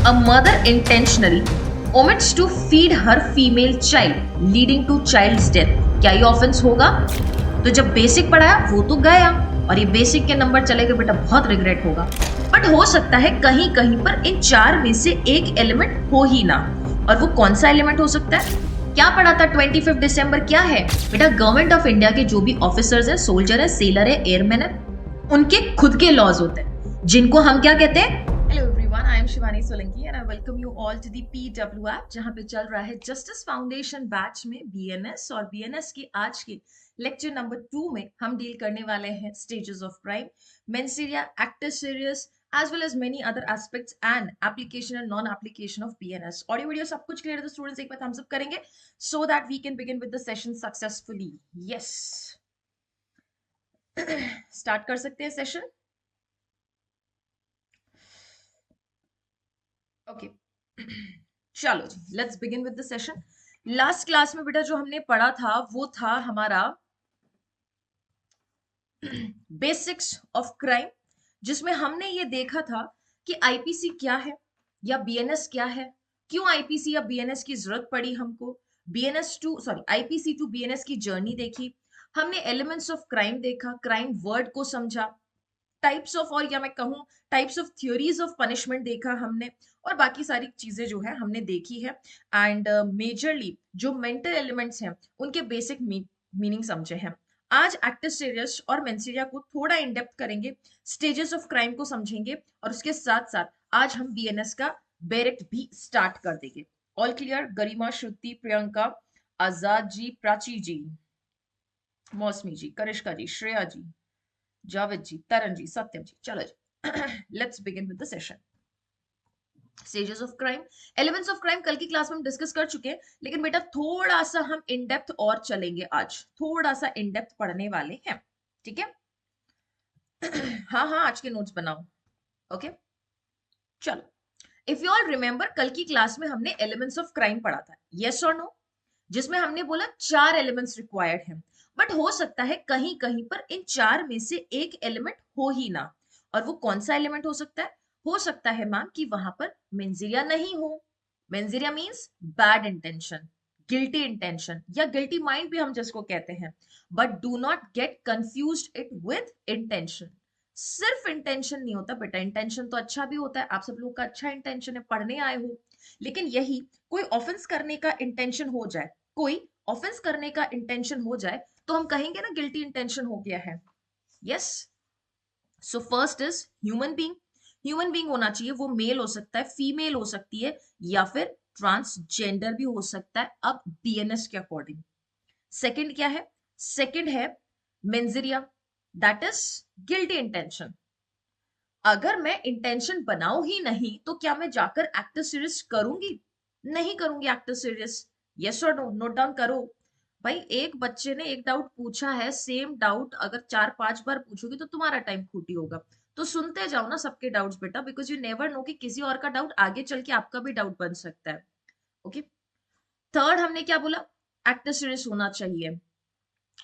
A mother intentionally omits to feed her female child leading to child's death. क्या ये offence होगा? तो जब बेसिक पढ़ाया वो तो गया और ये बेसिक के नंबर चले गए बेटा, बहुत रिग्रेट होगा। बट हो सकता है कहीं कहीं पर इन चार में से एक एलिमेंट हो ही ना, और वो कौन सा एलिमेंट हो सकता है? क्या पढ़ा था 25 दिसंबर? क्या है बेटा? गवर्नमेंट ऑफ इंडिया के जो भी ऑफिसर्स हैं, सोल्जर है, सेलर है, एयरमैन है, उनके खुद के लॉज होते हैं जिनको हम क्या कहते हैं? Hello everyone, I am Shivani Solanki and I welcome you all to the PW app, जहां पे चल रहा है जस्टिस फाउंडेशन बैच में BNS। और BNS की आज की लेक्चर नंबर 2 में हम डील करने वाले हैं stages of crime, mens rea, actus reus, as well as many other aspects and application and non-application of BNS. Audio video सब कुछ clear है तो students एक बार thumbs up करेंगे so that we can begin with the session successfully. Yes. Start कर सकते हैं session. Okay. चलो जी, let's begin with the session. Last class में बेटा जो हमने पढ़ा था वो था हमारा बेसिक्स ऑफ क्राइम, जिसमें हमने ये देखा था कि आईपीसी क्या है या बीएनएस क्या है, क्यों आईपीसी या बीएनएस की जरूरत पड़ी हमको, आईपीसी टू बीएनएस की जर्नी देखी हमने, एलिमेंट्स ऑफ क्राइम देखा, क्राइम वर्ड को समझा, टाइप्स ऑफ, और या मैं कहूं types of theories of punishment देखा हमने, और बाकी सारी चीजें जो है हमने देखी है। एंड मेजरली जो मेंटल एलिमेंट्स हैं उनके बेसिक मीनिंग समझे हैं। आज एक्टिस सीरियस और मेंसिलिया को थोड़ा इन डेप्थ करेंगे, स्टेजेस ऑफ क्राइम को समझेंगे, और उसके साथ साथ आज हम बीएनएस का बेरेक्ट भी स्टार्ट कर देंगे। All clear? गरिमा, श्रुति, प्रियंका, आजाद जी, प्राची जी, मौसमी जी, करिश्का जी, श्रेया जी, जावेद जी, तरन जी, सत्यम जी। चलो जी, let's begin with the session. Stages of crime, elements of crime कल की क्लास में हम डिस्कस कर चुके हैं, लेकिन बेटा थोड़ा सा हम इन डेप्थ और चलेंगे, आज थोड़ा सा इन डेप्थ पढ़ने वाले हैं, ठीक है? हाँ हाँ, आज के नोट्स बनाओ। ओके चलो, इफ यू ऑल रिमेंबर कल की क्लास में हमने एलिमेंट्स ऑफ क्राइम पढ़ा था, यस और नो, जिसमें हमने बोला 4 एलिमेंट्स रिक्वायर्ड हैं, बट हो सकता है कहीं कहीं पर इन 4 में से एक एलिमेंट हो ही ना, और वो कौन सा एलिमेंट हो सकता है? हो सकता है मैम कि वहां पर मेंजिलिया नहीं हो। Mens rea means bad intention, guilty intention, या गिल्टी माइंड भी हम जिसको कहते हैं, but do not get confused it with intention. सिर्फ इंटेंशन नहीं होता बेटा, इंटेंशन तो अच्छा भी होता है, आप सब लोग का अच्छा इंटेंशन है, पढ़ने आए हो, लेकिन यही कोई ऑफेंस करने का इंटेंशन हो जाए, कोई ऑफेंस करने का इंटेंशन हो जाए तो हम कहेंगे ना गिल्टी इंटेंशन हो गया है। Yes, so first is human being. Human being होना चाहिए, वो मेल हो सकता है, फीमेल हो सकती है, या फिर ट्रांसजेंडर भी हो सकता है, अब बीएनएस के अकॉर्डिंग। सेकंड क्या है? सेकंड है मेंजिलिया, दैट इज गिल्टी इंटेंशन। अगर मैं इंटेंशन बनाऊं ही नहीं तो क्या मैं जाकर एक्टिस सीरियस करूंगी? नहीं करूंगी एक्टिस सीरियस। यस और नो? नोट डाउन करो भाई। एक बच्चे ने एक डाउट पूछा है, सेम डाउट अगर 4-5 बार पूछोगे तो तुम्हारा टाइम खूटी होगा, तो सुनते जाओ ना सबके डाउट्स बेटा, बिकॉज यू नेवर नो कि किसी और का डाउट आगे चल के आपका भी डाउट बन सकता है। ओके, थर्ड हमने क्या बोला? एक्टिस सीरियस होना चाहिए,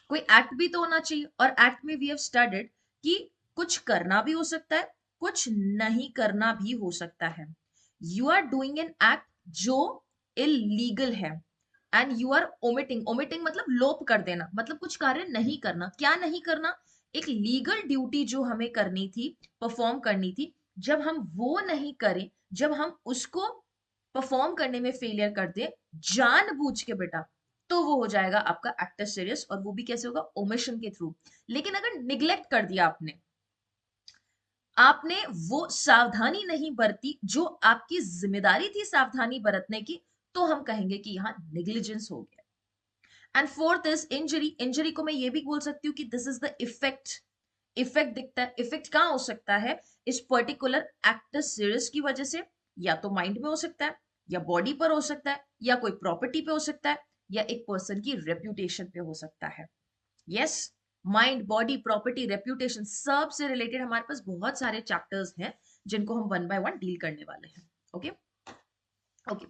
कोई एक्ट भी तो होना चाहिए, और एक्ट में वी हैव स्टडीड कि कुछ करना भी हो सकता है, कुछ नहीं करना भी हो सकता है। You are doing an act जो इलीगल है, and you are omitting, omitting मतलब लोप कर देना, मतलब कुछ कार्य नहीं करना। क्या नहीं करना? एक लीगल ड्यूटी जो हमें करनी थी, परफॉर्म करनी थी, जब हम वो नहीं करें, जब हम उसको परफॉर्म करने में फेलियर कर दे जानबूझ के बेटा, तो वो हो जाएगा आपका एक्टिस सीरियस, और वो भी कैसे होगा? ओमिशन के थ्रू। लेकिन अगर निग्लेक्ट कर दिया आपने, आपने वो सावधानी नहीं बरती जो आपकी जिम्मेदारी थी सावधानी बरतने की, तो हम कहेंगे कि यहाँ नेग्लिजेंस हो गया। And fourth is injury. Injury को मैं ये भी बोल सकती हूँ कि this is the effect. Effect दिखता है, इफेक्ट कहाँ हो सकता है? इस पर्टिकुलर एक्टिस सीरियस की वजह से, या तो माइंड में हो सकता है, या बॉडी पर हो सकता है, या कोई प्रॉपर्टी पे हो सकता है, या एक पर्सन की रेप्यूटेशन पे हो सकता है। Yes, mind, body, property, reputation, सब से रिलेटेड हमारे पास बहुत सारे चैप्टर्स हैं जिनको हम 1 बाय 1 डील करने वाले हैं। Okay okay,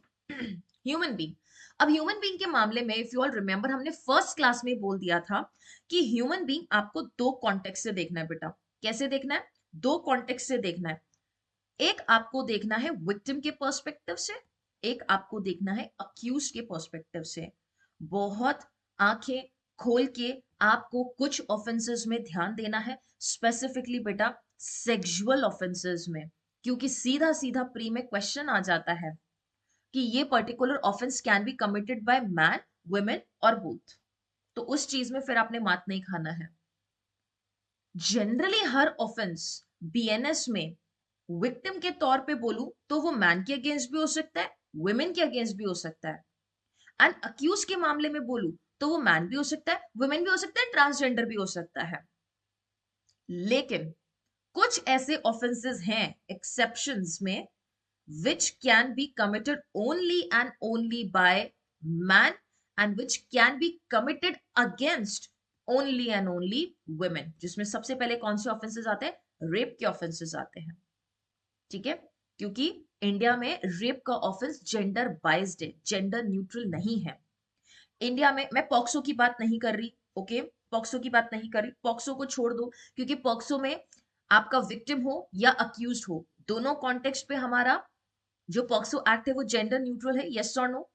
human being. अब ह्यूमन बीइंग के मामले में इफ यू ऑल रिमेंबर, हमने फर्स्ट क्लास में बोल दिया था कि ह्यूमन बीइंग आपको 2 कॉन्टेक्स्ट से देखना है बेटा। कैसे देखना है? 2 कॉन्टेक्स्ट से देखना है। एक आपको देखना है विक्टिम के पर्सपेक्टिव से, एक आपको देखना है अक्यूज के पर्सपेक्टिव से। बहुत आंखें खोल के आपको कुछ ऑफेंसेस में ध्यान देना है, स्पेसिफिकली बेटा सेक्सुअल ऑफेंसेस में, क्योंकि सीधा सीधा प्री में क्वेश्चन आ जाता है कि ये particular offence can be committed by man, women और बोथ। तो उस चीज में फिर आपने मात नहीं खाना है। जनरली हर ऑफेंस बीएनएस में विक्टिम के तौर पे बोलूं तो वो मैन के अगेंस्ट भी हो सकता है, वुमेन के अगेंस्ट भी हो सकता है। एंड अक्यूज के मामले में बोलूं तो वो मैन भी हो सकता है, वुमेन भी हो सकता है, ट्रांसजेंडर भी हो सकता है। लेकिन कुछ ऐसे ऑफेंसेस हैं एक्सेप्शंस में which can be committed only and only by man and which can be committed against only and only women, जिसमें सबसे पहले कौन से ऑफेंसेस आते हैं? रेप के ऑफेंसेस आते हैं। ठीक है, क्योंकि इंडिया में रेप का ऑफेंस जेंडर बाइज्ड है, जेंडर न्यूट्रल नहीं है। इंडिया में, मैं पॉक्सो की बात नहीं कर रही, ओके, पॉक्सो की बात नहीं कर रही, पॉक्सो को छोड़ दो, क्योंकि पॉक्सो में आपका विक्टिम हो या अक्यूज्ड हो, दोनों कॉन्टेक्स्ट पे हमारा जो पॉक्सो एक्ट है वो जेंडर न्यूट्रल है, यस और नो।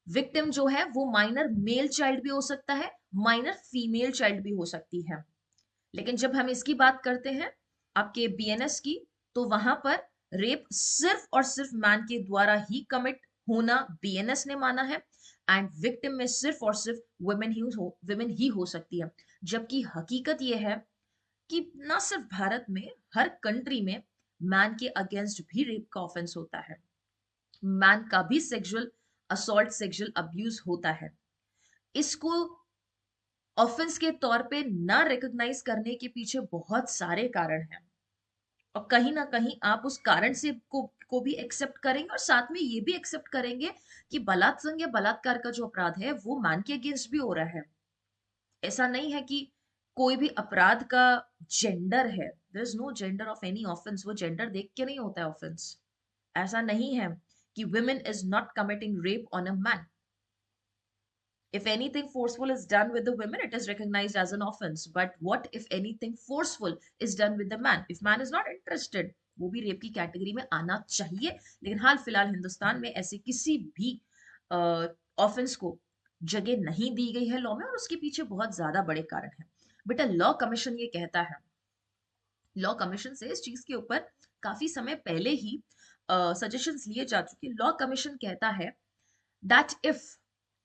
विक्टिम जो है वो माइनर मेल चाइल्ड भी हो सकता है, माइनर फीमेल चाइल्ड भी हो सकती है। लेकिन जब हम इसकी बात करते हैं आपके बीएनएस की, तो वहां पर रेप सिर्फ और सिर्फ मैन के द्वारा ही कमिट होना बीएनएस ने माना है। एंड विक्टिम में सिर्फ और सिर्फ वुमेन ही हो सकती है। जबकि हकीकत यह है कि ना सिर्फ भारत में, हर कंट्री में मैन के अगेंस्ट भी रेप का ऑफेंस होता है, मैन का भी सेक्सुअल असॉल्ट, सेक्सुअल अब्यूज होता है। इसको ऑफेंस के तौर पे ना रिकॉग्नाइज करने के पीछे बहुत सारे कारण हैं, और कहीं ना कहीं आप उस कारण से को भी एक्सेप्ट करेंगे, और साथ में ये भी एक्सेप्ट करेंगे कि बलात्संग या बलात्कार का जो अपराध है वो मैन के अगेंस्ट भी हो रहा है। ऐसा नहीं है कि कोई भी अपराध का जेंडर है, there is no gender of any offence, वो जेंडर देख के नहीं होता है ऑफेंस। ऐसा नहीं है कि women is not committing rape on a man. If anything forceful is done with the women, it is recognized as an offense. But what if anything forceful is done with the man? If man is not interested, वो भी rape की category में आना चाहिए। लेकिन हाल फिलहाल हिंदुस्तान में ऐसे किसी भी ऑफेंस को जगह नहीं दी गई है लॉ में, और उसके पीछे बहुत ज्यादा बड़े कारण हैं। बेटा लॉ कमीशन ये कहता है, लॉ कमीशन से इस चीज के ऊपर काफी समय पहले ही सजेशंस लिए जा चुके। लॉ कमीशन कहता है दैट इफ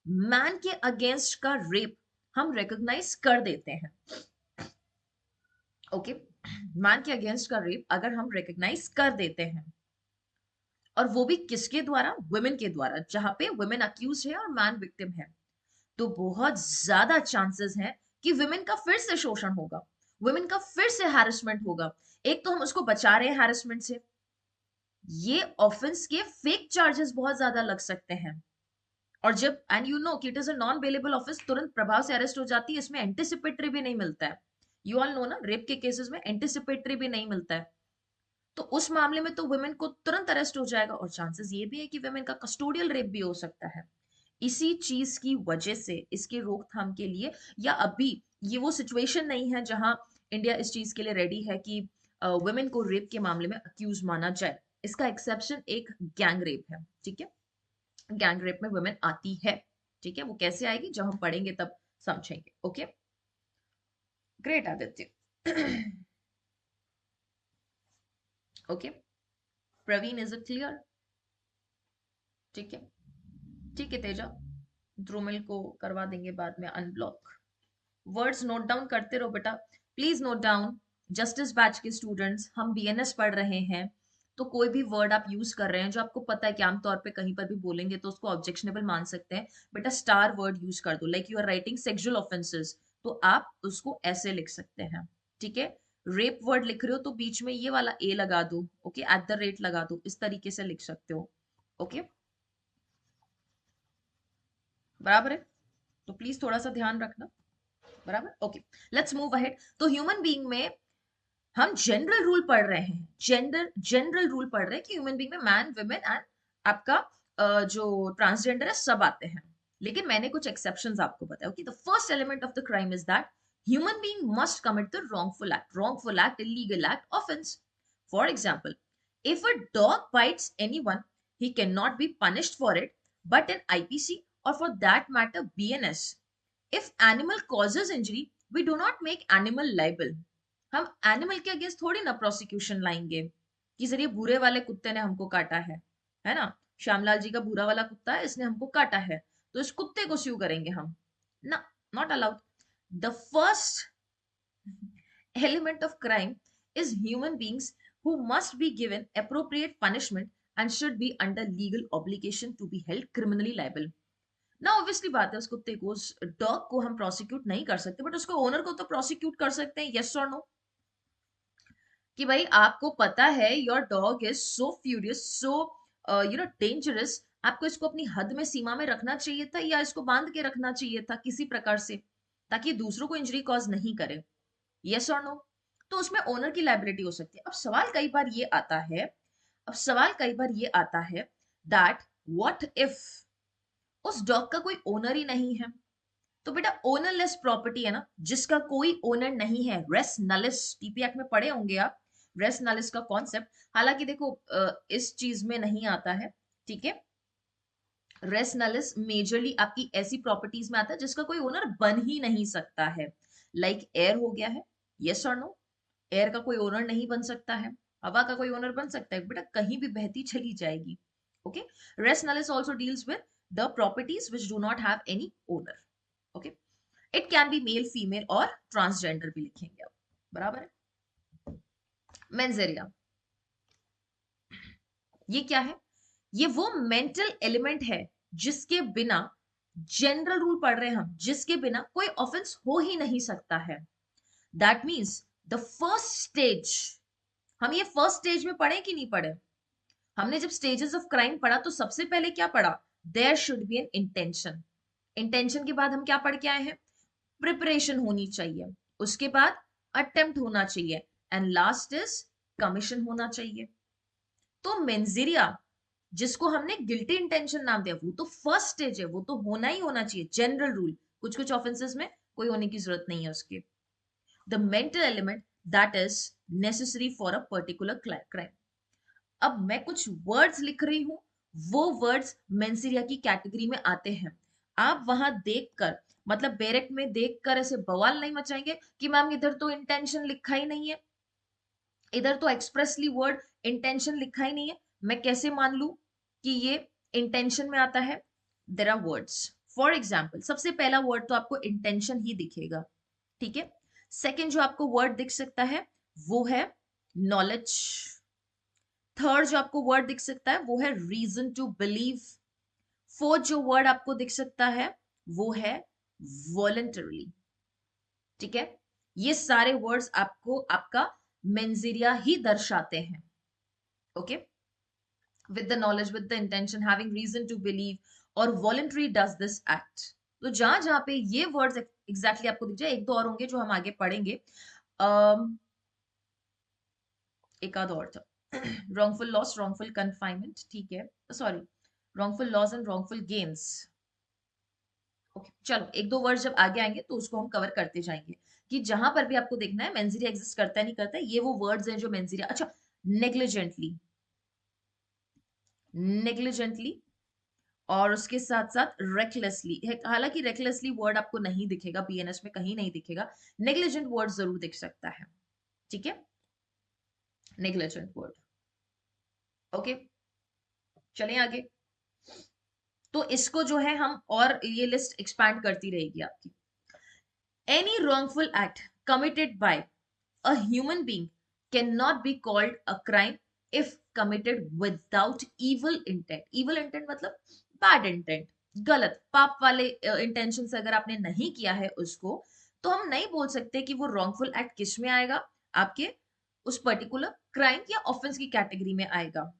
मैन के अगेंस्ट का रेप हम रिकॉग्नाइज कर देते हैं, ओके, मैन के अगेंस्ट का रेप अगर हम रिकॉग्नाइज कर देते हैं, और वो भी किसके द्वारा? वुमेन के द्वारा, जहां पे वुमेन अक्यूज है और मैन विक्टिम है, तो बहुत ज्यादा चांसेस हैं कि वुमेन का फिर से शोषण होगा, वुमेन का फिर से हैरेसमेंट होगा। एक तो हम उसको बचा रहे हैं हैरेसमेंट से, ये ऑफेंस के फेक चार्जेस बहुत ज्यादा लग सकते हैं। और जब, एंड यू नो कि it is a non bailable offence, तुरंत प्रभाव से अरेस्ट हो जाती है, इसमें एंटिसिपेटरी भी नहीं मिलता है। यू ऑल नो ना, रेप के केसेस में एंटिसिपेटरी भी नहीं मिलता है। तो उस मामले में तो वुमेन को तुरंत अरेस्ट हो जाएगा, और चांसेस ये भी है कि वुमेन का कस्टोडियल रेप भी हो सकता है। इसी चीज की वजह से इसके रोकथाम के लिए, या अभी ये वो सिचुएशन नहीं है जहां इंडिया इस चीज के लिए रेडी है कि वुमेन को रेप के मामले में अक्यूज माना जाए। इसका एक्सेप्शन एक गैंग रेप है, ठीक है, गैंग रेप में वुमेन आती है, ठीक है, वो कैसे आएगी जब हम पढ़ेंगे तब समझेंगे। Okay, great Aditya. Okay, Praveen, is it clear? ठीक है, ठीक है तेजा, ध्रुमिल को करवा देंगे बाद में अनब्लॉक। वर्ड्स नोट डाउन करते रहो बेटा, please note down. Justice batch के स्टूडेंट्स, हम बीएनएस पढ़ रहे हैं, तो कोई भी वर्ड आप यूज कर रहे हैं जो आपको पता है कि आमतौर पे कहीं पर भी बोलेंगे तो उसको ऑब्जेक्शनेबल मान सकते हैं, बेटा स्टार वर्ड यूज कर दो। Like you are writing sexual offences, तो आप उसको ऐसे लिख सकते हैं, ठीक है। रेप वर्ड लिख रहे हो तो बीच में ये वाला ए लगा दो, ओके, एट द रेट लगा दो, इस तरीके से लिख सकते हो, ओके, बराबर है? तो प्लीज थोड़ा सा ध्यान रखना, बराबर, ओके। Let's move ahead. तो ह्यूमन बीइंग में हम जनरल रूल पढ़ रहे हैं, जनरल रूल पढ़ रहे हैं कि ह्यूमन बीइंग में मैन, वुमेन एंड आपका जो ट्रांसजेंडर है सब आते हैं। लेकिन मैंने कुछ एक्सेप्शंस आपको बताया कि the first element of the crime is that human being must commit the wrongful act, illegal act, offence. For example, If a dog bites anyone, he cannot be punished for it, but in IPC or for that matter BNS, if animal causes injury, we do not make animal liable. हम animal के against थोड़ी ना prosecution लाएंगे कि sir ये भूरे वाले कुत्ते ने हमको काटा है ना, श्यामलाल जी का भूरा वाला कुत्ता है, इसने हमको काटा है, तो इस कुत्ते को स्यू करेंगे हम ना, not allowed. The first element of crime is human beings who must be given appropriate punishment and should be under legal obligation to be held criminally liable. ना ऑब्वियसली बात है, उस कुत्ते को, उस डॉग को हम प्रोसिक्यूट नहीं कर सकते, बट उसको ओनर को तो प्रोसिक्यूट कर सकते हैं. यस और नो? कि भाई आपको पता है your dog is so furious, so dangerous, आपको इसको अपनी हद में, सीमा में रखना चाहिए था, या इसको बांध के रखना चाहिए था किसी प्रकार से, ताकि दूसरों को इंजरी कॉज नहीं करे. यस और नो? तो उसमें ओनर की लाइबिलिटी हो सकती है. अब सवाल कई बार ये आता है, दैट व्हाट इफ उस डॉग का कोई ओनर ही नहीं है? तो बेटा ओनरलेस प्रॉपर्टी है ना, जिसका कोई ओनर नहीं है, रेस नलिस, टीपी एक्ट में पढ़े होंगे आप रेस नलिस का कॉन्सेप्ट. हालांकि देखो इस चीज में नहीं आता है, ठीक है. रेस नलिस मेजरली आपकी ऐसी प्रॉपर्टीज में आता है जिसका कोई ओनर बन ही नहीं सकता है. लाइक एयर हो गया है. यस और नो? एयर का कोई ओनर नहीं बन सकता है. हवा का कोई ओनर बन सकता है बेटा, कहीं भी बहती चली जाएगी. Okay. Res nullius also deals with the properties which do not have any owner. Okay. It can be male, female और ट्रांसजेंडर भी लिखेंगे आप, बराबर है. मेंजेरिया, ये क्या है? ये वो मेंटल एलिमेंट है जिसके बिना, जनरल रूल पढ़ रहे हैं हम, जिसके बिना कोई ऑफेंस हो ही नहीं सकता है. That means the first stage, हम ये फर्स्ट स्टेज में पढ़े कि नहीं पढ़े? हमने जब स्टेजेस ऑफ क्राइम पढ़ा तो सबसे पहले क्या पढ़ा? There should be an intention. Intention के बाद हम क्या पढ़ के आए हैं? प्रिपरेशन होनी चाहिए, उसके बाद अटेम्प्ट होना चाहिए, एंड लास्ट इज कमीशन होना चाहिए. तो मेंजेरिया, जिसको हमने गिल्टी इंटेंशन नाम दिया, वो तो फर्स्ट स्टेज है, वो तो होना ही होना चाहिए, जनरल रूल. कुछ कुछ ऑफेंसेस में कोई होने की जरूरत नहीं है उसके. The mental element that is necessary for a particular crime. अब मैं कुछ वर्ड्स लिख रही हूं, वो वर्ड्स मेंसेरिया की कैटेगरी में आते हैं. आप वहां देखकर, मतलब डायरेक्ट में देखकर ऐसे बवाल नहीं मचाएंगे कि मैम इधर तो इंटेंशन लिखा ही नहीं है, इधर तो एक्सप्रेसली वर्ड इंटेंशन लिखा ही नहीं है, मैं कैसे मान लू कि ये इंटेंशन में आता है? There are words. For example, सबसे पहला वर्ड तो आपको इंटेंशन ही दिखेगा, ठीक है. सेकेंड जो आपको वर्ड दिख सकता है वो है नॉलेज. थर्ड जो आपको वर्ड दिख सकता है वो है रीजन टू बिलीव. फोर्थ जो वर्ड आपको दिख सकता है वो है वॉलंटरली. ठीक है. ये सारे वर्ड्स आपको आपका मेंजेरिया ही दर्शाते हैं. Okay. With the knowledge, with the intention, having reason to believe और वॉलंटरी डज दिस एक्ट. तो जहां जहां पे ये वर्ड्स एग्जैक्टली आपको दिख जाए, एक दो और होंगे जो हम आगे पढ़ेंगे. एक आध और था, wrongful loss, wrongful confinement, ठीक है, sorry, wrongful loss and wrongful gains. Okay, चलो एक दो वर्ड जब आगे आएंगे तो उसको हम कवर करते जाएंगे कि जहां पर भी आपको देखना है मेंजेरिया एग्जिस्ट करता है नहीं करता है, ये वो वर्ड्स हैं जो मेंजेरिया. अच्छा, नेग्लिजेंटली, नेग्लिजेंटली और उसके साथ साथ रेकलेसली. हालांकि रेकलेसली वर्ड आपको नहीं दिखेगा, बीएनएस में कहीं नहीं दिखेगा, नेग्लिजेंट वर्ड जरूर दिख सकता है. ठीक है, नेग्लिजेंट वर्ड. ओके, चलें आगे. तो इसको जो है हम और ये लिस्ट एक्सपैंड करती रहेगी आपकी. Any wrongful act committed by a human being cannot be called a crime if committed without evil intent. evil intent मतलब bad intent, गलत पाप वाले इंटेंशन से अगर आपने नहीं किया है उसको, तो हम नहीं बोल सकते कि वो wrongful act किस में आएगा, आपके उस पर्टिकुलर क्राइम या ऑफेंस की कैटेगरी में आएगा.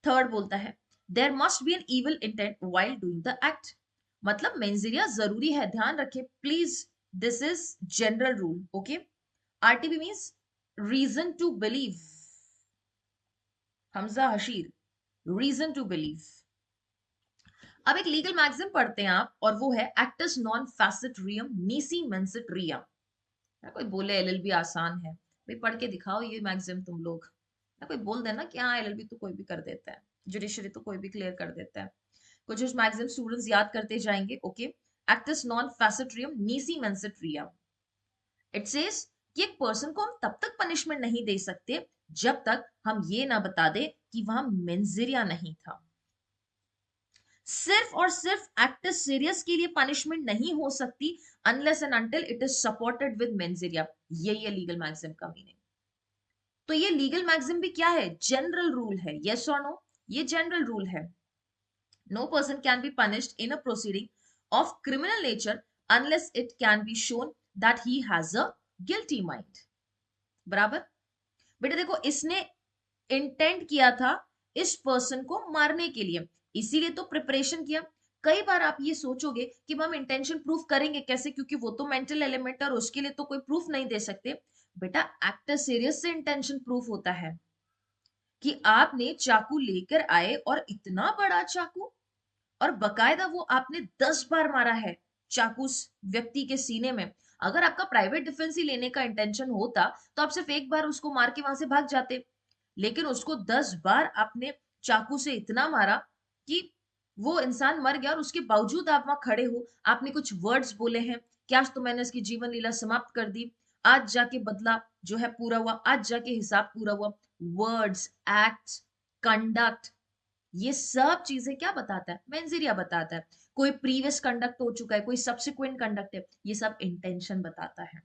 थर्ड बोलता है there must be an evil intent while doing the act. मतलब मेंजेरिया जरूरी है, ध्यान रखें please, this is general rule. Okay. RTB means reason to believe. Hamza Hashir, reason to believe. अब एक लीगल मैगजिम पढ़ते हैं आप, और वो है एक्टस नॉन फैसिट रियम नीसी मेंसिट रिया. कोई बोले एलएलबी आसान है, भाई पढ़ के दिखाओ ये मैगजिम तुम लोग. ना कोई बोल देना कि हाँ एलएलबी तो कोई भी कर देता है, जुडिशरी तो कोई भी क्लियर कर देता है। कुछ उस मैक्सिमम स्टूडेंट्स याद करते जाएंगे। Okay, actus non facit reum nisi mens sit rea. It says कि एक पर्सन को हम तब तक पनिशमेंट नहीं दे सकते जब तक हम ये ना बता दे कि वहां मेंजेरिया नहीं था। सिर्फ और सिर्फ एक्टिस सीरियस के लिए पनिशमेंट नहीं हो सकती unless and until it is supported with mens rea. यही है लीगल मैक्सिम का मीनिंग। तो ये लीगल मैक्सिम भी क्या है? जनरल रूल है। यस और नो? ये जनरल रूल है। No person can be punished in a proceeding of criminal nature unless it can be shown that he has a guilty mind. बराबर? बेटा देखो, इसने इंटेंट किया था इस पर्सन को मारने के लिए, इसीलिए तो प्रिपरेशन किया। कई बार आप ये सोचोगे कि हम इंटेंशन प्रूफ करेंगे कैसे, क्योंकि वो तो मेंटल एलिमेंट है और उसके लिए तो कोई प्रूफ नहीं दे सकते। बेटा एक्टर सीरियस से इंटेंशन प्रूफ होता है कि आपने चाकू लेकर आए, और इतना बड़ा चाकू, और बकायदा वो आपने 10 बार मारा है चाकू उस व्यक्ति के सीने में। अगर आपका प्राइवेट डिफेंस ही लेने का इंटेंशन होता तो आप सिर्फ एक बार उसको मार के वहां से भाग जाते, लेकिन उसको 10 बार आपने चाकू से इतना मारा कि वो इंसान मर गया, और उसके बावजूद आप वहां खड़े हो, आपने कुछ वर्ड्स बोले हैं कि आज तो मैंने इसकी जीवन लीला समाप्त कर दी, आज जाके बदला जो है पूरा हुआ, आज जाके हिसाब पूरा हुआ। वर्ड्स, एक्ट्स, कंडक्ट, ये सब चीजें क्या बताता है? मेंजेरिया बताता है। कोई प्रीवियस कंडक्ट हो चुका है, कोई सब्सिक्वेंट कंडक्ट है, ये सब इंटेंशन बताता है।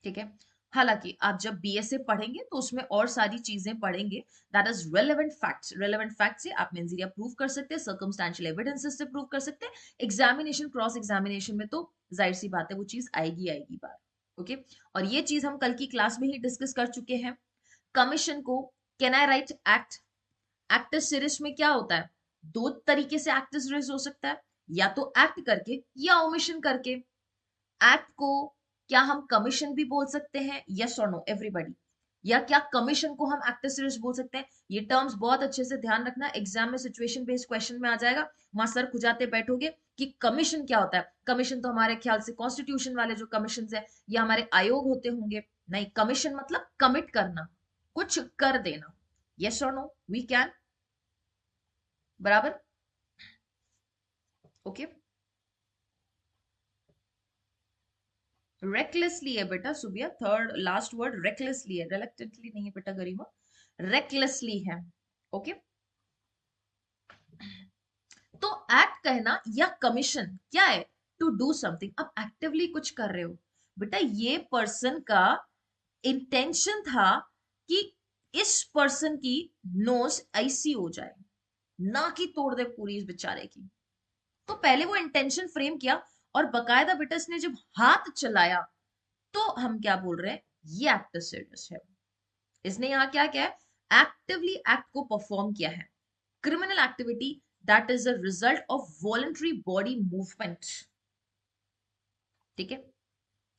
ठीक है। हालांकि आप जब बीएसए पढ़ेंगे तो उसमें और सारी चीजें पढ़ेंगे, that is relevant facts. Relevant fact से आप मेंजेरिया प्रूव कर सकते हैं, सर्कमस्टेंशियल एविडेंसेस से प्रूव कर सकते हैं। एग्जामिनेशन, क्रॉस एग्जामिनेशन में तो जाहिर सी बात है वो चीज आएगी आएगी बार। ओके, और ये चीज हम कल की क्लास में ही डिस्कस कर चुके हैं। कमीशन को can I right act, active serious में क्या होता है? दो तरीके से एक्टिव सीरियस हो सकता है, या तो एक्ट करके या ओमिशन करके। एक्ट को क्या हम कमीशन भी बोल सकते हैं? यस और नो एवरीबॉडी? या क्या कमीशन को हम एक्टिव सीरियस बोल सकते हैं? ये टर्म्स बहुत अच्छे से ध्यान रखना, एग्जाम में सिचुएशन बेस्ड क्वेश्चन में आ जाएगा, वहां सर खुजाते बैठोगे कि कमीशन क्या होता है। कमीशन तो हमारे ख्याल से कॉन्स्टिट्यूशन वाले जो कमीशन है या हमारे आयोग होते होंगे। नहीं, कमीशन मतलब कमिट करना, कुछ कर देना। यस और नो? We can. बराबर? ओके। रेकलेसली है बेटा Subiya, third last word recklessly है, रिलक्टेंटली नहीं है बेटा गरिमा, रेकलेसली है। ओके, तो एक्ट कहना या कमीशन क्या है? To do something. अब एक्टिवली कुछ कर रहे हो बेटा, ये पर्सन का इंटेंशन था कि इस पर्सन की नोज ऐसी हो जाए, ना कि तोड़ दे पूरी इस बेचारे की। तो पहले वो इंटेंशन फ्रेम किया, और बकायदा बेटा इसने जब हाथ चलाया तो हम क्या बोल रहे हैं? ये एक्टिव सीरियस है। इसने यहां क्या किया है? एक्टिवली एक्ट को परफॉर्म किया है। Criminal activity that is a result of voluntary body movement. ठीक है।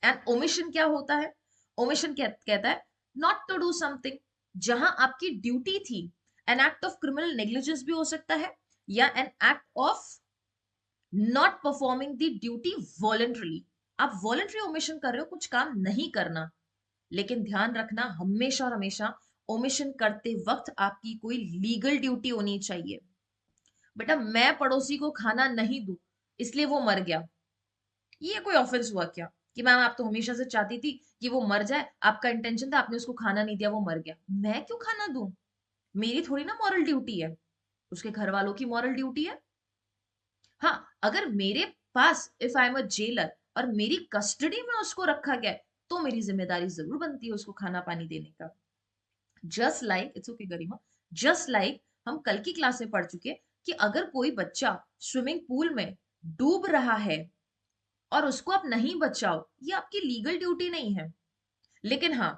एंड ओमिशन क्या होता है? ओमिशन कहता है नॉट टू डू समथिंग, जहां आपकी ड्यूटी थी। An act of criminal negligence भी हो सकता है, या an act of not performing the duty voluntarily. आप वॉलंटरी ओमिशन कर रहे हो, कुछ काम नहीं करना, लेकिन ध्यान रखना हमेशा और हमेशा ओमिशन करते वक्त आपकी कोई लीगल ड्यूटी होनी चाहिए। बेटा मैं पड़ोसी को खाना नहीं दूं इसलिए वो मर गया, ये कोई ऑफेंस हुआ क्या? कि मैम आप तो हमेशा से चाहती थी कि वो मर जाए, आपका इंटेंशन था, आपने उसको खाना नहीं दिया, वो मर गया, मैं क्यों खाना दूं? मेरी थोड़ी ना मॉरल ड्यूटी है, उसके घर वालों की मॉरल ड्यूटी है। हाँ, अगर मेरे पास if I am a jailer और मेरी कस्टडी में उसको रखा गया है, तो मेरी जिम्मेदारी जरूर बनती है उसको खाना पानी देने का। Just like, it's okay Garima, just like हम कल की क्लास में पढ़ चुके कि अगर कोई बच्चा स्विमिंग पूल में डूब रहा है और उसको आप नहीं बचाओ, ये आपकी लीगल ड्यूटी नहीं है। लेकिन हाँ,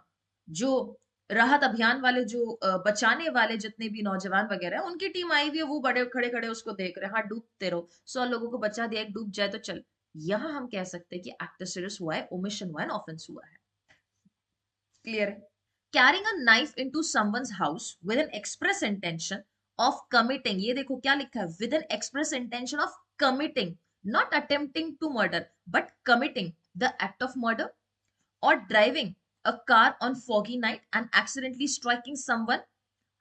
जो राहत अभियान वाले, जो बचाने वाले जितने भी नौजवान वगैरह हैं, उनकी टीम आई हुई है, वो बड़े खड़े खड़े उसको देख रहे हैं, हाँ डूबते रहो, 100 लोगों को बचा दिया, एक डूब जाए तो चल। यहां हम कह सकते हैं कि एक्ट सीरियस हुआ है, ओमिशन हुआ है, ऑफेंस हुआ है। क्लियर है? Carrying a knife into someone's house with an express intention of committing, ये देखो क्या लिखा है, with an express intention of committing, not attempting to murder but committing the act of murder, or driving a car on foggy night and accidentally striking someone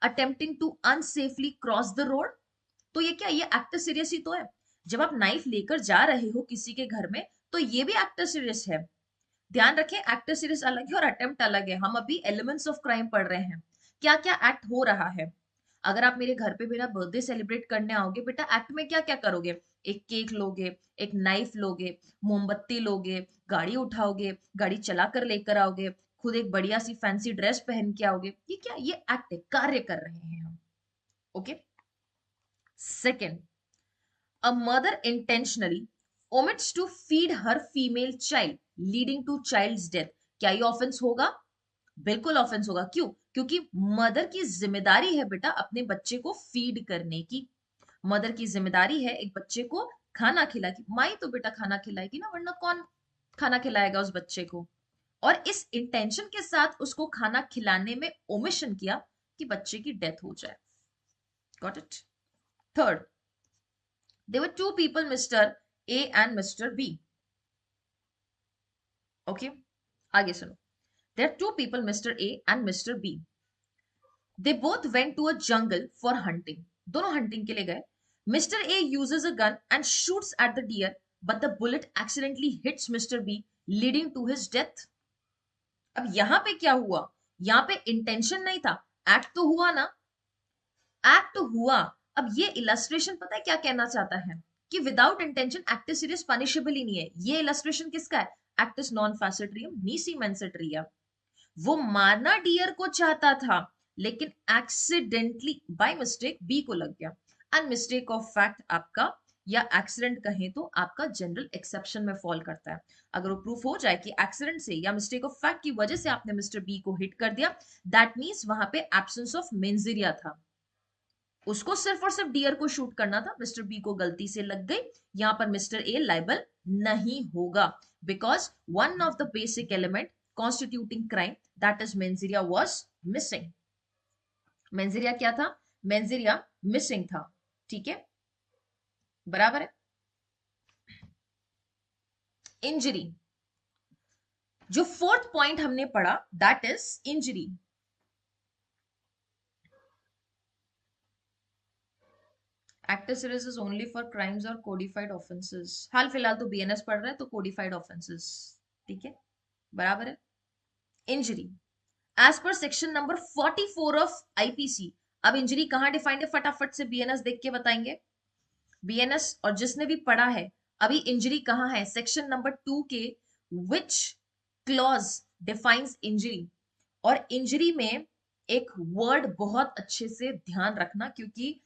attempting to unsafely cross the road, तो ये क्या, ये act serious ही तो है। जब आप knife लेकर जा रहे हो किसी के घर में, तो ये भी एक्ट सीरियस है। ध्यान रखें, एक्ट सीरियस अलग है और अटेम्प्ट अलग है। हम अभी एलिमेंट्स ऑफ क्राइम पढ़ रहे हैं, क्या क्या एक्ट हो रहा है। अगर आप मेरे घर पे मेरा बर्थडे सेलिब्रेट करने आओगे बेटा, एक्ट में क्या क्या करोगे, एक केक लोगे, एक नाइफ लोगे, मोमबत्ती लोगे, गाड़ी उठाओगे, गाड़ी चला कर लेकर आओगे, खुद एक बढ़िया सी फैंसी ड्रेस पहन के आओगे, ये क्या, ये एक्ट है, कार्य कर रहे हैं हम। Okay. Second, a mother intentionally omits to feed her female child leading to child's death, क्या ये ऑफेंस होगा? बिल्कुल ऑफेंस होगा। क्यों? क्योंकि मदर की जिम्मेदारी है बेटा अपने बच्चे को फीड करने की। मदर की जिम्मेदारी है एक बच्चे को खाना खिला की, माई तो बेटा खाना खिलाएगी ना, वरना कौन खाना खिलाएगा उस बच्चे को। और इस इंटेंशन के साथ उसको खाना खिलाने में ओमिशन किया कि बच्चे की डेथ हो जाए। Got it? Third, there were two people, Mr. A and Mr. B. Okay, आगे सुनो। There are two people, Mr. A and Mr. B. They both went to a jungle for hunting. दोनों hunting के लिए गए। Mr. A uses a gun and shoots at the deer, but the bullet accidentally hits Mr. B, leading to his death. अब यहां पे क्या हुआ? यहां पे इंटेंशन नहीं था, एक्ट तो हुआ ना, एक्ट हुआ। अब ये इलस्ट्रेशन पता है क्या कहना चाहता है, कि without intention act is serious punishable ही नहीं है। ये इलस्ट्रेशन किसका है? Actus non facit reum nisi mens sit rea. वो मारना डियर को चाहता था, लेकिन एक्सीडेंटली बाय मिस्टेक बी को लग गया। एंड मिस्टेक ऑफ फैक्ट आपका, या एक्सीडेंट कहें तो आपका जनरल एक्सेप्शन में फॉल करता है। अगर वो प्रूफ हो जाए कि एक्सीडेंट से या मिस्टेक ऑफ फैक्ट की वजह से आपने मिस्टर बी को हिट कर दिया, दैट मीन्स वहां पे एब्सेंस ऑफ मेंजिरिया था। उसको सिर्फ और सिर्फ डियर को शूट करना था, मिस्टर बी को गलती से लग गई। यहां पर मिस्टर ए लाइबल नहीं होगा, because one of the basic element constituting crime, that is mens rea, was missing. Mens rea क्या था? मेंजिरिया मिसिंग था। ठीक है, बराबर है। इंजरी, जो फोर्थ पॉइंट हमने पढ़ा, that is injury. Active series is only for crimes और कोडिफाइड ऑफेंसेस। हाल फिलहाल तो बीएनएस पढ़ रहा है, तो कोडिफाइड ऑफेंसेस। ठीक है, बराबर है। Injury, as per section number 44 of IPC. अब इंजरी कहां डिफाइंड है, फटाफट से बीएनएस देख के बताएंगे। बीएनएस और जिसने भी पढ़ा है अभी, इंजरी कहां है? सेक्शन नंबर 2 के विच क्लॉज डिफाइंस इंजरी। और इंजरी में एक वर्ड बहुत अच्छे से ध्यान रखना, क्योंकि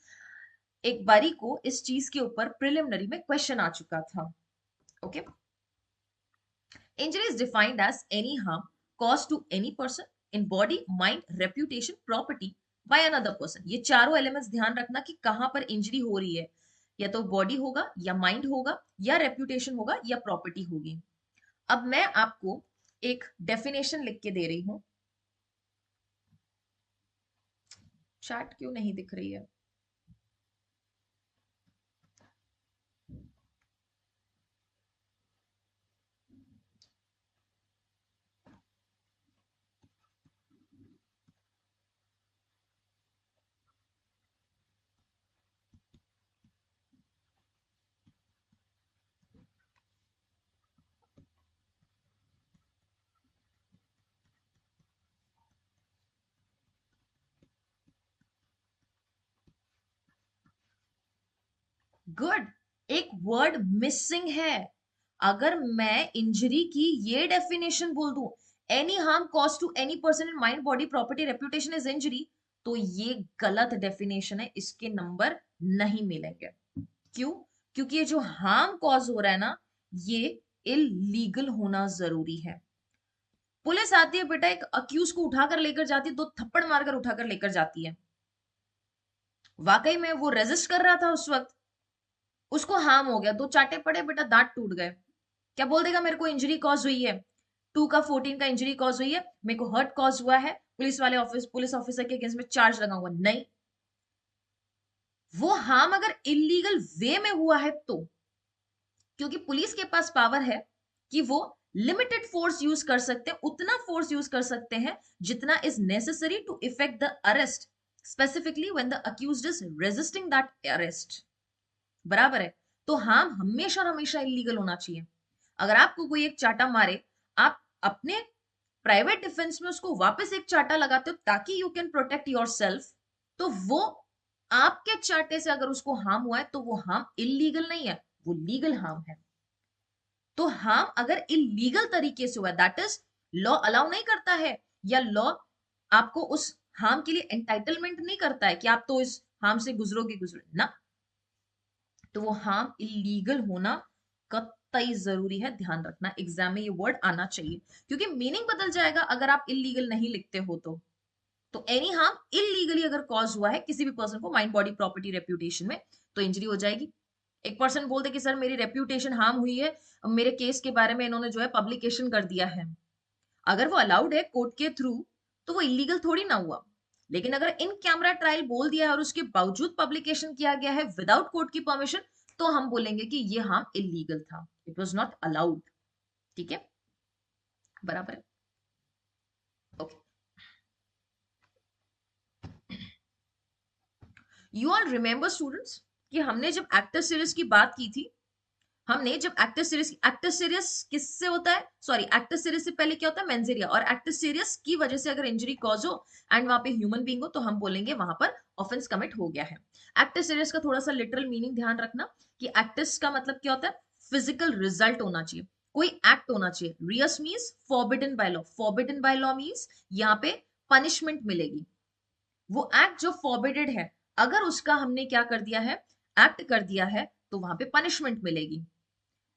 एक बारी को इस चीज के ऊपर प्रिलिमिनरी में क्वेश्चन आ चुका था। Okay, injury is defined as any harm cause to any person in body, mind, reputation, property by another person. ये चारों एलिमेंट्स ध्यान रखना कि कहां पर इंजरी हो रही है, या तो बॉडी होगा, या माइंड होगा, या रेप्यूटेशन होगा, या प्रॉपर्टी होगी। अब मैं आपको एक डेफिनेशन लिख के दे रही हूं। चैट क्यों नहीं दिख रही है? गुड, एक वर्ड मिसिंग है। अगर मैं इंजरी की ये डेफिनेशन बोल दूं, any harm cause to any person in mind, body, property, reputation is injury, तो ये गलत डेफिनेशन है, इसके नंबर नहीं मिलेंगे। क्यों? क्योंकि ये जो हार्म कॉज हो रहा है ना, ये इलीगल होना जरूरी है। पुलिस आती है बेटा, एक अक्यूज को उठाकर लेकर जाती है, 2 थप्पड़ मारकर उठाकर लेकर जाती है। वाकई में वो रेजिस्ट कर रहा था उस वक्त, उसको हार्म हो गया, 2 चाटे पड़े बेटा, दांत टूट गए, क्या बोल देगा? मेरे को इंजरी कॉज हुई है, 2 का 14 का इंजरी कॉज हुई है, मेरे को हर्ट कॉज हुआ है, पुलिस ऑफिसर के अगेंस्ट में चार्ज लगा हुआ नहीं। वो हार्म अगर इलीगल वे में हुआ है तो, क्योंकि पुलिस के पास पावर है कि वो लिमिटेड फोर्स यूज कर सकते हैं, उतना फोर्स यूज कर सकते हैं जितना is necessary to effect the arrest. Specifically when the accused is resisting that arrest, बराबर है। तो हार्म हमेशा और हमेशा इलीगल होना चाहिए। अगर आपको कोई एक चाटा मारे, आप अपने प्राइवेट डिफेंस में उसको वापस एक चाटा लगाते हो ताकि you can protect your self, तो वो आपके चाटे से अगर उसको हार्म हुआ है तो वो हार्म इलीगल नहीं है, वो लीगल हार्म है। तो हार्म अगर इलीगल तरीके से हुआ, दैट इज लॉ अलाउ नहीं करता है, या लॉ आपको उस हार्म के लिए एंटाइटलमेंट नहीं करता है कि आप तो इस हार्म से गुजरोगे ना, तो वो हार्म इलीगल होना कतई जरूरी है। ध्यान रखना, एग्जाम में ये वर्ड आना चाहिए, क्योंकि मीनिंग बदल जाएगा अगर आप इलीगल नहीं लिखते हो तो एनी हार्म इलीगली अगर कॉज हुआ है किसी भी पर्सन को, माइंड बॉडी प्रॉपर्टी रेप्यूटेशन में, तो इंजरी हो जाएगी। एक पर्सन बोल दे कि सर मेरी रेप्यूटेशन हार्म हुई है, मेरे केस के बारे में इन्होंने जो है पब्लिकेशन कर दिया है, अगर वो अलाउड है कोर्ट के थ्रू तो वो इलीगल थोड़ी ना हुआ। लेकिन अगर इन कैमरा ट्रायल बोल दिया है और उसके बावजूद पब्लिकेशन किया गया है विदाउट कोर्ट की परमिशन, तो हम बोलेंगे कि ये हार्म इलीगल था, इट वाज नॉट अलाउड। ठीक है, बराबर है। Okay, you all remember students कि हमने जब एक्टर सीरीज की बात की थी, हमने जब एक्टर सीरियस किससे होता है, सॉरी एक्टर सीरियस से पहले क्या होता है, मेंजेरिया, और एक्टर सीरियस की वजह से अगर इंजरी कॉज हो एंड वहां पे ह्यूमन बीइंग हो तो हम बोलेंगे वहां पर ऑफेंस कमिट हो गया है। एक्टर सीरियस का थोड़ा सा लिटरल मीनिंग ध्यान रखना कि एक्टर्स का मतलब क्या होता है, फिजिकल रिजल्ट होना चाहिए, कोई एक्ट होना चाहिए। Reus means forbidden by law, forbidden by law means यहाँ पे पनिशमेंट मिलेगी। वो एक्ट जो फॉरबिडेड है, अगर उसका हमने क्या कर दिया है, एक्ट कर दिया है, तो वहां पे पनिशमेंट मिलेगी।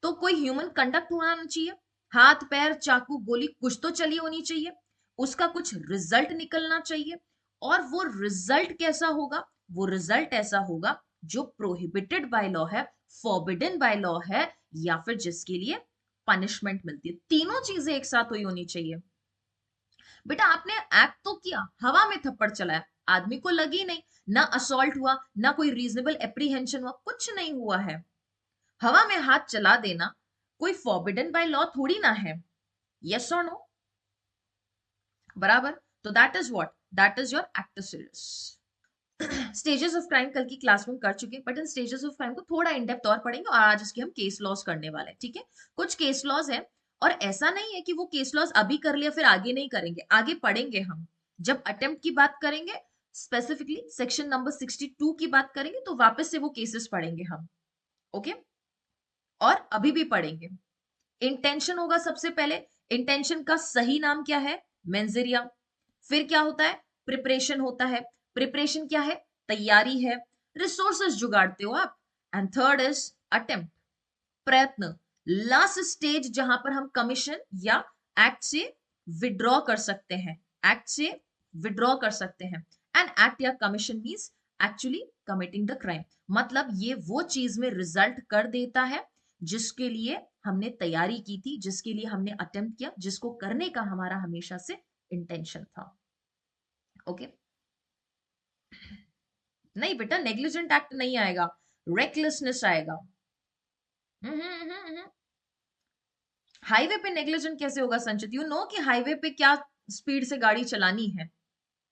तो कोई ह्यूमन कंडक्ट होना चाहिए, हाथ पैर चाकू गोली कुछ तो चली होनी चाहिए, उसका कुछ रिजल्ट निकलना चाहिए। और वो रिजल्ट कैसा होगा, वो रिजल्ट ऐसा होगा जो प्रोहिबिटेड बाय लॉ है, फॉरबिडन बाय लॉ है, या फिर जिसके लिए पनिशमेंट मिलती है। तीनों चीजें एक साथ हुई होनी चाहिए। बेटा आपने एक्ट तो किया, हवा में थप्पड़ चलाया, आदमी को लगी नहीं, ना असॉल्ट हुआ, ना कोई रीजनेबल एप्रीहेंशन हुआ, कुछ नहीं हुआ है। हवा में हाथ चला देना कोई फॉरबिडन बाय लॉ थोड़ी ना है। यस और नो, बराबर। तो that is what, that is your actor series. Stages of crime कल की क्लास में कर चुके हैं, but in stages of crime को थोड़ा इन डेप्थ और पढ़ेंगे, और आज इसके हम केस लॉज करने वाले हैं। ठीक है, कुछ केस लॉज है, और ऐसा नहीं है कि वो केस लॉज अभी कर लिया फिर आगे नहीं करेंगे, आगे पढ़ेंगे हम। जब अटेम्प्ट की बात करेंगे, स्पेसिफिकली सेक्शन नंबर 62 की बात करेंगे, तो वापस से वो केसेस पढ़ेंगे हम। ओके, और अभी भी पढ़ेंगे। इंटेंशन होगा सबसे पहले, इंटेंशन का सही नाम क्या है, मेंजेरिया। फिर क्या होता है, प्रिपरेशन होता है, प्रिपरेशन क्या है, तैयारी है, रिसोर्सेस जुगाड़ते हो आप। एंड थर्ड इज अटेम्प्ट, प्रयत्न, लास्ट स्टेज जहां पर हम कमीशन या एक्ट से विड्रॉ कर सकते हैं, एक्ट से विड्रॉ कर सकते हैं। एंड एक्ट या commission means actually committing the crime, मतलब ये वो चीज में रिजल्ट कर देता है जिसके लिए हमने तैयारी की थी, जिसके लिए हमने अटेम्प्ट किया, जिसको करने का हमारा हमेशा से इंटेंशन था। ओके, नहीं बेटा नेग्लिजेंट एक्ट नहीं आएगा, रेकलेसनेस आएगा। हाईवे पे नेग्लिजेंट कैसे होगा संचित, यू नो कि हाईवे पे क्या स्पीड से गाड़ी चलानी है,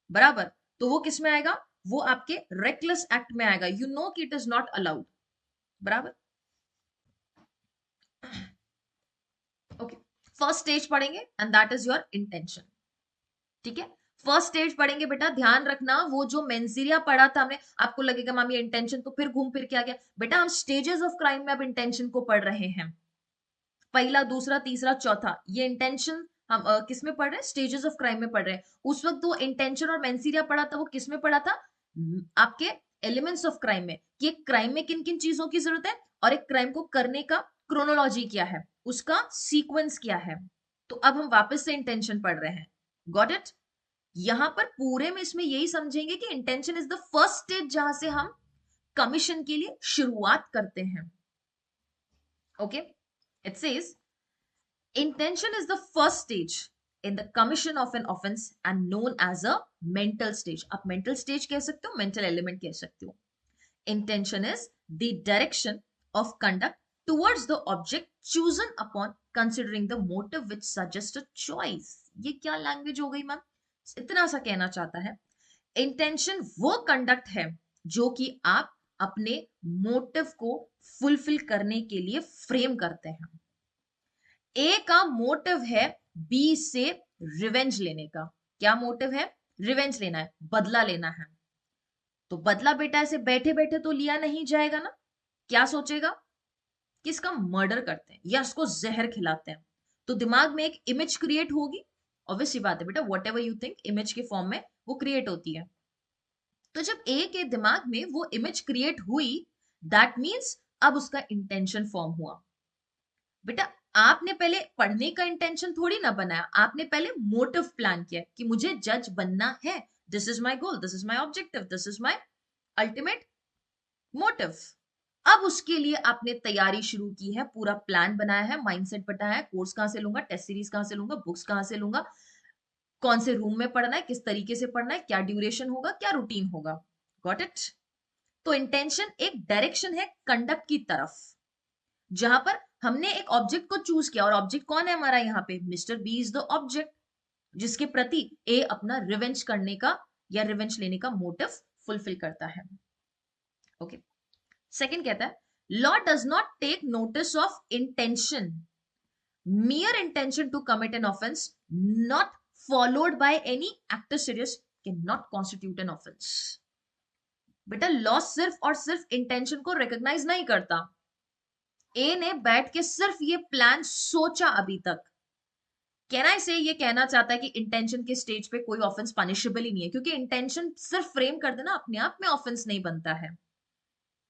बराबर। तो वो किस में आएगा, वो आपके रेकलेस एक्ट में आएगा, यू नो कि इट इज नॉट अलाउड, बराबर। ओके, फर्स्ट स्टेज पढ़ेंगे and that is your intention. ठीक है, फर्स्ट स्टेज पढ़ेंगे बेटा, ध्यान रखना वो जो मेंजीरिया पढ़ा था हमने, आपको लगेगा मामी इंटेंशन तो फिर घूम फिर के आ गया, बेटा हम स्टेजेस ऑफ क्राइम में अब इंटेंशन को पढ़ रहे हैं, पहला दूसरा तीसरा चौथा, ये इंटेंशन हम किस में पढ़ रहे हैं, स्टेजेस ऑफ क्राइम में पढ़ रहे हैं। उस वक्त वो इंटेंशन और मेंसीरिया पढ़ा था, वो किस में पढ़ा था, आपके एलिमेंट्स ऑफ क्राइम में, कि एक क्राइम में किन किन चीजों की जरूरत है, और एक क्राइम को करने का क्रोनोलॉजी क्या है, उसका सीक्वेंस क्या है। तो अब हम वापस से इंटेंशन पढ़ रहे हैं, गॉट इट। यहां पर पूरे में इसमें यही समझेंगे कि intention is the first stage जहां से हम कमीशन के लिए शुरुआत करते हैं। Okay, it says intention is the first stage in the commission of an offense and known as a mental stage. आप mental stage कह सकते हो, mental element कह सकते हो। Intention is the direction of conduct towards the object chosen upon considering the motive which suggests a choice. ये क्या language हो गई मैम, इतना सा कहना चाहता है। इंटेंशन वो कंडक्ट है जो कि आप अपने मोटिव को फुलफिल करने के लिए फ्रेम करते हैं। ए का मोटिव है बी से रिवेंज लेने का। क्या मोटिव है? रिवेंज लेना है, बदला लेना है। तो बदला बेटा ऐसे बैठे बैठे तो लिया नहीं जाएगा ना। क्या सोचेगा कि इसका मर्डर करते हैं या इसको जहर खिलाते हैं। तो दिमाग में एक इमेज क्रिएट होगी। ऑब्वियसली बात है बेटा, what ever you think image के फॉर्म में वो क्रिएट होती है। तो जब ए के दिमाग में वो इमेज क्रिएट हुई, दैट मीन्स अब उसका इंटेंशन फॉर्म हुआ। बेटा आपने पहले पढ़ने का इंटेंशन थोड़ी ना बनाया, आपने पहले मोटिव प्लान किया कि मुझे जज बनना है, this is my goal, this is my objective, this is my ultimate motive. अब उसके लिए आपने तैयारी शुरू की है, पूरा प्लान बनाया है, माइंडसेट बनाया है, कोर्स कहां से लूंगा, टेस्ट सीरीज कहां से लूंगा, बुक्स कहां से लूंगा, कौन से रूम में पढ़ना है, किस तरीके से पढ़ना है, क्या ड्यूरेशन होगा, क्या रूटीन होगा। Got it? तो इंटेंशन एक डायरेक्शन है कंडक्ट की तरफ, जहां पर हमने एक ऑब्जेक्ट को चूज किया, और ऑब्जेक्ट कौन है हमारा यहाँ पे? Mister B is the object, जिसके प्रति ए अपना रिवेंज करने का या रिवेंज लेने का मोटिव फुलफिल करता है। ओके, सेकंड कहता है law does not take notice of intention, mere intention to commit an offense not followed by any actus serious cannot constitute an offense। बेटा लॉ सिर्फ और सिर्फ इंटेंशन को रिकॉग्नाइज नहीं करता। ए ने बैठ के सिर्फ ये प्लान सोचा अभी तक, कहना इसे ये कहना चाहता है कि इंटेंशन के स्टेज पे कोई ऑफेंस पनिशेबल ही नहीं है, क्योंकि इंटेंशन सिर्फ फ्रेम कर देना अपने आप में ऑफेंस नहीं बनता है।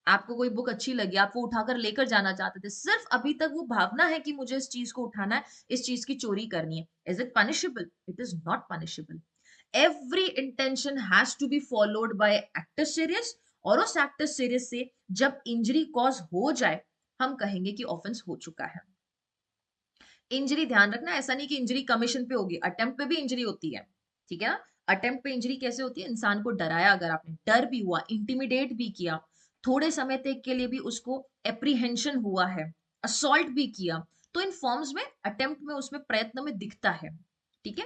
आपको कोई बुक अच्छी लगी, आप वो उठाकर लेकर जाना चाहते थे, सिर्फ अभी तक वो भावना है कि मुझे इस चीज को उठाना है, इस चीज की चोरी करनी है, is it punishable? It is not punishable. Every intention has to be followed by actus serious, और उस एक्टस सीरियस से जब इंजरी कॉज हो जाए हम कहेंगे कि ऑफेंस हो चुका है। इंजरी ध्यान रखना, ऐसा नहीं कि इंजरी कमीशन पे होगी, अटेम्प्ट पे भी इंजरी होती है, ठीक है ना। अटेम्प्ट पे इंजरी कैसे होती है? इंसान को डराया, अगर आपने डर भी हुआ, इंटिमिडेट भी किया, थोड़े समय तक के लिए भी उसको एप्रीहेंशन हुआ है, असॉल्ट भी किया, तो इन फॉर्म्स में अटेम्प्ट में उसमें प्रयत्न में दिखता है, ठीक है।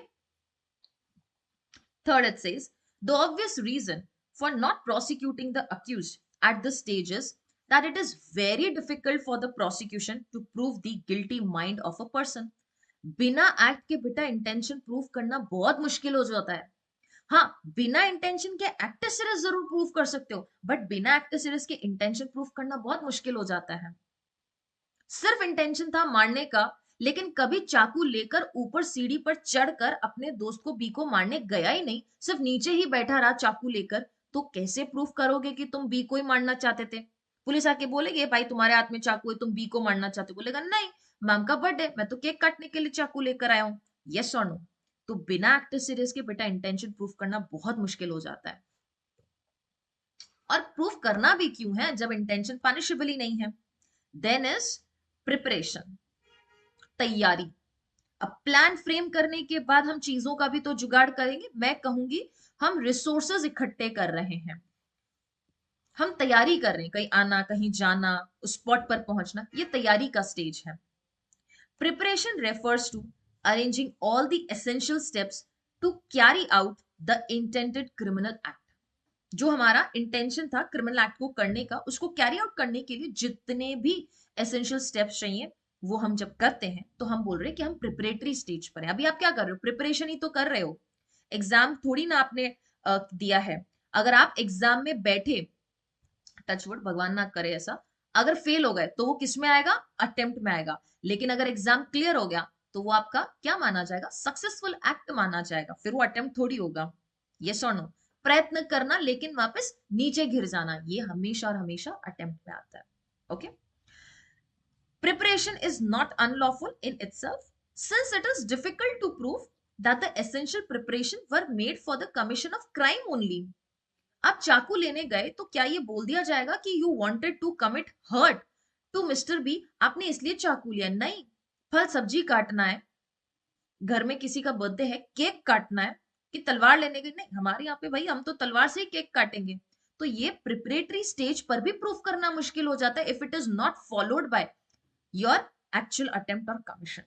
Third, it says the obvious reason for not prosecuting the accused at the stages that it is very difficult for the prosecution to prove the guilty mind of a person। बिना act के बेटा intention prove करना बहुत मुश्किल हो जाता है। हाँ, बिना इंटेंशन के एक्ट सीरियस जरूर प्रूव कर सकते हो, बट बिना एक्ट सीरियस के इंटेंशन प्रूव करना बहुत मुश्किल हो जाता है। सिर्फ इंटेंशन था मारने का, लेकिन कभी चाकू लेकर ऊपर सीढ़ी पर चढ़कर अपने दोस्त को बी को मारने गया ही नहीं, सिर्फ नीचे ही बैठा रहा चाकू लेकर, तो कैसे प्रूफ करोगे कि तुम बी को ही मारना चाहते थे? पुलिस आके बोलेगे भाई तुम्हारे हाथ में चाकू है, तुम बी को मारना चाहते हो, बोलेगा नहीं, मैम का बर्थडे, मैं तो केक काटने के लिए चाकू लेकर आया हूं। यस और नो? तो बिना एक्ट सीरियस के बेटा इंटेंशन प्रूफ करना बहुत मुश्किल हो जाता है। और प्रूफ करना भी क्यों है जब इंटेंशन पनिशेबल ही नहीं है? देन इज प्रिपरेशन, तैयारी। अब प्लान फ्रेम करने के बाद हम चीजों का भी तो जुगाड़ करेंगे। मैं कहूंगी हम रिसोर्सेज इकट्ठे कर रहे हैं, हम तैयारी कर रहे हैं, कहीं आना, कहीं जाना, उस स्पॉट पर पहुंचना, ये तैयारी का स्टेज है। Preparation refers to arranging all the essential steps to carry out the intended criminal act. जो हमारा इंटेंशन था क्रिमिनल एक्ट को करने का, उसको कैरी आउट करने के लिए जितने भी एसेंशियल स्टेप्स चाहिए वो हम जब करते हैं तो हम बोल रहे हैं कि हम प्रिपरेटरी स्टेज पर हैं। अभी आप क्या कर रहे हो? प्रिपरेशन ही तो कर रहे हो। एग्जाम थोड़ी ना आपने दिया है। अगर आप एग्जाम में बैठे, टचवुड भगवान ना करे ऐसा, अगर फेल हो गए तो वो किस में आएगा? अटेम्प्ट में आएगा। लेकिन अगर एग्जाम क्लियर हो गया तो वो आपका क्या माना जाएगा? सक्सेसफुल एक्ट माना जाएगा, फिर वो अटेम्प्ट थोड़ी होगा। यस और नो? प्रयत्न करना लेकिन वापस नीचे गिर जाना, ये हमेशा और हमेशा अटेम्प्ट में आता है। Okay, preparation is not unlawful in itself since it is difficult to prove that the essential preparation were made for the commission of crime only। आप चाकू लेने गए तो क्या ये बोल दिया जाएगा कि you wanted to commit hurt to mister B, आपने इसलिए चाकू लिया? नहीं। फल सब्जी काटना है, घर में किसी का बर्थडे है, केक काटना है, कि तलवार लेने गए? नहीं, हमारे यहाँ पे भाई हम तो तलवार से ही केक काटेंगे। तो ये प्रिपरेटरी स्टेज पर भी प्रूफ करना मुश्किल हो जाता है if it is not followed by your actual attempt or commission।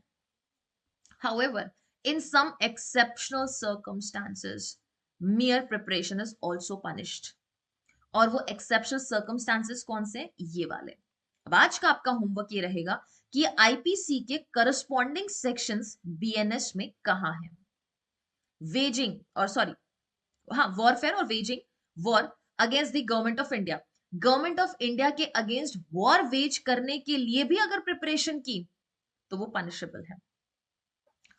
However, in some exceptional circumstances, mere preparation is also punished. और वो एक्सेप्शनल सर्कमस्टांसेस कौन से? ये वाले. अब आज का आपका होमवर्क ये रहेगा कि आईपीसी के करस्पॉन्डिंग सेक्शंस बीएनएस में कहां है. वेजिंग और सॉरी हाँ वॉरफेयर और waging war against the government of India. Government of India के अगेंस्ट वॉर वेज करने के लिए भी अगर प्रिपरेशन की तो वो पनिशेबल है.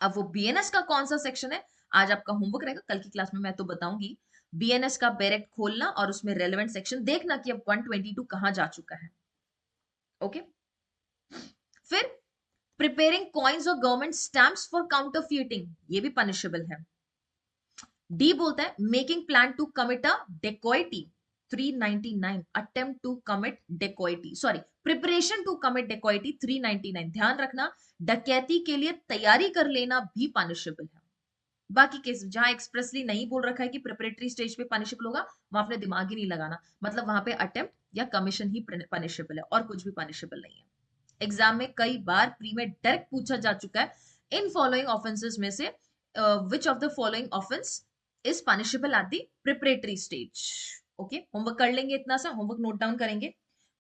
अब वो बीएनएस का कौन सा सेक्शन है आज आपका होमवर्क रहेगा. कल की क्लास में मैं तो बताऊंगी. बीएनएस का बैरेक्ट खोलना और उसमें रेलेवेंट सेक्शन देखना कि अब 122 कहां जा चुका है. ओके. फिर प्रिपेयरिंग कॉइन्स और गवर्नमेंट स्टैम्प्स फॉर काउंटरफीटिंग, ये भी पनिशेबल है. डी बोलता है making plan to commit a dacoity 399, attempt to commit dacoity sorry preparation to commit dacoity 399. ध्यान रखना डकैती के लिए तैयारी कर लेना भी पनिशेबल है. बाकी केस जहां एक्सप्रेसली नहीं बोल रखा है कि प्रिपरेटरी स्टेज पे पनिशेबल होगा वहां अपने दिमाग ही नहीं लगाना. मतलब वहां पे अटेम्प्ट या कमीशन ही पनिशेबल है और कुछ भी पनिशेबल नहीं है. एग्जाम में कई बार प्री में डायरेक्ट पूछा जा चुका है इन फॉलोइंग ऑफेंसेस में से which of the following offence is punishable at the preparatory stage. Okay. Homework कर लेंगे, इतना सा होमवर्क नोट डाउन करेंगे.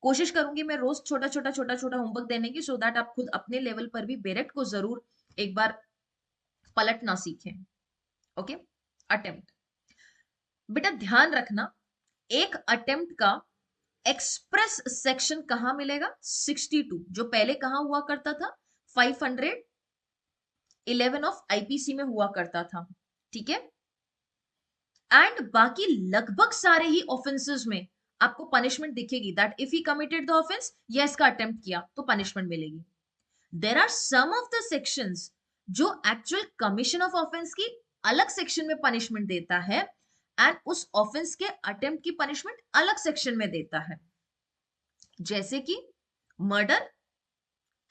कोशिश करूंगी मैं रोज छोटा छोटा होमवर्क देने की सो दैट आप खुद अपने लेवल पर भी बेरेक्ट को जरूर एक बार पलटना सीखें. ओके. अटेम्प्ट बेटा ध्यान रखना एक अटेम्प्ट का एक्सप्रेस सेक्शन कहां मिलेगा? 62 जो पहले कहां हुआ करता था 511 ऑफ आईपीसी में हुआ करता था. ठीक है. एंड बाकी लगभग सारे ही ऑफेंसेस में आपको पनिशमेंट दिखेगी that if he committed the offence या इसका अटेम्प्ट किया तो पनिशमेंट मिलेगी. There are some of the sections जो एक्चुअल कमीशन ऑफ ऑफेंस की अलग सेक्शन में पनिशमेंट देता है एंड उस ऑफेंस के अटेम्प्ट की पनिशमेंट अलग सेक्शन में देता है. जैसे कि मर्डर,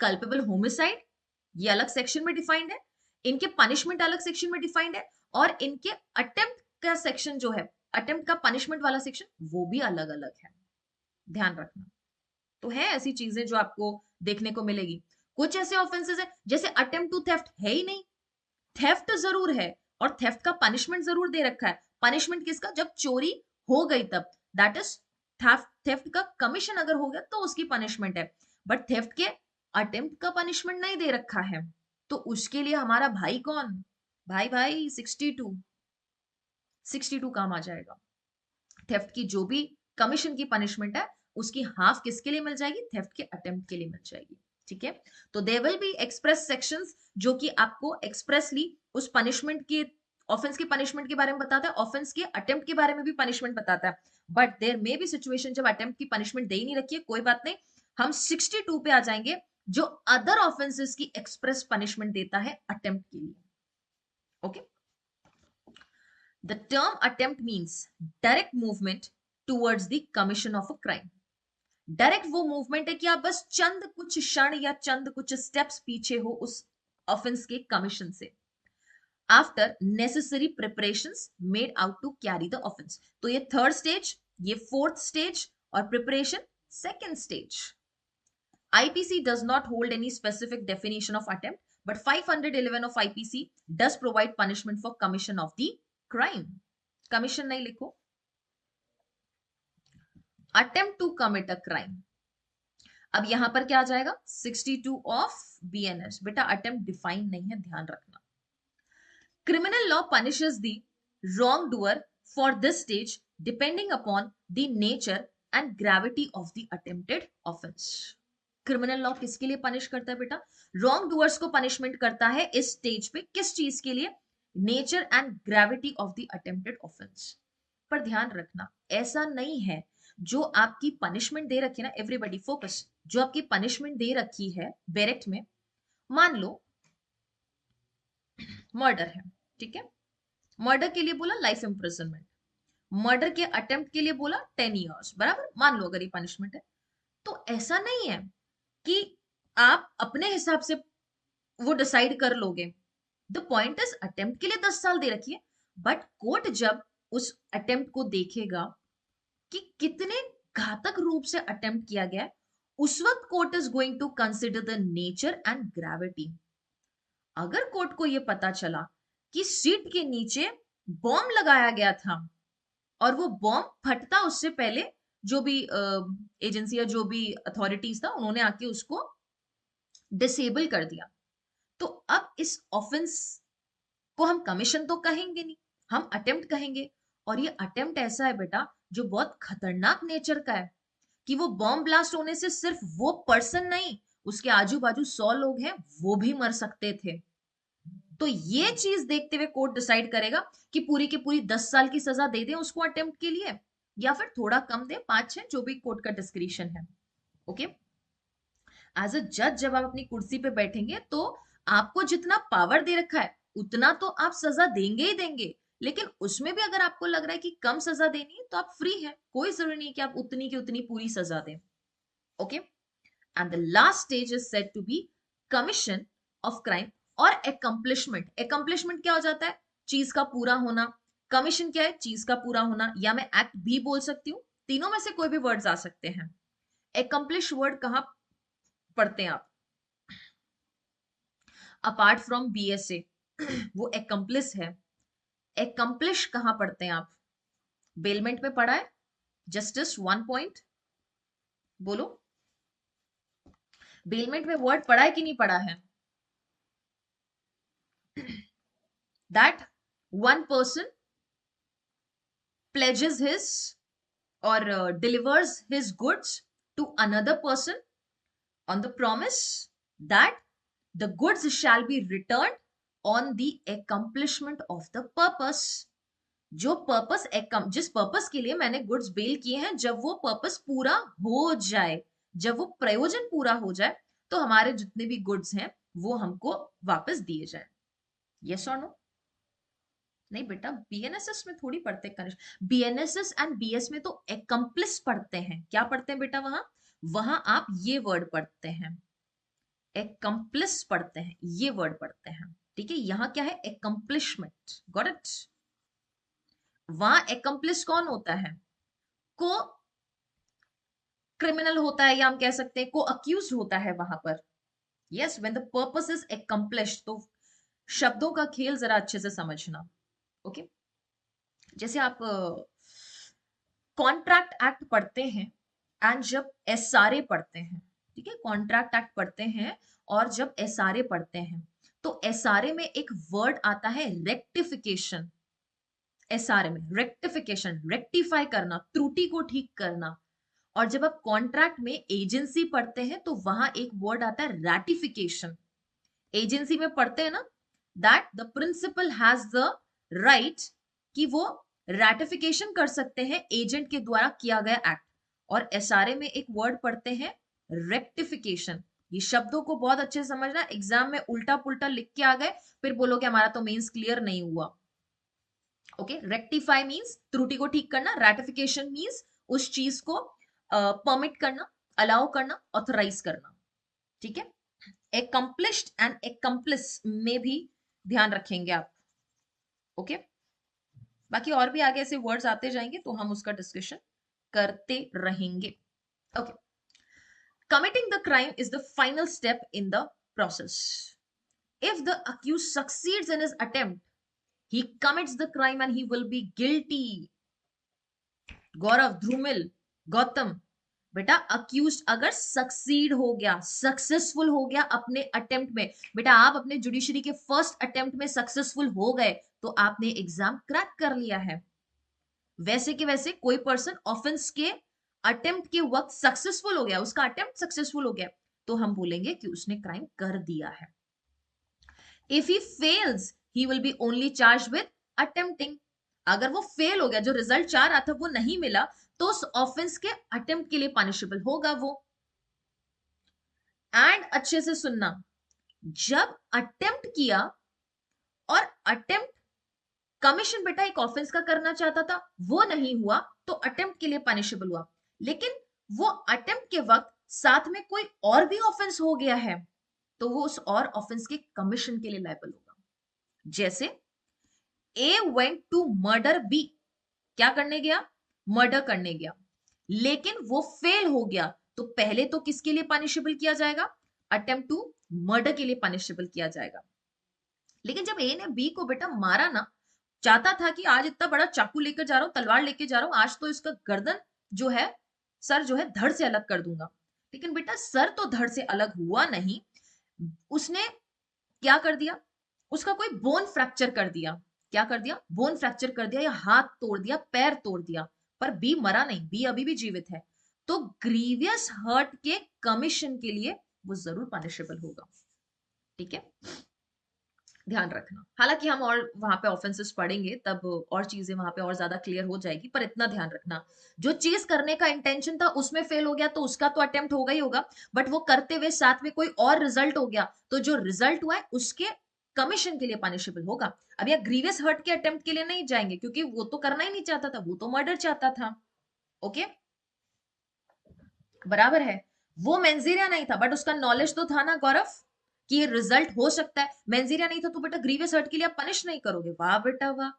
कल्पेबल होमिसाइड, ये अलग सेक्शन में डिफाइंड है, इनके पनिशमेंट अलग सेक्शन में डिफाइंड है और इनके अटेम्प्ट का सेक्शन जो है अटेम्प्ट का पनिशमेंट वाला सेक्शन वो भी अलग अलग है. ध्यान रखना. तो है ऐसी चीजें जो आपको देखने को मिलेगी. कुछ ऐसे ऑफेंसेस है जैसे अटेम्प्ट टू थेफ्ट है ही नहीं, थेफ्ट जरूर है और थेफ्ट का पनिशमेंट जरूर दे रखा है. पनिशमेंट किसका? जब चोरी हो गई तब. दैट इज थेफ्ट का कमीशन अगर हो गया तो उसकी पनिशमेंट है. बट थेफ्ट के अटेम्प्ट का पनिशमेंट नहीं दे रखा है तो उसके लिए हमारा भाई कौन? भाई 62 काम आ जाएगा. थेफ्ट की जो भी कमीशन की पनिशमेंट है उसकी हाफ किसके लिए मिल जाएगी? थेफ्ट के अटेम्प्ट के लिए मिल जाएगी. ठीक है. तो there will be express sections जो कि आपको एक्सप्रेसली उस पनिशमेंट के ऑफेंस के पनिशमेंट के बारे में बताता है, ऑफेंस के अटेम्प्ट के बारे में भी पनिशमेंट बताता है. But there may be situation जब अटेम्प्ट की पनिशमेंट दे ही नहीं रखी है, कोई बात नहीं, हम 62 पे आ जाएंगे जो अदर ऑफेंसेस की एक्सप्रेस पनिशमेंट देता है अटेम्प्ट के लिए. Okay. The term attempt means direct movement towards the commission of a crime. Direct वो मूवमेंट है कि आप बस चंद कुछ क्षण या चंद कुछ स्टेप्स पीछे हो उस ऑफेंस के कमीशन से. After necessary preparations made out to carry the offence. तो ये थर्ड स्टेज, ये फोर्थ स्टेज और preparation second stage. IPC does not hold any specific definition of attempt, but 511 of IPC does provide punishment for commission of the crime. Commission नहीं लिखो, attempt to commit a crime. अब यहां पर क्या आ जाएगा? 62 of BNS. बेटा attempt define नहीं है, ध्यान रखना. Criminal law punishes the wrongdoer for this stage depending upon the nature and gravity of the attempted offense. Criminal law किसके लिए पनिश करता है बेटा? रॉन्ग डूअर्स को पनिशमेंट करता है इस स्टेज पे. किस चीज के लिए? Nature and gravity of the attempted offence. पर ध्यान रखना ऐसा नहीं है जो आपकी पनिशमेंट दे रखी है ना, एवरीबॉडी फोकस, जो आपकी पनिशमेंट दे रखी है डायरेक्ट में, मान लो मर्डर है. ठीक है. मर्डर के लिए बोला लाइफ इंप्रिजनमेंट, मर्डर के अटेम्प्ट के लिए बोला 10 ईयर्स. बराबर. मान लो अगर ये पनिशमेंट है तो ऐसा नहीं है कि आप अपने हिसाब से वो डिसाइड कर लोगे. द पॉइंट इज अटेम्प्ट के लिए 10 साल दे रखी है, बट कोर्ट जब उस अटेम्प्ट को देखेगा कि कितने घातक रूप से अटेम्प्ट किया गया, उस वक्त court is going to consider the nature and gravity. अगर कोर्ट को यह पता चला कि सीट के नीचे बॉम्ब लगाया गया था और वो बॉम्ब फटता उससे पहले जो भी एजेंसी या जो भी अथॉरिटीज था उन्होंने आके उसको डिसेबल कर दिया। तो अब इस ऑफेंस को हम कमीशन तो कहेंगे नहीं, हम अटेम्प्ट कहेंगे। और ये अटेम्प्ट ऐसा है बेटा जो बहुत खतरनाक नेचर का है कि वो बॉम्ब ब्लास्ट होने से सिर्फ वो पर्सन नहीं, उसके आजू बाजू 100 लोग हैं वो भी मर सकते थे। तो ये चीज देखते हुए कोर्ट डिसाइड करेगा कि पूरी की पूरी 10 साल की सजा दे दें उसको अटेम्प्ट के लिए, या फिर थोड़ा कम दे, 5-6, जो भी कोर्ट का डिस्क्रिशन है। ओके, एज अ जज जब आप अपनी कुर्सी पे बैठेंगे तो आपको जितना पावर दे रखा है उतना तो आप सजा देंगे ही देंगे, लेकिन उसमें भी अगर आपको लग रहा है कि कम सजा देनी है तो आप फ्री है, कोई जरूरी नहीं कि आप उतनी की उतनी पूरी सजा दें। Okay, and the last stage is said to be commission of crime और एकम्प्लिशमेंट। एकम्प्लिशमेंट क्या हो जाता है? चीज का पूरा होना। कमीशन क्या है? चीज का पूरा होना, या मैं एक्ट भी बोल सकती हूँ, तीनों में से कोई भी वर्ड्स आ सकते हैं। एकम्प्लिश वर्ड कहां पढ़ते हैं आप? अपार्ट फ्रॉम बीएसए वो एकम्प्लिस है। एकम्प्लिश कहां पढ़ते हैं आप? बेलमेंट में पढ़ा है? जस्टिस 1 पॉइंट बोलो, बेलमेंट में वर्ड पढ़ा है कि नहीं पढ़ा है? That one person pledges his or delivers his goods to another person on the promise that the goods shall be returned on the accomplishment of the purpose। जो purpose, जिस पर्पस के लिए मैंने गुड्स बेल किए हैं, जब वो purpose पूरा हो जाए, जब वो प्रयोजन पूरा हो जाए, तो हमारे जितने भी गुड्स हैं वो हमको वापस दिए जाए। यस और नो? नहीं बेटा, बीएनएसएस में थोड़ी पढ़ते कनिष्ठ। बीएनएसएस एंड बीएस में तो एकम्प्लिस पढ़ते हैं। क्या पढ़ते हैं बेटा वहां? वहां आप ये वर्ड पढ़ते हैं, एकम्प्लिस पढ़ते हैं, ये वर्ड पढ़ते हैं। ठीक है, यहाँ क्या है? एकम्प्लिशमेंट। Got it? वहां एकम्प्लिस कौन होता है? को क्रिमिनल होता है, या हम कह सकते हैं को अक्यूज होता है वहां पर। Yes, when the purpose is accomplished. तो शब्दों का खेल जरा अच्छे से समझना। ओके, जैसे आप कॉन्ट्रैक्ट एक्ट पढ़ते हैं एंड जब एसआरए पढ़ते हैं, ठीक है, कॉन्ट्रैक्ट एक्ट पढ़ते हैं और जब एसआरए पढ़ते हैं, तो एसआरए में एक वर्ड आता है रेक्टिफिकेशन। एसआरए में रेक्टिफिकेशन, रेक्टिफाई करना, त्रुटि को ठीक करना। और जब आप कॉन्ट्रैक्ट में एजेंसी पढ़ते हैं तो वहां एक वर्ड आता है रैटिफिकेशन। एजेंसी में पढ़ते हैं ना, that the principal has the right कि वो रैटिफिकेशन कर सकते हैं एजेंट के द्वारा किया गया एक्ट। और एसआरए में एक वर्ड पढ़ते हैं रेक्टिफिकेशन। ये शब्दों को बहुत अच्छे से समझना, एग्जाम में उल्टा पुल्टा लिख के आ गए फिर बोलोगे हमारा तो मेंस क्लियर नहीं हुआ। ओके, रेक्टिफाई मींस त्रुटि को ठीक करना, रैटिफिकेशन मींस उस चीज को परमिट करना, अलाउ करना, ऑथराइज करना। ठीक है, accomplished एंड accomplice में भी ध्यान रखेंगे आप। ओके, बाकी और भी आगे ऐसे वर्ड्स आते जाएंगे तो हम उसका डिस्कशन करते रहेंगे। Okay, committing the crime is the final step in the process. If the accused succeeds in his attempt, he commits the crime and he will be guilty। गौरव, ध्रुमिल, गौतम, बेटा अक्यूज अगर सक्सीड हो गया, सक्सेसफुल हो गया अपने attempt में, बेटा आप अपने जुडिशरी के फर्स्ट अटेम्प्ट में सक्सेसफुल हो गए तो आपने एग्जाम क्रैक कर लिया है। वैसे के वैसे कोई पर्सन ऑफेंस के अटेम्प्ट के वक्त सक्सेसफुल हो गया, उसका अटेम्प्ट सक्सेसफुल हो गया, तो हम बोलेंगे कि उसने क्राइम कर दिया है। If he fails he will be only charge with attempting. अगर वो फेल हो गया, जो रिजल्ट चाह रहा था वो नहीं मिला, तो उस ऑफेंस के अटेम्प्ट के लिए पनिशेबल होगा वो। एंड अच्छे से सुनना, जब अटेम्प्ट किया और अटेम्प्ट कमीशन बेटा एक ऑफेंस का करना चाहता था, वो नहीं हुआ, तो अटेम्प्ट के लिए पनिशेबल हुआ। लेकिन वो अटेम्प्ट के वक्त साथ में कोई और भी ऑफेंस हो गया है तो वो उस और ऑफेंस के कमीशन के लिए लायबल होगा। जैसे ए वेंट टू मर्डर बी, क्या करने गया? मर्डर करने गया, लेकिन वो फेल हो गया, तो पहले तो किसके लिए पनिशेबल किया जाएगा? अटेम्प्ट टू मर्डर के लिए पनिशेबल किया जाएगा। लेकिन जब ए ने बी को बेटा मारा ना, चाहता था कि आज इतना बड़ा चाकू लेकर जा रहा हूं, तलवार लेके जा रहा हूं, आज तो इसका गर्दन जो है, सर जो है धड़ से अलग कर दूंगा। लेकिन बेटा सर तो धड़ से अलग हुआ नहीं, उसने क्या कर दिया, उसका कोई बोन फ्रैक्चर कर दिया। क्या कर दिया? बोन फ्रैक्चर कर दिया, या हाथ तोड़ दिया, पैर तोड़ दिया। पर बी मरा नहीं, बी अभी भी जीवित है। तो ग्रीवियस हर्ट के कमीशन के लिए वो जरूर पनिशेबल होगा। ठीक है, ध्यान रखना। हालांकि हम और वहां पे ऑफेंसेस पढ़ेंगे तब और चीजें वहां पे और ज्यादा क्लियर हो जाएगी, पर इतना ध्यान रखना, जो चीज करने का इंटेंशन था उसमें फेल हो गया तो उसका तो अटेम्प्ट होगा ही होगा, बट वो करते हुए साथ में कोई और रिजल्ट हो गया तो जो रिजल्ट हुआ है उसके कमीशन के लिए पनिशेबल होगा। अब यह ग्रीवियस हर्ट के अटेम्प्ट के लिए नहीं जाएंगे, क्योंकि वो तो करना ही नहीं चाहता था, वो तो मर्डर चाहता था। ओके, बराबर है। वो मेंजीरिया नहीं था, बट उसका नॉलेज तो था ना गौरव कि ये रिजल्ट हो सकता है। मेंजीरिया नहीं था तो बेटा ग्रीवियस हर्ट के लिए आप पनिश नहीं करोगे। वाह बेटा वाह।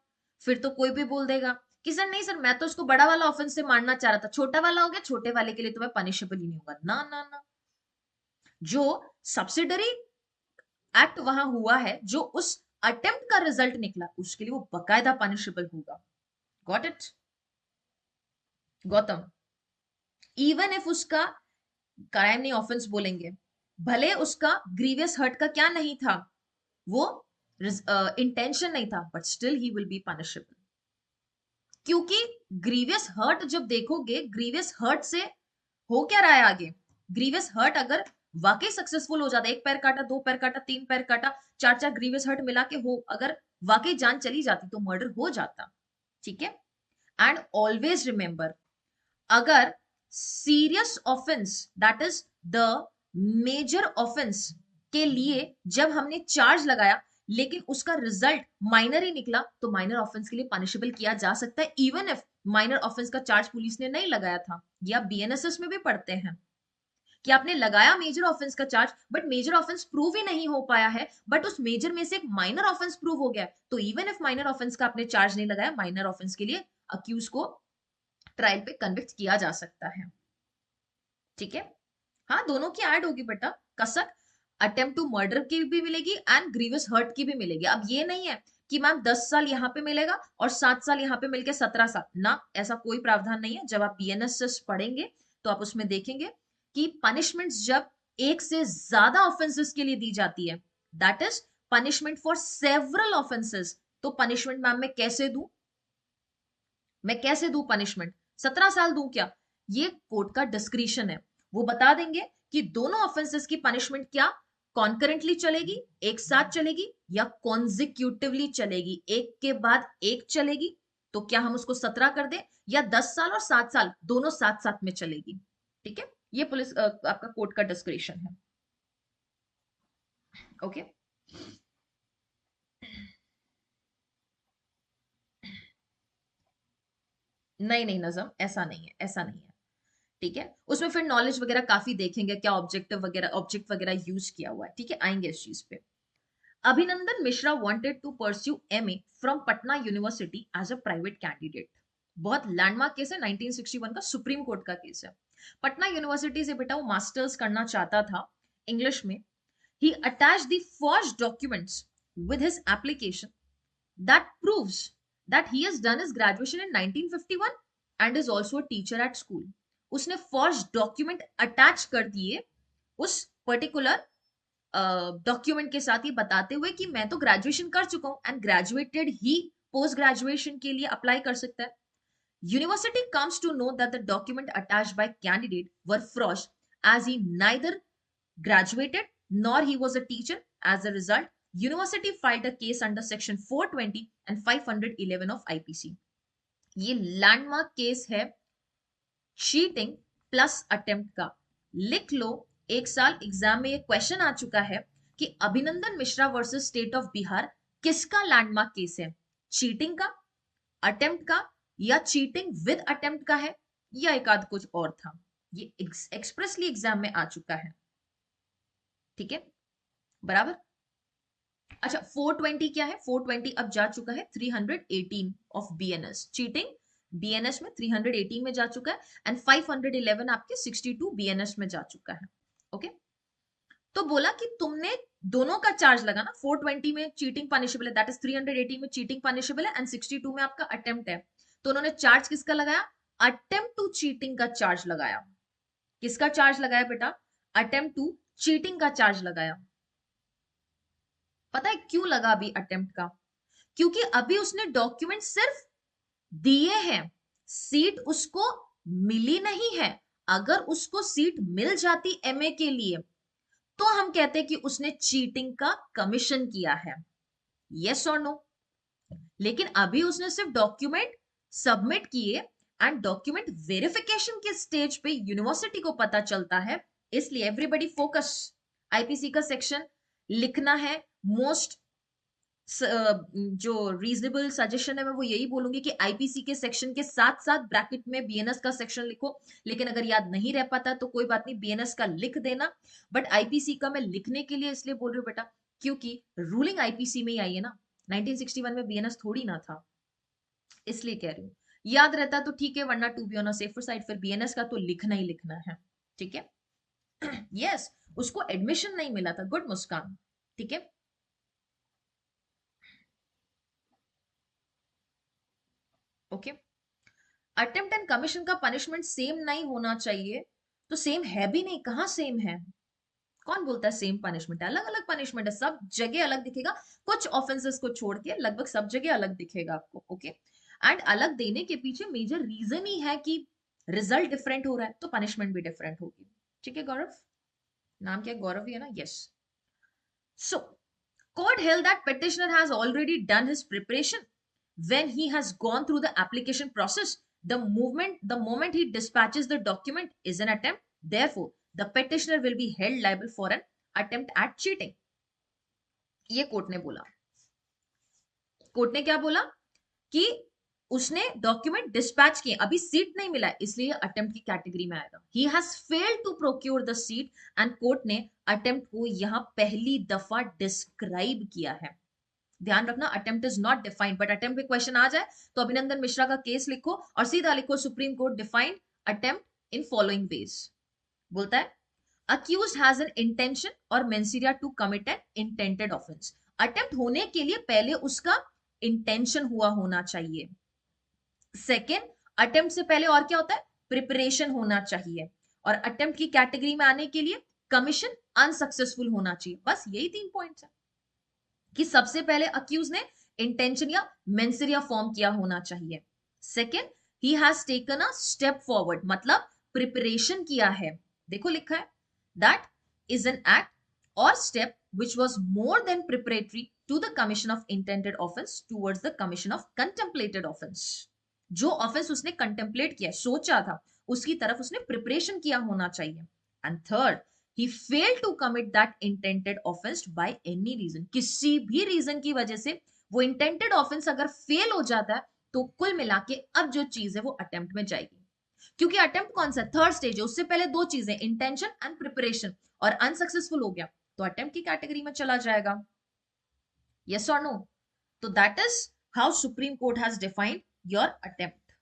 फिर तो कोई भी बोल देगा कि सर नहीं सर, मैं तो उसको बड़ा वाला ऑफेंस से मारना चाह रहा था, छोटा वाला हो गया, छोटे वाले के लिए तो मैं पनिशेबल ही नहीं होगा। ना ना ना, जो सब्सिडरी एक्ट वहां हुआ है, जो उस अटेम्प्ट का रिजल्ट निकला, उसके लिए वो बकायदा पनिशेबल होगा। Got it Gautam? Even if उसका क्राइम नहीं, ऑफेंस बोलेंगे, भले उसका ग्रीवियस हर्ट का क्या नहीं था, वो इंटेंशन नहीं था, but still he will be punishable. क्योंकि ग्रीवियस हर्ट जब देखोगे, ग्रीवियस हर्ट से हो क्या रहा है आगे। ग्रीवियस हर्ट अगर वाकई सक्सेसफुल हो जाता, एक पैर काटा, दो पैर काटा, तीन पैर काटा, चार चार ग्रीवियस हर्ट मिला के हो, अगर वाकई जान चली जाती तो मर्डर हो जाता। ठीक है, एंड ऑलवेज रिमेंबर, अगर serious offence, that is the major offence के लिए जब हमने चार्ज लगाया लेकिन उसका रिजल्ट माइनर ही निकला, तो माइनर ऑफेंस के लिए पनिशेबल किया जा सकता है, इवन इफ माइनर ऑफेंस का चार्ज पुलिस ने नहीं लगाया था। या बीएनएसएस में भी पढ़ते हैं कि आपने लगाया मेजर ऑफेंस का charge, but major offence prove ही नहीं हो पाया है, बट उस मेजर में से एक माइनर ऑफेंस प्रूव हो गया, तो इवन इफ माइनर ऑफेंस का आपने चार्ज नहीं लगाया, माइनर ऑफेंस के लिए अक्यूज को ट्रायल पे कन्विक्ट किया जा सकता है। ठीक है, हाँ दोनों की ऐड होगी बेटा, कसक अटेम्प्ट टू मर्डर की भी मिलेगी एंड ग्रीवियस हर्ट की भी मिलेगी। अब ये नहीं है कि मैम 10 साल यहाँ पे मिलेगा और 7 साल यहाँ पे मिलके 17 साल, ना, ऐसा कोई प्रावधान नहीं है। जब आप बीएनएसएस पढ़ेंगे तो आप उसमें देखेंगे कि पनिशमेंट्स जब एक से ज्यादा ऑफेंसेस के लिए दी जाती है, that is punishment for several offences, तो पनिशमेंट मैम मैं कैसे दूं, मैं कैसे दूं पनिशमेंट? 17 साल दूं क्या? ये कोर्ट का डिस्क्रिशन है, वो बता देंगे कि दोनों ऑफेंसेस की पनिशमेंट क्या कॉन्करेंटली चलेगी, एक साथ चलेगी, या कॉन्जिक्यूटिवली चलेगी, एक के बाद एक चलेगी। तो क्या हम उसको 17 कर दें, या 10 साल और 7 साल दोनों साथ साथ में चलेगी? ठीक है, ये पुलिस आपका कोर्ट का डिस्क्रिशन है। ओके, नहीं नहीं नजम, ऐसा नहीं है, ऐसा नहीं है। ठीक है, उसमें फिर नॉलेज वगैरह काफी देखेंगे, क्या ऑब्जेक्ट वगैरह यूज किया हुआ है। ठीक है, आएंगे इस चीज पे। Abhinandan Mishra wanted to pursue MA from Patna university as a private candidate. बहुत लैंडमार्क केस है, 1961 का सुप्रीम कोर्ट का केस है। पटना यूनिवर्सिटी से बेटा वो मास्टर्स करना चाहता था इंग्लिश में। He attach the first documents with his application that proves that he has done his graduation in 1951 and is also a teacher at school. उसने फर्स्ट डॉक्यूमेंट अटैच कर दिए उस पर्टिकुलर डॉक्यूमेंट के साथ, ये बताते हुए कि मैं तो ग्रेजुएशन कर चुका हूं and graduated he post graduation के लिए अप्लाई कर सकता है। University comes to know that the document attached by candidate were forged as he neither graduated nor he was a teacher. As a result, University filed a case under section 420 and 511 of IPC. ये landmark case है cheating plus attempt का। लिख लो, एक साल exam में ये question आ चुका है कि अभिनंदन Mishra versus state of Bihar किसका लैंडमार्क केस है, चीटिंग का, अटेम्प्ट का, या चीटिंग विद अटेम्प्ट का है, या एक आध कुछ और था। ये एक्सप्रेसली एग्जाम में आ चुका है। ठीक है, बराबर। अच्छा, 420 क्या है? 420 अब जा चुका है 318 ऑफ बीएनएस, चीटिंग बीएनएस में 318 में जा चुका है, एंड 511 आपके 62 बीएनएस में जा चुका है। ओके, तो बोला कि तुमने दोनों का चार्ज लगा ना, 420 में चीटिंग पनिशेबल है, दैट इज 380 में चीटिंग पनिशेबल है, एंड 62 में आपका अटेम्प्ट है। तो उन्होंने चार्ज किसका लगाया? अटेम्प्ट टू चीटिंग का चार्ज लगाया। किसका चार्ज लगाया बेटा? अटेम्प्ट टू चीटिंग का चार्ज लगाया। पता है क्यों लगा अभी अटेम्प्ट का? क्योंकि अभी उसने डॉक्यूमेंट सिर्फ दिए हैं, सीट उसको मिली नहीं है। अगर उसको सीट मिल जाती एमए के लिए तो हम कहते कि उसने चीटिंग का कमीशन किया है, यस और नो। लेकिन अभी उसने सिर्फ डॉक्यूमेंट सबमिट किए, एंड डॉक्यूमेंट वेरिफिकेशन के स्टेज पे यूनिवर्सिटी को पता चलता है। इसलिए एवरीबडी फोकस, आईपीसी का सेक्शन लिखना है। मोस्ट जो रीजनेबल सजेशन है मैं वो यही बोलूंगी कि आईपीसी के सेक्शन के साथ साथ ब्रैकेट में बीएनएस का सेक्शन लिखो। लेकिन अगर याद नहीं रह पाता तो कोई बात नहीं, बीएनएस का लिख देना। बट आईपीसी का मैं लिखने के लिए इसलिए बोल रही हूँ बेटा, क्योंकि रूलिंग आईपीसी में ही आई है ना, 1961 में बीएनएस थोड़ी ना था, इसलिए कह रही हूँ। याद रहता तो ठीक है, वरना to be on a safer side फिर बीएनएस का तो लिखना ही लिखना है, ठीक है। यस, उसको एडमिशन नहीं मिला था, गुड मुस्कान, ठीक है। ओके, अटेम्प्ट एंड कमीशन का पनिशमेंट सेम नहीं होना चाहिए, तो सेम है भी नहीं, कहां सेम है? कौन बोलता है सेम पनिशमेंट है? अलग अलग पनिशमेंट है, सब जगह अलग दिखेगा। कुछ ऑफेंसेस को छोड़ के लगभग सब जगह अलग दिखेगा आपको, ओके। एंड अलग देने के पीछे मेजर रीजन ही है कि रिजल्ट डिफरेंट हो रहा है तो पनिशमेंट भी डिफरेंट होगी, ठीक है। गौरव, नाम क्या है? गौरव ही है ना? Yes. So court held that petitioner has already done his preparation when he has gone through the application process. The moment he dispatches the document is an attempt. Therefore, the petitioner will be held liable for an attempt at cheating. ये court ने बोला। Court ने क्या बोला कि उसने document dispatch किए, अभी सीट नहीं मिला इसलिए अटेम्प्ट की कैटेगरी में आएगा। He has failed to procure the seat, and court ने अटेम्प्ट को यहां पहली दफा डिस्क्राइब किया है। ध्यान रखना, attempt is not defined, but attempt पे क्वेश्चन आ जाए तो अभिनंदन मिश्रा का केस लिखो और सीधा लिखो supreme court defined attempt in following veg. बोलता है accused has an intention or menseria to commit an intended offense. Attempt होने के लिए पहले उसका इंटेंशन हुआ होना चाहिए। सेकेंड, अटेम्प्ट से पहले और क्या होता है? प्रिपरेशन होना चाहिए। और अटेम्प्ट की कैटेगरी में आने के लिए कमीशन अनसक्सेसफुल होना चाहिए। बस यही 3 पॉइंट्स है कि सबसे पहले अक्यूज ने इंटेंशन या मेंसरिया फॉर्म किया होना चाहिए। Second, he has taken a step forward, मतलब प्रिपरेशन किया है। देखो लिखा है दैट इज एन एक्ट और step which was more than preparatory to the commission of intended offense towards the commission of contemplated offense. जो ऑफेंस उसने contemplate किया, सोचा था, उसकी तरफ उसने प्रिपरेशन किया होना चाहिए। And third, he failed to commit that intended offense by any reason. किसी भी रीजन की वजह से वो इंटेंटेड ऑफेंस अगर फेल हो जाता है तो कुल मिला के अब जो चीज है वो अटेम्प्ट में जाएगी। क्योंकि अटेम्प्ट कौन सा थर्ड स्टेज है, उससे पहले 2 चीजें, इंटेंशन एंड प्रिपरेशन, और अनसक्सेसफुल हो गया तो अटेम्प्ट की कैटेगरी में चला जाएगा। यस और नो? तो that is how supreme court has defined your attempt.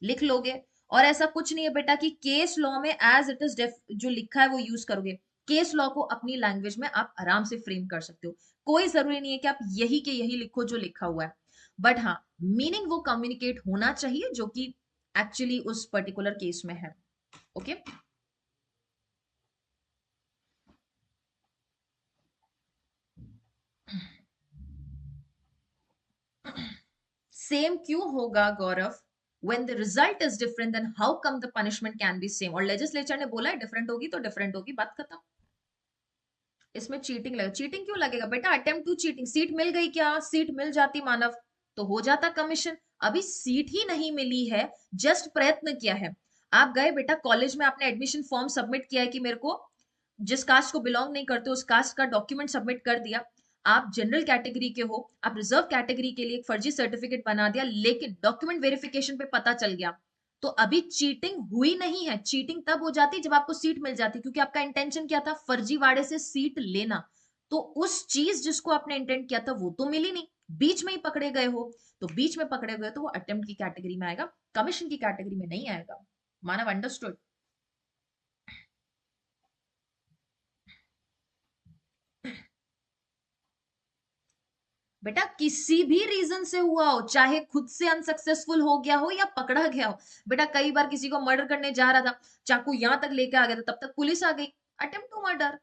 लिख लोगे। और ऐसा कुछ नहीं है बेटा कि केस लॉ में एज इट इज जो लिखा है वो यूज करोगे। केस लॉ को अपनी लैंग्वेज में आप आराम से फ्रेम कर सकते हो, कोई जरूरी नहीं है कि आप यही के यही लिखो जो लिखा हुआ है। बट हाँ, मीनिंग वो कम्युनिकेट होना चाहिए जो कि एक्चुअली उस पर्टिकुलर केस में है, ओके। सेम क्यों होगा गौरव? when the result is different then how come the punishment can be same? और लेजिस्लेचर ने बोला है डिफरेंट होगी तो डिफरेंट होगी, बात खत्म। इसमें चीटिंग लगे, चीटिंग क्यों लगेगा बेटा? अटेम्प्ट टू चीटिंग, सीट मिल गई क्या? सीट मिल जाती मानव तो हो जाता कमीशन। अभी सीट ही नहीं मिली है, जस्ट प्रयत्न किया है। आप गए बेटा कॉलेज में, आपने एडमिशन फॉर्म सबमिट किया है कि मेरे को जिस कास्ट को बिलोंग नहीं करते उस कास्ट का डॉक्यूमेंट सबमिट कर दिया। आप जनरल कैटेगरी के हो, आप रिजर्व कैटेगरी के लिए एक फर्जी सर्टिफिकेट बना दिया, लेकिन डॉक्यूमेंट वेरिफिकेशन पे पता चल गया तो अभी चीटिंग हुई नहीं है। चीटिंग तब हो जाती जब आपको सीट मिल जाती, क्योंकि आपका इंटेंशन क्या था? फर्जीवाड़े से सीट लेना। तो उस चीज जिसको आपने इंटेंट किया था वो तो मिली नहीं, बीच में ही पकड़े गए हो। तो बीच में पकड़े गए तो वो अटेम्प्ट की कैटेगरी में आएगा, कमीशन की कैटेगरी में नहीं आएगा। मानव अंडरस्टूड? बेटा किसी भी रीजन से हुआ हो, चाहे खुद से अनसक्सेसफुल हो गया हो या पकड़ा गया हो। बेटा कई बार किसी को मर्डर करने जा रहा था, चाकू यहां तक लेके आ गया था, तब तक पुलिस आ गई। Attempt to murder.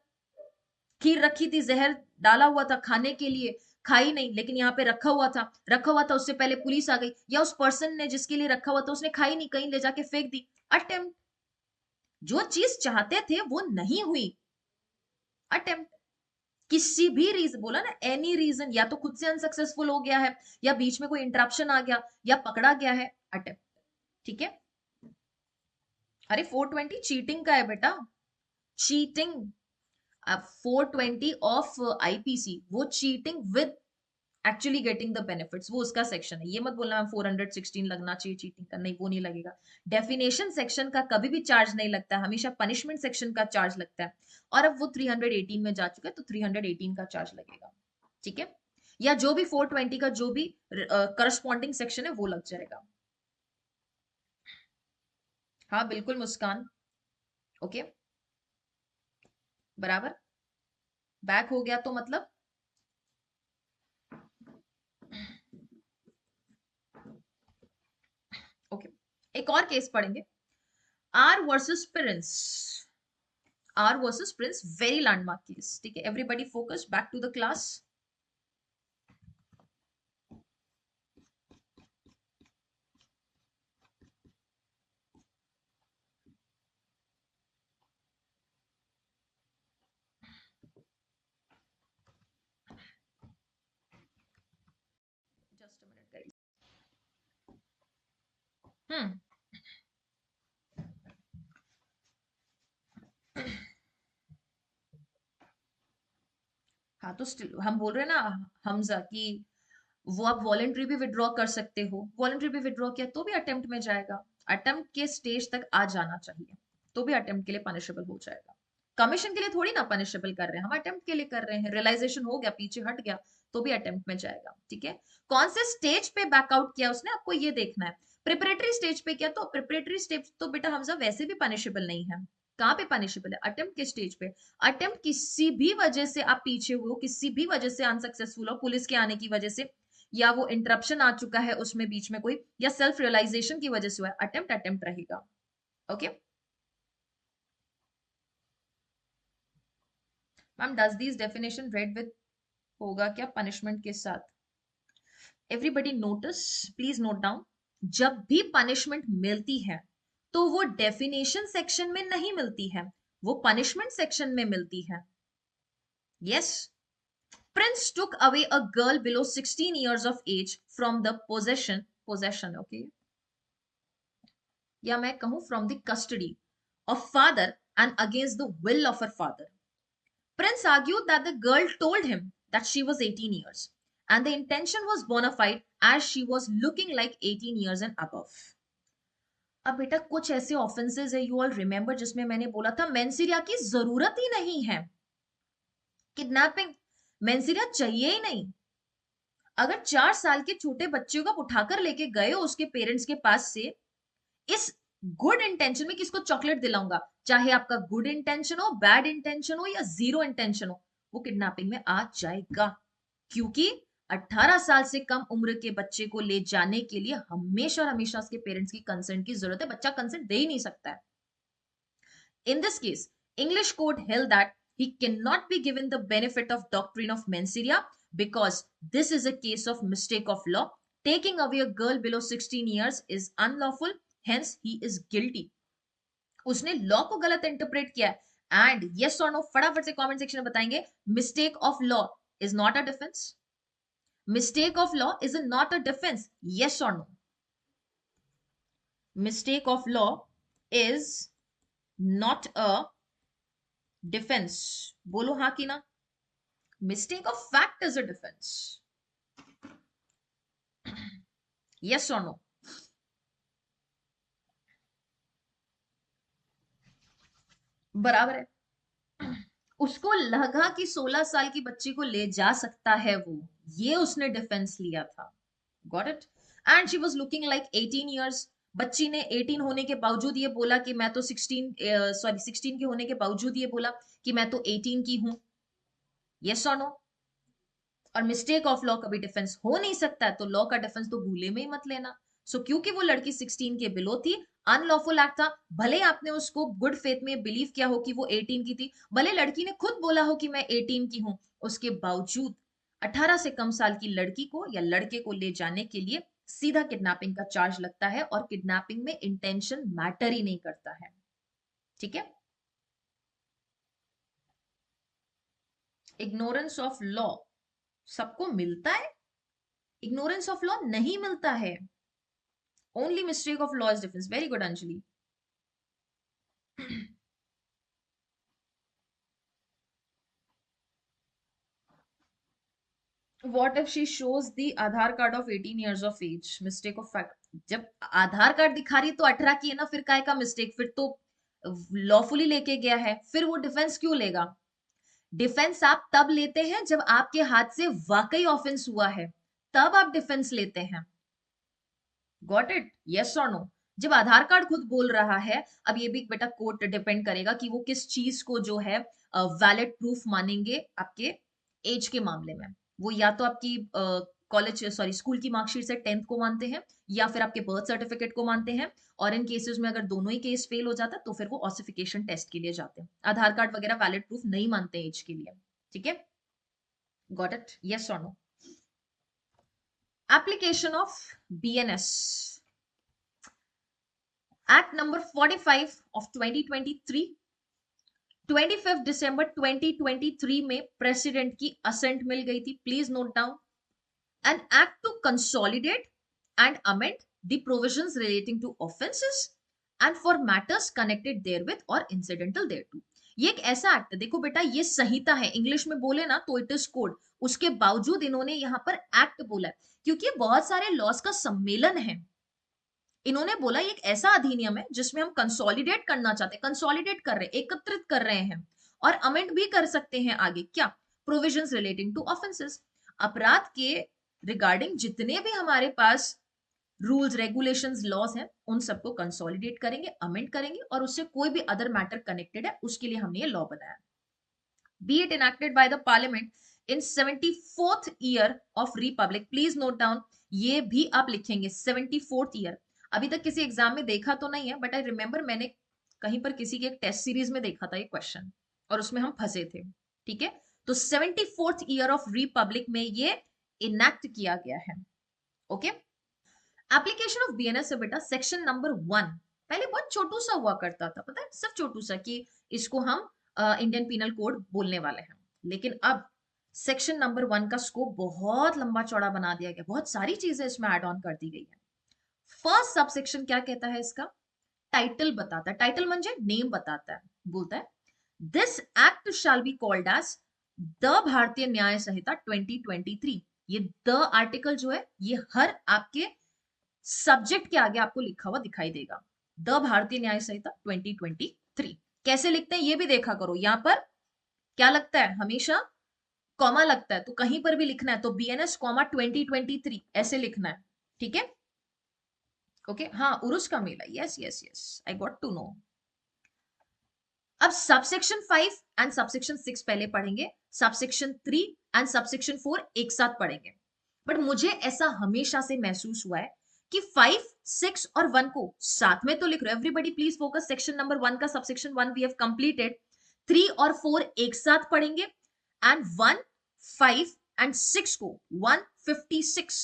खीर रखी थी, जहर डाला हुआ था खाने के लिए, खाई नहीं, लेकिन यहाँ पे रखा हुआ था, उससे पहले पुलिस आ गई, या उस पर्सन ने जिसके लिए रखा हुआ था उसने खाई नहीं, कहीं ले जाके फेंक दी। अटेम्प्ट। जो चीज चाहते थे वो नहीं हुई। अटेम्प्ट। किसी भी रीजन, बोला ना एनी रीजन, या तो खुद से अनसक्सेसफुल हो गया है, या बीच में कोई इंटरप्शन आ गया, या पकड़ा गया है। अटेम्प्ट। ठीक है। अरे 420 चीटिंग का है बेटा। चीटिंग। 420 ऑफ आईपीसी वो cheating with actually getting the benefits, वो उसका सेक्शन है। ये मत बोलना मैम 416 लगना चाहिए चीटिंग का, नहीं वो नहीं लगेगा। डेफिनेशन सेक्शन का कभी भी चार्ज नहीं लगता है, हमेशा पनिशमेंट सेक्शन का चार्ज लगता है। और अब वो 318 में जा चुका है, तो 318 का चार्ज लगेगा। ठीक है। या जो भी 420 का जो भी करस्पॉन्डिंग सेक्शन है वो लग जाएगा। हाँ बिल्कुल मुस्कान। ओके। बराबर। बैक हो गया तो मतलब। ओके। एक और केस पढ़ेंगे। R versus Prince. R versus Prince, very landmark case. ठीक है, everybody focus, back to the class. Just a minute guys. Hmm. हाँ तो स्टिल हम बोल रहे हैं ना हमजा कि वो आप वॉलेंट्री भी विड्रॉ कर सकते हो, वॉलेंट्री भी विड्रॉ किया तो भी अटेम्प्ट में जाएगा। अटेम्प्ट के स्टेज तक आ जाना चाहिए, तो भी अटेम्प्ट के लिए पनिशेबल हो जाएगा। कमीशन के लिए थोड़ी ना पनिशेबल कर रहे हैं हम, अटेम्प्ट के लिए कर रहे हैं। रियलाइजेशन हो गया, पीछे हट गया, तो भी अटेम्प्ट में जाएगा। ठीक है। कौन से स्टेज पे बैकआउट किया उसने, आपको ये देखना है। प्रिपरेटरी स्टेज पे किया, तो प्रिपरेटरी स्टेज तो बेटा हमजा वैसे भी पनिशेबल नहीं है। कहाँ पे पनिशेबल है, अटेम्प्ट के स्टेज पे। अटेम्प्ट किसी भी वजह से आप पीछे हुए हो, किसी भी वजह से अनसक्सेसफुल हो, पुलिस के आने की वजह से, या वो इंटरप्शन आ चुका है उसमें बीच में कोई, या सेल्फ रियलाइजेशन की वजह से हुआ है, अटेम्प्ट अटेम्प्ट रहेगा। Okay ma'am, does this definition read with होगा क्या पनिशमेंट के साथ? Everybody notice, please note down. जब भी पनिशमेंट मिलती है तो वो डेफिनेशन सेक्शन में नहीं मिलती है, वो पनिशमेंट सेक्शन में मिलती है। Yes. Prince took away a girl below 16 years of age from the possession, okay, या मैं कहूं from the custody of father and against the will of her father. Prince argued that the girl told him that she was 18 years and the intention was bona fide as she was looking like 18 years and above. अब बेटा कुछ ऐसे offences है, you all remember, जिसमें मैंने बोला था मेंसिरिया की जरूरत ही नहीं है। किडनैपिंग मेंसिरिया चाहिए ही नहीं। अगर 4 साल के छोटे बच्चे को आप उठाकर लेके गए हो उसके पेरेंट्स के पास से, इस गुड इंटेंशन में, किसको चॉकलेट दिलाऊंगा, चाहे आपका गुड इंटेंशन हो, बैड इंटेंशन हो, या जीरो इंटेंशन हो, वो किडनैपिंग में आ जाएगा। क्योंकि 18 साल से कम उम्र के बच्चे को ले जाने के लिए हमेशा और हमेशा उसके पेरेंट्स की कंसेंट की जरूरत है, बच्चा कंसेंट दे ही नहीं सकता है। In this case, English court held that he cannot be given the benefit of doctrine of menseria because this is a case of mistake of law. Taking away a girl below 16 years is unlawful, hence he is guilty. उसने law को गलत interpret किया है। And yes और no फटाफट से comment section में बताएंगे। Mistake of law is not a defence. Mistake of law is not a defence, yes और no? Mistake of law is not a defence, बोलो हाँ कि ना? Mistake of fact is a defence, yes और no? बराबर है। उसको लगा कि 16 साल की बच्ची को ले जा सकता है वो, ये उसने डिफेंस लिया था। Got it? And she was looking like 18 years. बच्ची ने 18 होने के बावजूद ये बोला कि मैं तो 16 के होने के बावजूद ये बोला कि मैं तो 18 की हूं, यस और नो? और मिस्टेक ऑफ लॉ कभी डिफेंस हो नहीं सकता है, तो लॉ का डिफेंस तो भूले में ही मत लेना। क्योंकि वो लड़की 16 के बिलो थी, अनलॉफुल एक्ट था, भले आपने उसको गुड फेथ में बिलीव किया हो कि वो 18 की थी, भले लड़की ने खुद बोला हो कि मैं 18 की हूं, उसके बावजूद 18 से कम साल की लड़की को या लड़के को ले जाने के लिए सीधा किडनैपिंग का चार्ज लगता है, और किडनैपिंग में इंटेंशन मैटर ही नहीं करता है। ठीक है। इग्नोरेंस ऑफ लॉ सबको मिलता है, इग्नोरेंस ऑफ लॉ नहीं मिलता है। Only mistake of law is difference. Very good Anjali. What if she shows the Aadhaar card of 18 years of age, mistake of fact. जब आधार कार्ड दिखा रही तो 18 की है ना, फिर काय का मिस्टेक, फिर तो लॉफुली लेके गया है, फिर वो डिफेंस क्यों लेगा? डिफेंस आप तब लेते हैं जब आपके हाथ से वाकई ऑफेंस हुआ है, तब आप डिफेंस लेते हैं। Got it? यस और नो? जब आधार कार्ड खुद बोल रहा है, अब ये भी बेटा कोर्ट डिपेंड करेगा कि वो किस चीज को जो है वैलिड प्रूफ मानेंगे आपके एज के मामले में। वो या तो आपकी कॉलेज सॉरी स्कूल की मार्कशीट से 10th को मानते हैं, या फिर आपके बर्थ सर्टिफिकेट को मानते हैं, और इन केसेस में अगर दोनों ही केस फेल हो जाता है तो फिर वो ऑसिफिकेशन टेस्ट के लिए जाते हैं। आधार कार्ड वगैरह वैलिड प्रूफ नहीं मानते एज के लिए। ठीक है। Got it? यस और no? Application of BNS act number 45 of 2023, 25 दिसंबर 2023 में प्रेसिडेंट की असेंट मिल गई थी। Please note down, an act to consolidate and amend the provisions relating to offences and for matters connected therewith और incidental देयरटू। ये एक ऐसा एक्ट है, देखो बेटा ये संहिता है, इंग्लिश में बोले ना तो इट इज कोड, उसके बावजूद इन्होंने यहां पर एक्ट बोला है, क्योंकि बहुत सारे लॉस का सम्मेलन है। इन्होंने बोला ये एक ऐसा अधिनियम है जिसमें हम कंसोलिडेट करना चाहते हैं, कंसोलिडेट कर रहे हैं, एकत्रित कर रहे हैं, और अमेंड भी कर सकते हैं आगे क्या, प्रोविजंस रिलेटिंग टू ऑफेंसेस, अपराध के रिगार्डिंग जितने भी हमारे पास रूल्स रेगुलेशंस लॉज हैं उन सबको कंसोलिडेट करेंगे, अमेंड करेंगे, और उससे कोई भी अदर मैटर कनेक्टेड है उसके लिए हमने ये लॉ बनाया। B it enacted by the parliament in 74th year of Republic. Please note down, ये भी आप लिखेंगे 74th ईयर। अभी तक किसी एग्जाम में देखा तो नहीं है, बट आई रिमेंबर मैंने कहीं पर किसी के एक टेस्ट सीरीज में देखा था ये क्वेश्चन, और उसमें हम फंसे थे। ठीक है। तो 74th ईयर ऑफ रिपब्लिक में ये इनैक्ट किया गया है। ओके। एप्लीकेशन ऑफ बीएनएस है बेटा सेक्शन नंबर 1, पहले बहुत छोटू सा हुआ करता था, पता है, सिर्फ छोटू सा, कि इसको हम इंडियन पीनल कोड बोलने वाले हैं, लेकिन अब सेक्शन नंबर 1 का स्कोप बहुत लंबा चौड़ा बना दिया गया, बहुत सारी चीजें इसमें एड ऑन कर दी गई है। फर्स्ट सब सेक्शन क्या कहता है इसका? टाइटल बताता है, टाइटल म्हणजे नेम बताता है, बोलता है this act shall be called as the Bharatiya Nyaya संहिता 2023। ये द आर्टिकल जो है ये हर आपके सब्जेक्ट के आगे आपको लिखा हुआ दिखाई देगा, द भारतीय न्याय संहिता 2023। कैसे लिखते हैं ये भी देखा करो, यहां पर क्या लगता है, हमेशा कॉमा लगता है, तो कहीं पर भी लिखना है तो बीएनएस कॉमा 2023 ऐसे लिखना है। ठीक है। ओके। हाँ, उरुस का मेला, yes yes yes, I got to know. अब सबसेक्शन 5 एंड सबसेक्शन 6 पहले पढ़ेंगे, सबसेक्शन 3 एंड सबसेक्शन 4 एक साथ पढ़ेंगे। बट मुझे ऐसा हमेशा से महसूस हुआ है कि 5, 6 और 1 को साथ में तो लिख रहे हो। Everybody please focus, section number 1 का सबसेक्शन 1 वी हैव कंप्लीटेड, 3 और 4 एक साथ पढ़ेंगे, एंड 1, 5 एंड 6 को 156,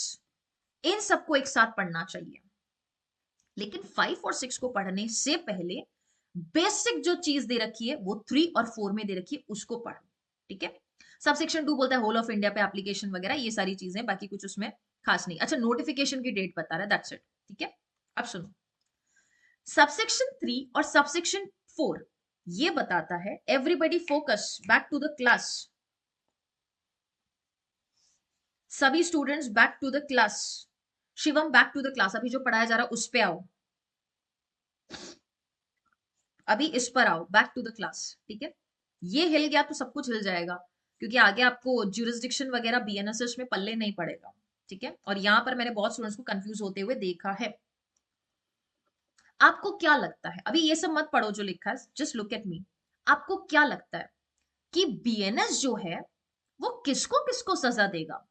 इन सबको एक साथ पढ़ना चाहिए। लेकिन 5 और 6 को पढ़ने से पहले बेसिक जो चीज दे रखी है वो 3 और 4 में दे रखी है, उसको पढ़ो। ठीक है। सबसेक्शन 2 बोलता है होल ऑफ इंडिया पे एप्लीकेशन वगैरह, ये सारी चीजें, बाकी कुछ उसमें खास नहीं। अच्छा, नोटिफिकेशन की डेट बता रहा है, दैट्स इट। ठीक है। अब सुनो, सबसेक्शन 3 और सबसेक्शन 4 ये बताता है, everybody focus, back to the class, सभी students back to the class, Shivam back to the class, अभी जो पढ़ाया जा रहा है उस पे आओ, अभी इस पर आओ, बैक टू द क्लास। ठीक है। ये हिल गया तो सब कुछ हिल जाएगा, क्योंकि आगे आपको ज्यूरिसडिक्शन वगैरह बीएनएसएस में पल्ले नहीं पड़ेगा। ठीक है। और यहां पर मैंने बहुत स्टूडेंट्स को कंफ्यूज होते हुए देखा है। आपको क्या लगता है, अभी ये सब मत पढ़ो जो लिखा है, जस्ट लुक एट मी, आपको क्या लगता है कि बीएनएस जो है वो किसको किसको सजा देगा।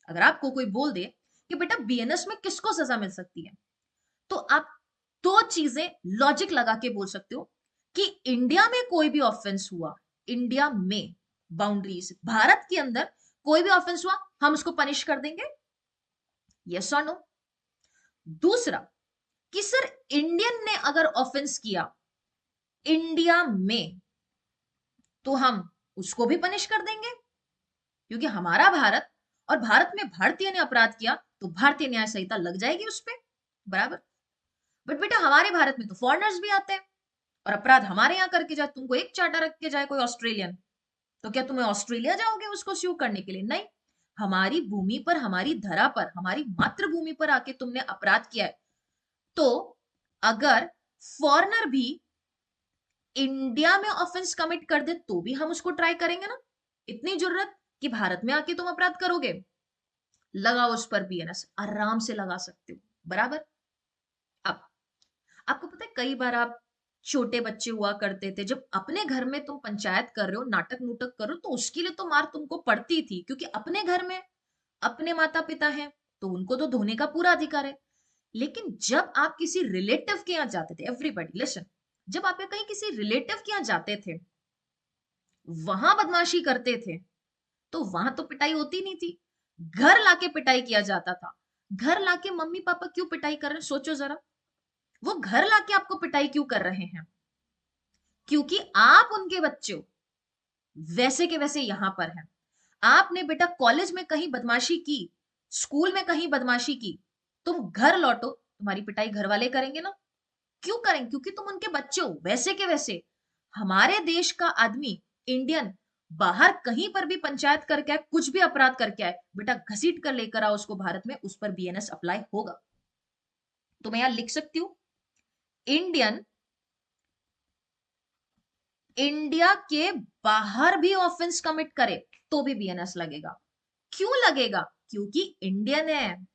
अगर आपको कोई बोल दे कि बेटा बीएनएस में किसको सजा मिल सकती है, तो आप दो चीजें लॉजिक लगा के बोल सकते हो कि इंडिया में कोई भी ऑफेंस हुआ, इंडिया में बाउंड्रीज भारत के अंदर कोई भी ऑफेंस हुआ, हम उसको पनिश कर देंगे, यस और नो। दूसरा कि सर इंडियन ने अगर ऑफेंस किया इंडिया में तो हम उसको भी पनिश कर देंगे, क्योंकि हमारा भारत और भारत में भारतीय ने अपराध किया तो भारतीय न्याय संहिता लग जाएगी उस पर, बराबर। बट बेटा हमारे भारत में तो फॉरेनर्स भी आते हैं और अपराध हमारे यहाँ करके जाए, तुमको एक चाटा रख के जाए कोई ऑस्ट्रेलियन, तो क्या तुम्हें ऑस्ट्रेलिया जाओगे उसको स्यू करने के लिए? नहीं, हमारी भूमि पर, हमारी धरा पर, हमारी मातृभूमि पर आके तुमने अपराध किया है, तो अगर फॉरेनर भी इंडिया में ऑफेंस कमिट कर दे तो भी हम उसको ट्राई करेंगे ना। इतनी जरूरत कि भारत में आके तुम अपराध करोगे, लगाओ उस पर बीएनएस, आराम से लगा सकते हो, बराबर। अब आपको पता है कई बार आप छोटे बच्चे हुआ करते थे, जब अपने घर में तुम पंचायत कर रहे हो, नाटक नूटक कर रहे हो, तो उसके लिए तो मार तुमको पड़ती थी, क्योंकि अपने घर में अपने माता पिता हैं तो उनको तो धोने का पूरा अधिकार है। लेकिन जब आप किसी रिलेटिव के यहाँ जाते थे, एवरीबॉडी लिसन, जब आप कहीं किसी रिलेटिव के यहाँ जाते थे, वहां बदमाशी करते थे, तो वहां तो पिटाई होती नहीं थी, घर लाके पिटाई किया जाता था। घर लाके मम्मी पापा क्यों पिटाई कर रहे हैं, सोचो जरा। वो घर लाके आपको पिटाई क्यों कर रहे हैं? क्योंकि आप उनके बच्चे हो, वैसे के वैसे यहां पर हैं। आपने बेटा कॉलेज में कहीं बदमाशी की, स्कूल में कहीं बदमाशी की, तुम घर लौटो, तुम्हारी पिटाई घर वाले करेंगे ना। क्यों करेंगे? क्योंकि तुम उनके बच्चे हो, वैसे के वैसे। हमारे देश का आदमी, इंडियन, बाहर कहीं पर भी पंचायत करके आए, कुछ भी अपराध करके आए, बेटा घसीट कर लेकर आओ उसको भारत में, उस पर बीएनएस अप्लाई होगा। तो मैं यहां लिख सकती हूं, इंडियन इंडिया के बाहर भी ऑफेंस कमिट करे तो भी बीएनएस लगेगा। क्यों लगेगा? क्योंकि इंडियन है,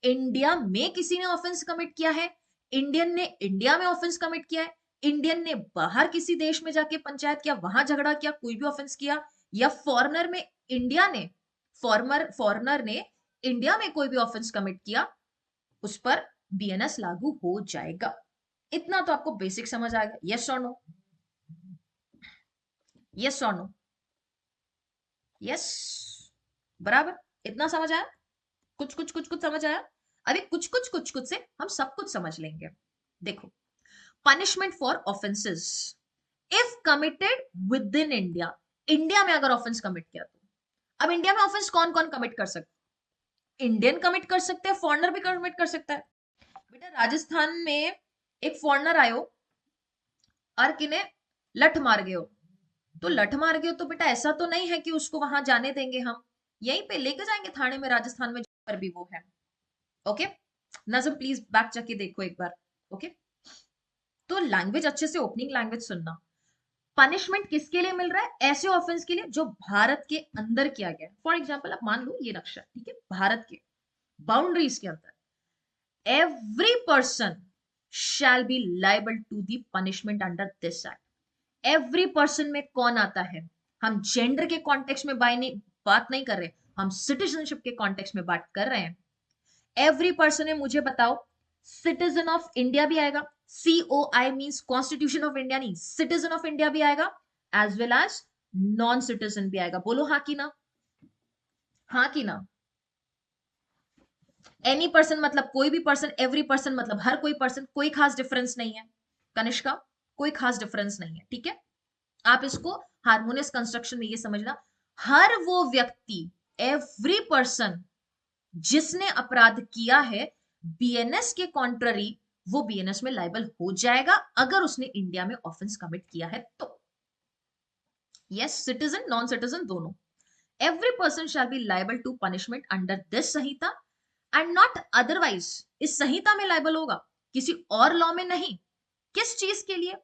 इंडिया में किसी ने ऑफेंस कमिट किया है, इंडियन ने इंडिया में ऑफेंस कमिट किया है, इंडियन ने बाहर किसी देश में जाके पंचायत किया, वहां झगड़ा किया, कोई भी ऑफेंस किया, या फॉरेनर में इंडिया ने फॉरेनर ने इंडिया में कोई भी ऑफेंस कमिट किया, उस पर बीएनएस लागू हो जाएगा। इतना तो आपको बेसिक समझ आएगा, यस और नो? यस और नो? यस, बराबर। इतना समझ आया? कुछ कुछ कुछ कुछ समझ आया? अभी कुछ कुछ कुछ कुछ से हम सब कुछ समझ लेंगे। देखो, punishment for offences if committed within India, India में अगर ऑफेंस कमिट किया तो। अब इंडिया में ऑफेंस कौन कौन कमिट कर सकते? इंडियन कमिट कर सकते हैं, फॉरेनर भी कमिट कर सकता है। बेटा राजस्थान में एक फॉरेनर आयो और किने लठ मार गए हो, तो लठ मार गए हो तो बेटा ऐसा तो नहीं है कि उसको वहां जाने देंगे, हम यहीं पे लेके जाएंगे थाने में, राजस्थान में जहां पर भी वो है। ओके, नजम प्लीज बैक जाके देखो एक बार। ओके, तो लैंग्वेज अच्छे से, ओपनिंग लैंग्वेज सुनना। पनिशमेंट किसके लिए मिल रहा है? ऐसे ऑफेंस के लिए जो भारत के अंदर किया गया है। फॉर एग्जाम्पल आप मान लो ये नक्शा, ठीक है, भारत के बाउंड्रीज के अंदर, every person shall be liable to the punishment under this act. Every person में कौन आता है? हम जेंडर के कॉन्टेक्स्ट में बात नहीं कर रहे, हम सिटीजनशिप के कॉन्टेक्स्ट में बात कर रहे हैं। एवरी पर्सन है, मुझे बताओ, सिटीजन ऑफ इंडिया भी आएगा, COI means constitution of India, नहीं, सिटीजन ऑफ इंडिया भी आएगा, as well as non citizen भी आएगा। बोलो हाँ कि ना? हाँ कि ना? एनी पर्सन मतलब कोई भी पर्सन, एवरी पर्सन मतलब हर कोई पर्सन, कोई खास डिफरेंस नहीं है कनिष्का, कोई खास डिफरेंस नहीं है, ठीक है। आप इसको हार्मोनियस कंस्ट्रक्शन में ये समझना, हर वो व्यक्ति, एवरी पर्सन जिसने अपराध किया है, बीएनएस के कॉन्ट्ररी वो बीएनएस में लाइबल हो जाएगा अगर उसने इंडिया में ऑफेंस कमिट किया है तो। यस, सिटीजन नॉन सिटीजन दोनों, every person shall be liable to punishment under this Sanhita and not otherwise. इस संहिता में लाइबल होगा, किसी और लॉ में नहीं। किस चीज के लिए?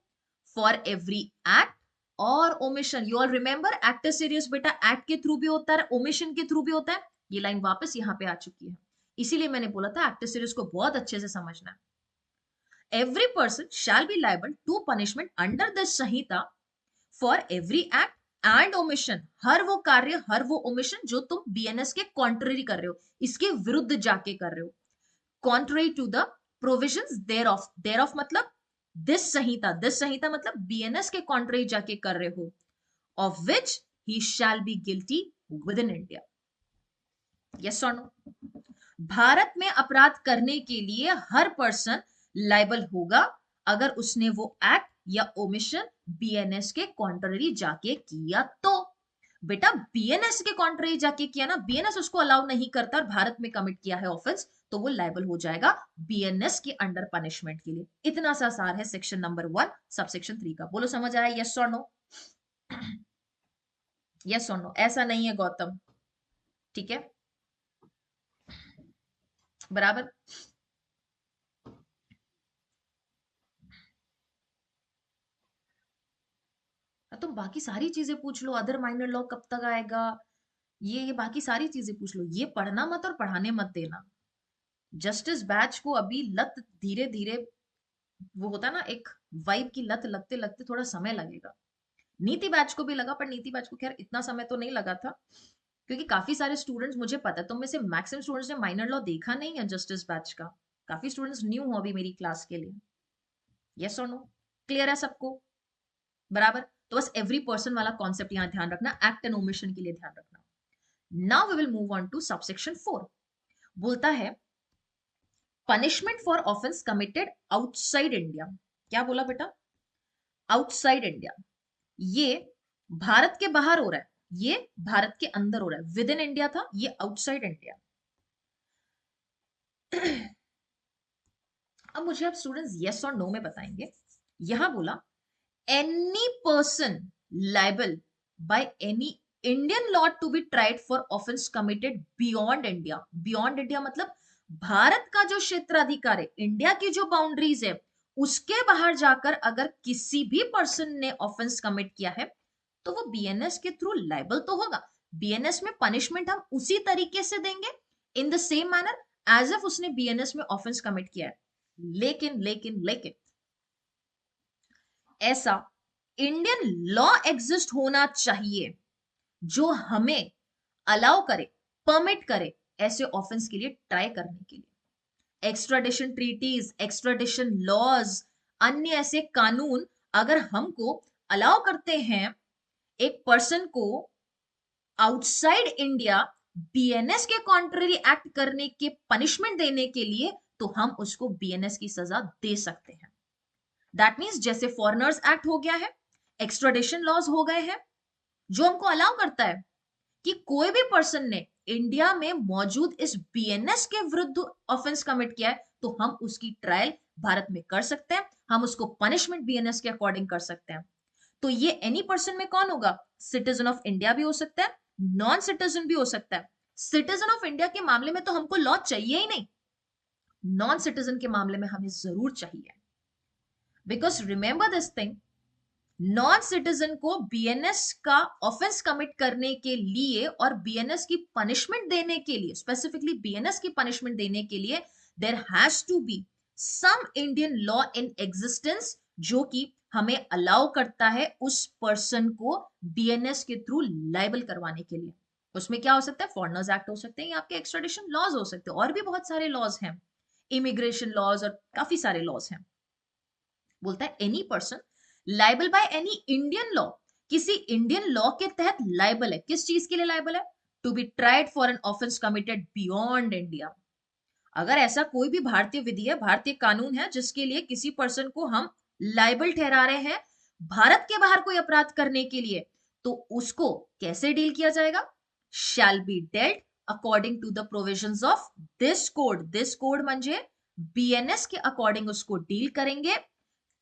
फॉर एवरी एक्ट और omission. You all remember act is serious बेटा, एक्ट के थ्रू भी होता है, ओमिशन के थ्रू भी होता है। ये लाइन वापस यहां पे आ चुकी है, इसीलिए मैंने बोला था एक्ट इज सीरियस को बहुत अच्छे से समझना है। Every person shall be liable to punishment under this Sanhita for every act and omission, हर वो कार्य, हर वो ओमिशन जो तुम बीएनएस के कॉन्ट्ररी कर रहे हो, इसके विरुद्ध जाके कर रहे हो, contrary to the provisions thereof मतलब दिस संहिता मतलब बीएनएस के कॉन्ट्ररी जाके कर रहे हो, of which he shall be guilty within India. Yes और नो? भारत में अपराध करने के लिए हर पर्सन लाइबल होगा अगर उसने वो एक्ट या ओमिशन बीएनएस के कॉन्ट्ररी जाके किया तो। बेटा बीएनएस के कॉन्ट्ररी जाके किया ना, बीएनएस उसको अलाउ नहीं करता और भारत में कमिट किया है ऑफेंस, तो वो लाइबल हो जाएगा बीएनएस के अंडर पनिशमेंट के लिए। इतना सा सार है सेक्शन नंबर 1 सबसेक्शन 3 का। बोलो समझ आया? यस और नो? यस और नो? ऐसा नहीं है गौतम, ठीक है, बराबर। तुम बाकी सारी चीजें पूछ लो, अदर माइनर लॉ कब तक आएगा, ये बाकी सारी चीजें पूछ लो, ये पढ़ना मत और पढ़ाने मत देना। जस्टिस बैच को अभी लत धीरे धीरे, वो होता ना एक वाइब की लत, लगते लगते थोड़ा समय लगेगा। नीति बैच को भी लगा, पर नीति बैच को खैर इतना समय तो नहीं लगा था, क्योंकि काफी सारे स्टूडेंट्स, मुझे पता है तुम में से मैक्सिमम स्टूडेंट्स ने माइनर लॉ देखा नहीं है जस्टिस बैच का। काफी स्टूडेंट्स न्यू हो अभी मेरी क्लास के लिए। यस और नो? क्लियर है सबको? बराबर। तो बस एवरी पर्सन वाला कॉन्सेप्ट यहां ध्यान रखना, एक्ट एंड ओमिशन के लिए ध्यान रखना। Now we will move on to subsection 4। बोलता है punishment for offence committed outside India. क्या बोला बेटा? Outside India. ये भारत के बाहर हो रहा है, ये भारत के अंदर हो रहा है। विद इन इंडिया था, ये आउटसाइड इंडिया। अब मुझे आप स्टूडेंट्स यस और नो में बताएंगे। यहां बोला any person liable by any Indian law to be tried for offense committed beyond India। beyond India मतलब भारत का जो क्षेत्राधिकार है, इंडिया की जो बाउंड्रीज है, उसके बाहर जाकर अगर किसी भी पर्सन ने ऑफेंस कमिट किया है तो वो बीएनएस के थ्रू लाइबल तो होगा। बीएनएस में पनिशमेंट हम उसी तरीके से देंगे, in the same manner as if उसने बीएनएस में ऑफेंस कमिट किया है। लेकिन लेकिन लेकिन ऐसा इंडियन लॉ एग्जिस्ट होना चाहिए जो हमें अलाउ करे, परमिट करे ऐसे ऑफेंस के लिए ट्राई करने के लिए। एक्स्ट्राडिशन ट्रीटीज, एक्स्ट्राडिशन लॉज, अन्य ऐसे कानून अगर हमको अलाउ करते हैं एक पर्सन को आउटसाइड इंडिया बीएनएस के कॉन्ट्ररी एक्ट करने के पनिशमेंट देने के लिए, तो हम उसको बीएनएस की सजा दे सकते हैं। दैट मीन्स जैसे फॉरेनर्स एक्ट हो गया है, एक्स्ट्राडिशन लॉज हो गए हैं, जो हमको अलाउ करता है कि कोई भी पर्सन ने इंडिया में मौजूद इस बीएनएस के विरुद्ध ऑफेंस कमिट किया है तो हम उसकी ट्रायल भारत में कर सकते हैं, हम उसको पनिशमेंट बीएनएस के अकॉर्डिंग कर सकते हैं। तो ये एनी पर्सन में कौन होगा? सिटीजन ऑफ इंडिया भी हो सकता है, नॉन सिटीजन भी हो सकता है। सिटीजन ऑफ इंडिया के मामले में तो हमको लॉ चाहिए ही नहीं, नॉन सिटीजन के मामले में हमें जरूर चाहिए। Because remember this thing, non citizen को बीएनएस का ऑफेंस कमिट करने के लिए और बीएनएस की पनिशमेंट देने के लिए, स्पेसिफिकली बीएनएस की पनिशमेंट देने के लिए there has to be some Indian law in existence जो कि हमें अलाउ करता है उस पर्सन को बीएनएस के थ्रू लाइबल करवाने के लिए। उसमें क्या हो सकता है? फॉरेनर्स एक्ट हो सकते हैं, या आपके एक्स्ट्राडिशन लॉज हो सकते हैं, और भी बहुत सारे लॉज हैं, इमिग्रेशन लॉज और काफी सारे लॉज हैं। बोलता है any person liable by any Indian law, किसी इंडियन लॉ के तहत लाइबल है। किस चीज के लिए लाइबल है? To be tried for an offence committed beyond India. अगर ऐसा कोई भी भारतीय विधि है, भारतीय कानून है जिसके लिए किसी पर्सन को हम लाइबल ठहरा रहे हैं भारत के बाहर कोई अपराध करने के लिए, तो उसको कैसे डील किया जाएगा? Shall be dealt according to the provisions of this code. This code म्हणजे बीएनएस के अकॉर्डिंग उसको डील करेंगे।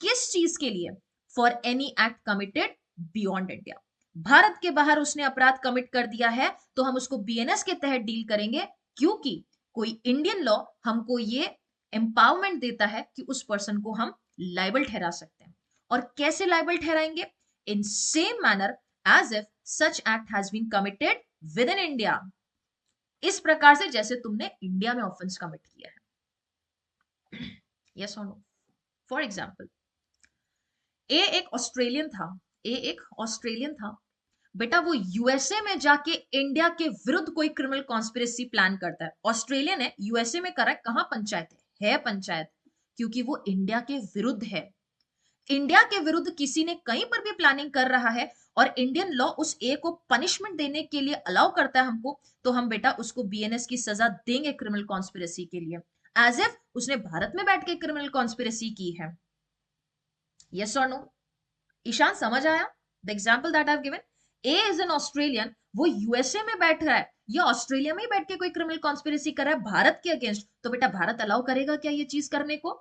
किस चीज के लिए? For any act committed beyond India. Bharat के बाहर उसने अपराध कमिट कर दिया है तो हम उसको बीएनएस के तहत डील करेंगे, क्योंकि कोई इंडियन लॉ हमको ये एम्पावरमेंट देता है कि उस पर्सन को हम लाइबल ठहरा सकते हैं। और कैसे लाइबल ठहराएंगे? In same manner as if such act has been committed within India. इस प्रकार से जैसे तुमने इंडिया में ऑफेंस कमिट किया है। यस और नो? फॉर एग्जाम्पल, ए एक ऑस्ट्रेलियन था, ए एक ऑस्ट्रेलियन था, बेटा वो यूएसए में जाके इंडिया के विरुद्ध कोई क्रिमिनल कॉन्स्पिरेसी प्लान करता है। ऑस्ट्रेलिया ने यूएसए में करा, कहां पंचायत है पंचायत, क्योंकि वो इंडिया के विरुद्ध है। इंडिया के विरुद्ध किसी ने कहीं पर भी प्लानिंग कर रहा है और इंडियन लॉ उस ए को पनिशमेंट देने के लिए अलाउ करता है हमको, तो हम बेटा उसको बीएनएस की सजा देंगे क्रिमिनल कॉन्स्पिरेसी के लिए, एज इफ उसने भारत में बैठ के क्रिमिनल कॉन्स्पिरेसी की है। यस और नो? ईशान समझ आया the example that I have given? A is an Australian, वो यूएसए में बैठ रहा है या ऑस्ट्रेलिया में ही बैठ के कोई क्रिमिनल कॉन्स्पिरेसी कर रहा है भारत के अगेंस्ट, तो बेटा भारत अलाउ करेगा क्या ये चीज करने को,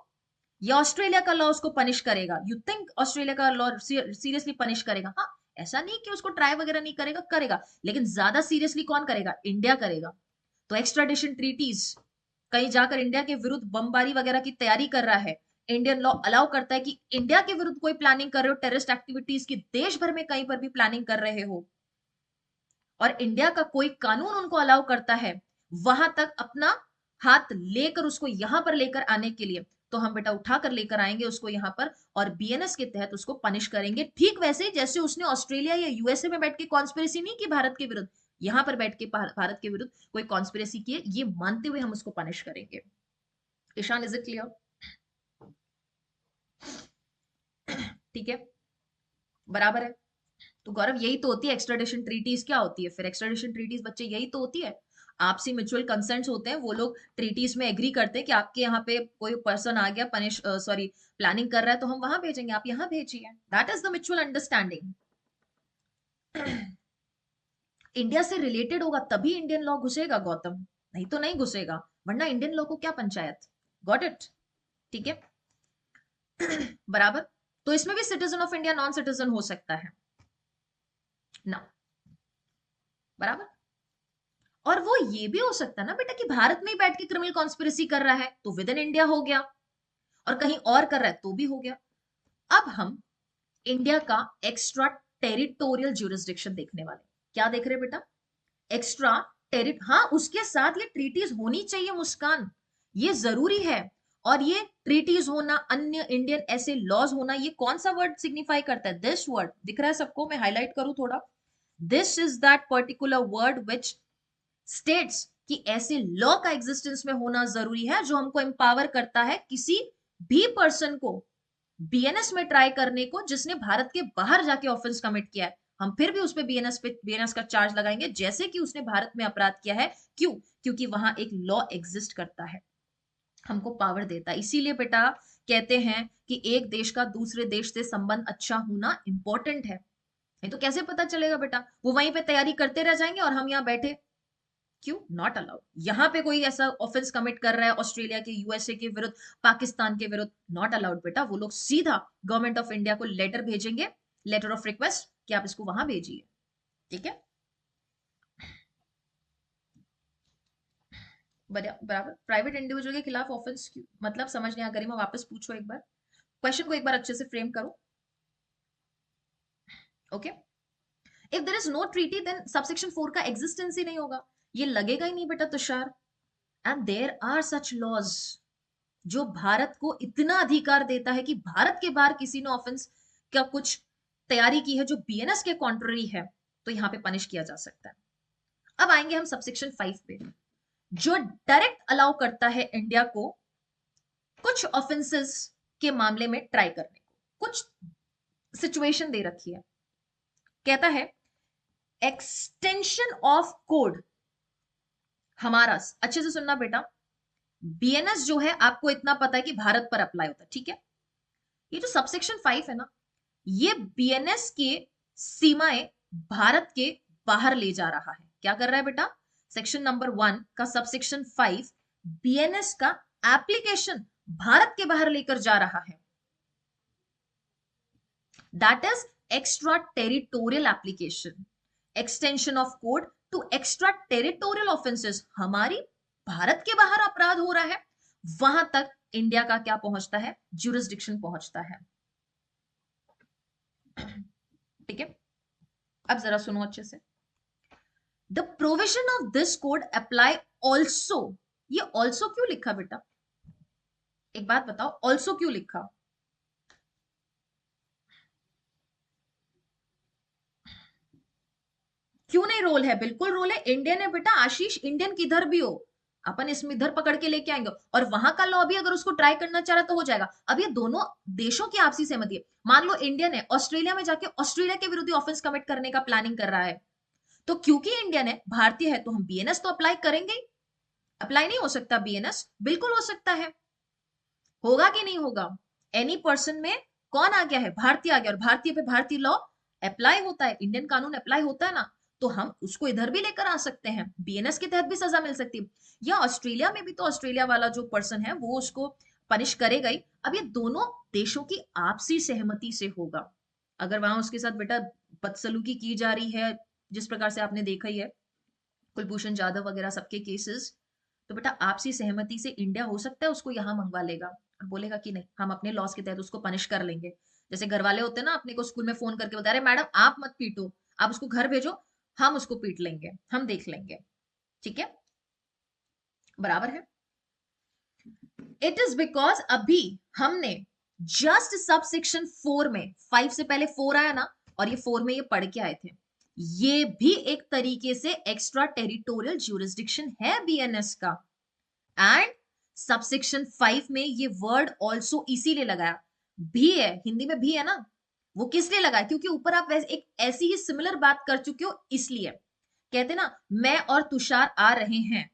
या ऑस्ट्रेलिया का लॉ उसको पनिश करेगा? यू थिंक ऑस्ट्रेलिया का लॉ सीरियसली पनिश करेगा? हाँ, ऐसा नहीं कि उसको ट्राई वगैरह नहीं करेगा, करेगा, लेकिन ज्यादा सीरियसली कौन करेगा? इंडिया करेगा। तो एक्स्ट्राडिशन ट्रीटीज, कहीं जाकर इंडिया के विरुद्ध बमबारी वगैरह की तैयारी कर रहा है, इंडियन लॉ अलाउ करता है कि इंडिया के विरुद्ध कोई प्लानिंग कर रहे हो, टेररिस्ट एक्टिविटीज की देश भर में कहीं पर भी प्लानिंग कर रहे हो, और इंडिया का कोई कानून उनको अलाउ करता है वहां तक अपना हाथ लेकर उसको यहां पर लेकर आने के लिए, तो हम बेटा उठा कर लेकर आएंगे उसको यहां पर और बीएनएस के तहत उसको पनिश करेंगे, ठीक वैसे ही जैसे उसने ऑस्ट्रेलिया या यूएसए में बैठ के कॉन्स्पिरेसी नहीं की भारत के विरुद्ध, यहां पर बैठ के भारत के विरुद्ध कोई कॉन्स्पिरेसी की है ये मानते हुए हम उसको पनिश करेंगे। Ishan, is it clear? ठीक है, बराबर है। तो गौरव यही तो होती है एक्स्ट्राडिशन ट्रीटीज। क्या होती है फिर एक्स्ट्राडिशन ट्रीटीज बच्चे? यही तो होती है, आपसी म्यूचुअल कंसेंट्स होते हैं, वो लोग ट्रीटीज में एग्री करते हैं कि आपके यहाँ पे कोई पर्सन आ गया पनिश सॉरी प्लानिंग कर रहा है तो हम वहां भेजेंगे, आप यहाँ भेजिए, that is the mutual understanding. India से रिलेटेड होगा तभी इंडियन लॉ घुसेगा गौतम, नहीं तो नहीं घुसेगा, वरना इंडियन लॉ को क्या पंचायत। Got it? ठीक है, बराबर। तो इसमें भी citizen of India non citizen हो सकता है ना, बराबर। और वो ये भी हो सकता है ना बेटा कि भारत में ही बैठ के क्रिमिनल कॉन्स्पिरेसी कर रहा है तो विद इन इंडिया हो गया, और कहीं और कर रहा है तो भी हो गया। अब हम इंडिया का एक्स्ट्रा टेरिटोरियल ज्यूरिसडिक्शन देखने वाले। क्या देख रहे बेटा? एक्स्ट्रा हाँ, उसके साथ ये ट्रीटीज होनी चाहिए मुस्कान, ये जरूरी है। और ये ट्रीटीज होना, अन्य इंडियन ऐसे लॉज होना, ये कौन सा वर्ड सिग्निफाई करता है? दिस वर्ड दिख रहा है सबको? मैं हाईलाइट करूं थोड़ा। This is that particular word which states कि ऐसे लॉ का एग्जिस्टेंस में होना जरूरी है जो हमको एम्पावर करता है किसी भी पर्सन को बीएनएस में ट्राई करने को जिसने भारत के बाहर जाके ऑफेंस कमिट किया है, हम फिर भी उस पे बीएनएस का चार्ज लगाएंगे जैसे कि उसने भारत में अपराध किया है। क्यों? क्योंकि वहां एक लॉ एग्जिस्ट करता है, हमको पावर देता है। इसीलिए बेटा कहते हैं कि एक देश का दूसरे देश से संबंध अच्छा होना इंपॉर्टेंट है, नहीं तो कैसे पता चलेगा बेटा? वो वहीं पे तैयारी करते रह जाएंगे और हम यहाँ बैठे। क्यों? Not allowed. यहां पे कोई ऐसा ऑफेंस कमिट कर रहा है ऑस्ट्रेलिया के, यूएसए के विरुद्ध, पाकिस्तान के विरुद्ध, नॉट अलाउड बेटा। वो लोग सीधा गवर्नमेंट ऑफ इंडिया को लेटर भेजेंगे, लेटर ऑफ रिक्वेस्ट कि आप इसको वहां भेजिए। ठीक है, बराबर। प्राइवेट इंडिविजुअल के खिलाफ ऑफेंस मतलब समझ नहीं आ, गरिमा वापस पूछो एक बार, क्वेश्चन को एक बार अच्छे से फ्रेम करो। Okay, if there is no treaty then subsection 4 का एग्जिस्टेंस ही नहीं होगा, ये लगेगा ही नहीं बेटा Tushar. And there are such laws जो भारत को इतना अधिकार देता है कि भारत के बाहर किसी ने ऑफेंस का कुछ तैयारी की है जो बीएनएस के कॉन्ट्ररी है, तो यहां पे पनिश किया जा सकता है। अब आएंगे हम सबसेक्शन 5 पे, जो डायरेक्ट अलाउ करता है इंडिया को कुछ ऑफेंसेस के मामले में ट्राई करने को। कुछ सिचुएशन दे रखी है, कहता है एक्सटेंशन ऑफ कोड। हमारा अच्छे से सुनना बेटा, बीएनएस जो है आपको इतना पता है कि भारत पर अप्लाई होता है, ठीक है। ये जो सबसेक्शन 5 है ना, ये बीएनएस के सीमाएं भारत के बाहर ले जा रहा है। क्या कर रहा है बेटा? सेक्शन नंबर 1 का सबसेक्शन 5 बीएनएस का एप्लीकेशन भारत के बाहर लेकर जा रहा है। That is extra territorial application, extension of code to extra territorial offences. हमारी भारत के बाहर अपराध हो रहा है, वहां तक इंडिया का क्या पहुंचता है? ज्यूरिसडिक्शन पहुंचता है। ठीक है, अब जरा सुनो अच्छे से। The provision of this code apply also. ये ऑल्सो क्यों लिखा बेटा? एक बात बताओ, ऑल्सो क्यों लिखा? क्यों नहीं रोल है, बिल्कुल रोल है, इंडियन है बेटा। आशीष इंडियन किधर भी हो, अपन इसमें इधर पकड़ के लेके आएंगे, और वहां का लॉ भी अगर उसको ट्राई करना चाह रहा तो हो जाएगा। अब ये दोनों देशों की आपसी सहमति है। मान लो इंडियन है, ऑस्ट्रेलिया में जाके ऑस्ट्रेलिया के विरुद्ध ऑफेंस कमिट करने का प्लानिंग कर रहा है, तो क्योंकि इंडियन है, भारतीय है, तो हम बीएनएस तो अप्लाई करेंगे ही। अप्लाई नहीं हो सकता बीएनएस? बिल्कुल हो सकता है। होगा कि नहीं होगा? एनी पर्सन में कौन आ गया है? भारतीय आ गया, और भारतीय पे भारतीय लॉ अप्लाई होता है, इंडियन कानून अप्लाई होता है ना, तो हम उसको इधर भी लेकर आ सकते हैं, बीएनएस के तहत भी सजा मिल सकती है। या ऑस्ट्रेलिया में भी तो ऑस्ट्रेलिया वाला जो पर्सन है वो उसको पनिश करेगा ही। अब ये दोनों देशों की आपसी सहमति से होगा। अगर वहां उसके साथ बेटा बदसलूकी की जा रही है, जिस प्रकार से आपने देखा ही है कुलभूषण जाधव वगैरह सबके केसेस, तो बेटा आपसी सहमति से इंडिया हो सकता है उसको यहाँ मंगवा लेगा, और बोलेगा कि नहीं, हम अपने लॉस के तहत उसको पनिश कर लेंगे। जैसे घर वाले होते हैं ना, अपने को स्कूल में फोन करके बता रहे मैडम आप मत पीटो, आप उसको घर भेजो, हम उसको पीट लेंगे, हम देख लेंगे। ठीक है, बराबर है। इट इज बिकॉज अभी हमने जस्ट सब सेक्शन 4 में, 5 से पहले 4 आया ना, और ये 4 में ये पढ़ के आए थे, ये भी एक तरीके से एक्स्ट्रा टेरिटोरियल ज्यूरिसडिक्शन है बीएनएस का। एंड सबसेक्शन 5 में ये वर्ड ऑल्सो इसीलिए लगाया, भी है, हिंदी में भी है ना, वो किस लिए लगाया? क्योंकि ऊपर आप एक ऐसी ही सिमिलर बात कर चुके हो, इसलिए कहते ना मैं और तुषार आ रहे हैं,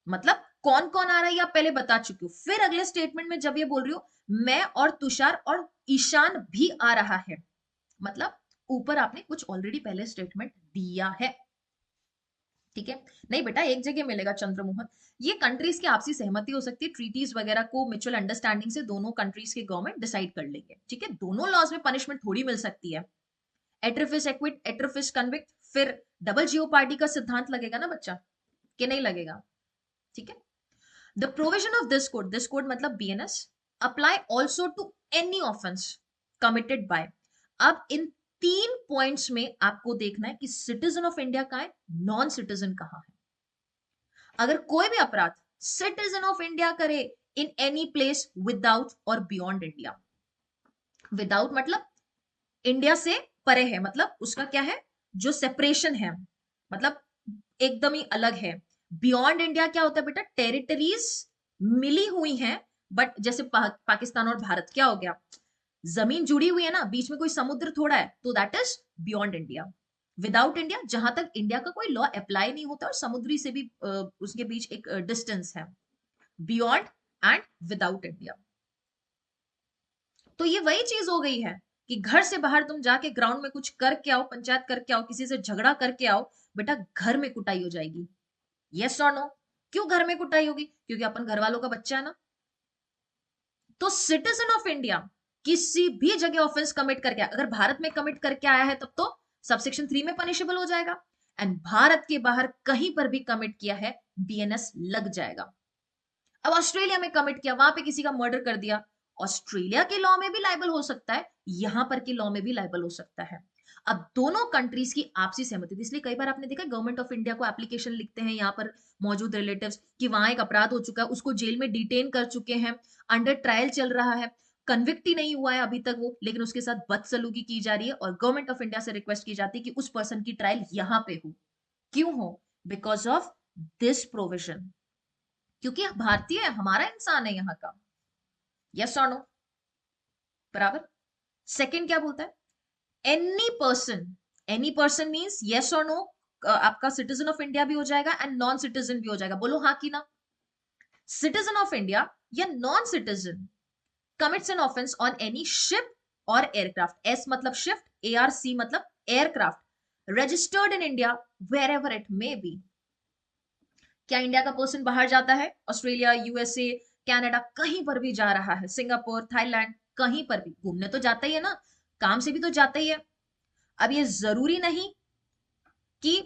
मतलब कौन कौन आ रहा है ये आप पहले बता चुके हो। फिर अगले स्टेटमेंट में जब ये बोल रही हो मैं और तुषार और ईशान भी आ रहा है, मतलब ऊपर आपने कुछ ऑलरेडी पहले स्टेटमेंट दिया है। ठीक है, नहीं बेटा एक जगह मिलेगा चंद्रमोहन, ये कंट्रीज की आपसी सहमति हो सकती है, ट्रीटीज वगैरह को म्यूचुअल अंडरस्टैंडिंग से दोनों कंट्रीज के गवर्नमेंट डिसाइड कर लेंगे। ठीक है, दोनों लॉज में पनिशमेंट थोड़ी मिल सकती है, एट्रिफिस एक्विट, एट्रिफिस कन्विक्ट, फिर डबल जियो पार्टी का सिद्धांत लगेगा ना बच्चा, कि नहीं लगेगा? ठीक है, the provision of this code मतलब BNS apply also to any offence committed by. अब इन 3 पॉइंट्स में आपको देखना है कि सिटीजन ऑफ इंडिया कहां है, नॉन सिटीजन कहां है। अगर कोई भी अपराध सिटीजन ऑफ इंडिया करे इन एनी प्लेस विदाउट और बियॉन्ड इंडिया, विदाउट मतलब इंडिया से परे है, मतलब उसका क्या है, जो सेपरेशन है, मतलब एकदम ही अलग है। बियॉन्ड इंडिया क्या होता है बेटा, टेरिटरीज मिली हुई हैं, बट जैसे पाकिस्तान और भारत क्या हो गया, जमीन जुड़ी हुई है ना, बीच में कोई समुद्र थोड़ा है, तो that is beyond India. Without India जहां तक इंडिया का कोई लॉ अप्लाई नहीं होता, और समुद्री से भी उसके बीच एक डिस्टेंस है, बियॉन्ड एंड विदाउट इंडिया। तो ये वही चीज हो गई है कि घर से बाहर तुम जाके ग्राउंड में कुछ करके आओ, पंचायत करके आओ, किसी से झगड़ा करके आओ, बेटा घर में कुटाई हो जाएगी। यस और नो? क्यों घर में कुटाई होगी? क्योंकि अपन घर वालों का बच्चा है ना। तो सिटीजन ऑफ इंडिया किसी भी जगह ऑफेंस कमिट करके, अगर भारत में कमिट करके आया है तब तो सबसेक्शन 3 में पनिशेबल हो जाएगा, एंड भारत के बाहर कहीं पर भी कमिट किया है बीएनएस लग जाएगा। अब ऑस्ट्रेलिया में कमिट किया, वहां पे किसी का मर्डर कर दिया, ऑस्ट्रेलिया के लॉ में भी लाइबल हो सकता है, यहां पर के लॉ में भी लाइबल हो सकता है। अब दोनों कंट्रीज की आपसी सहमति, इसलिए कई बार आपने देखा गवर्नमेंट ऑफ इंडिया को एप्लीकेशन लिखते हैं यहाँ पर मौजूद रिलेटिव्स कि वहां एक अपराध हो चुका है, उसको जेल में डिटेन कर चुके हैं, अंडर ट्रायल चल रहा है, कन्विक्ट ही नहीं हुआ है अभी तक वो, लेकिन उसके साथ बदसलूकी की जा रही है, और गवर्नमेंट ऑफ इंडिया से रिक्वेस्ट की जाती है कि उस पर्सन की ट्रायल यहां पे हो। क्यों हो? बिकॉज ऑफ दिस प्रोविजन, क्योंकि भारतीय है, हमारा इंसान है यहाँ का। यस और नो? बराबर। सेकंड क्या बोलता है, एनी पर्सन मीन्स यस और नो, आपका सिटीजन ऑफ इंडिया भी हो जाएगा एंड नॉन सिटीजन भी हो जाएगा, बोलो हाँ कि ना। सिटीजन ऑफ इंडिया या non citizen commits an offence on any ship और एयरक्राफ्ट, एस मतलब शिफ्ट, ARC मतलब aircraft, registered in India wherever it may be. क्या इंडिया का पर्सन बाहर जाता है, ऑस्ट्रेलिया, यूएसए, कनाडा, कहीं पर भी जा रहा है, सिंगापुर, थाईलैंड, कहीं पर भी घूमने तो जाता ही है ना, काम से भी तो जाता ही है। अब ये जरूरी नहीं कि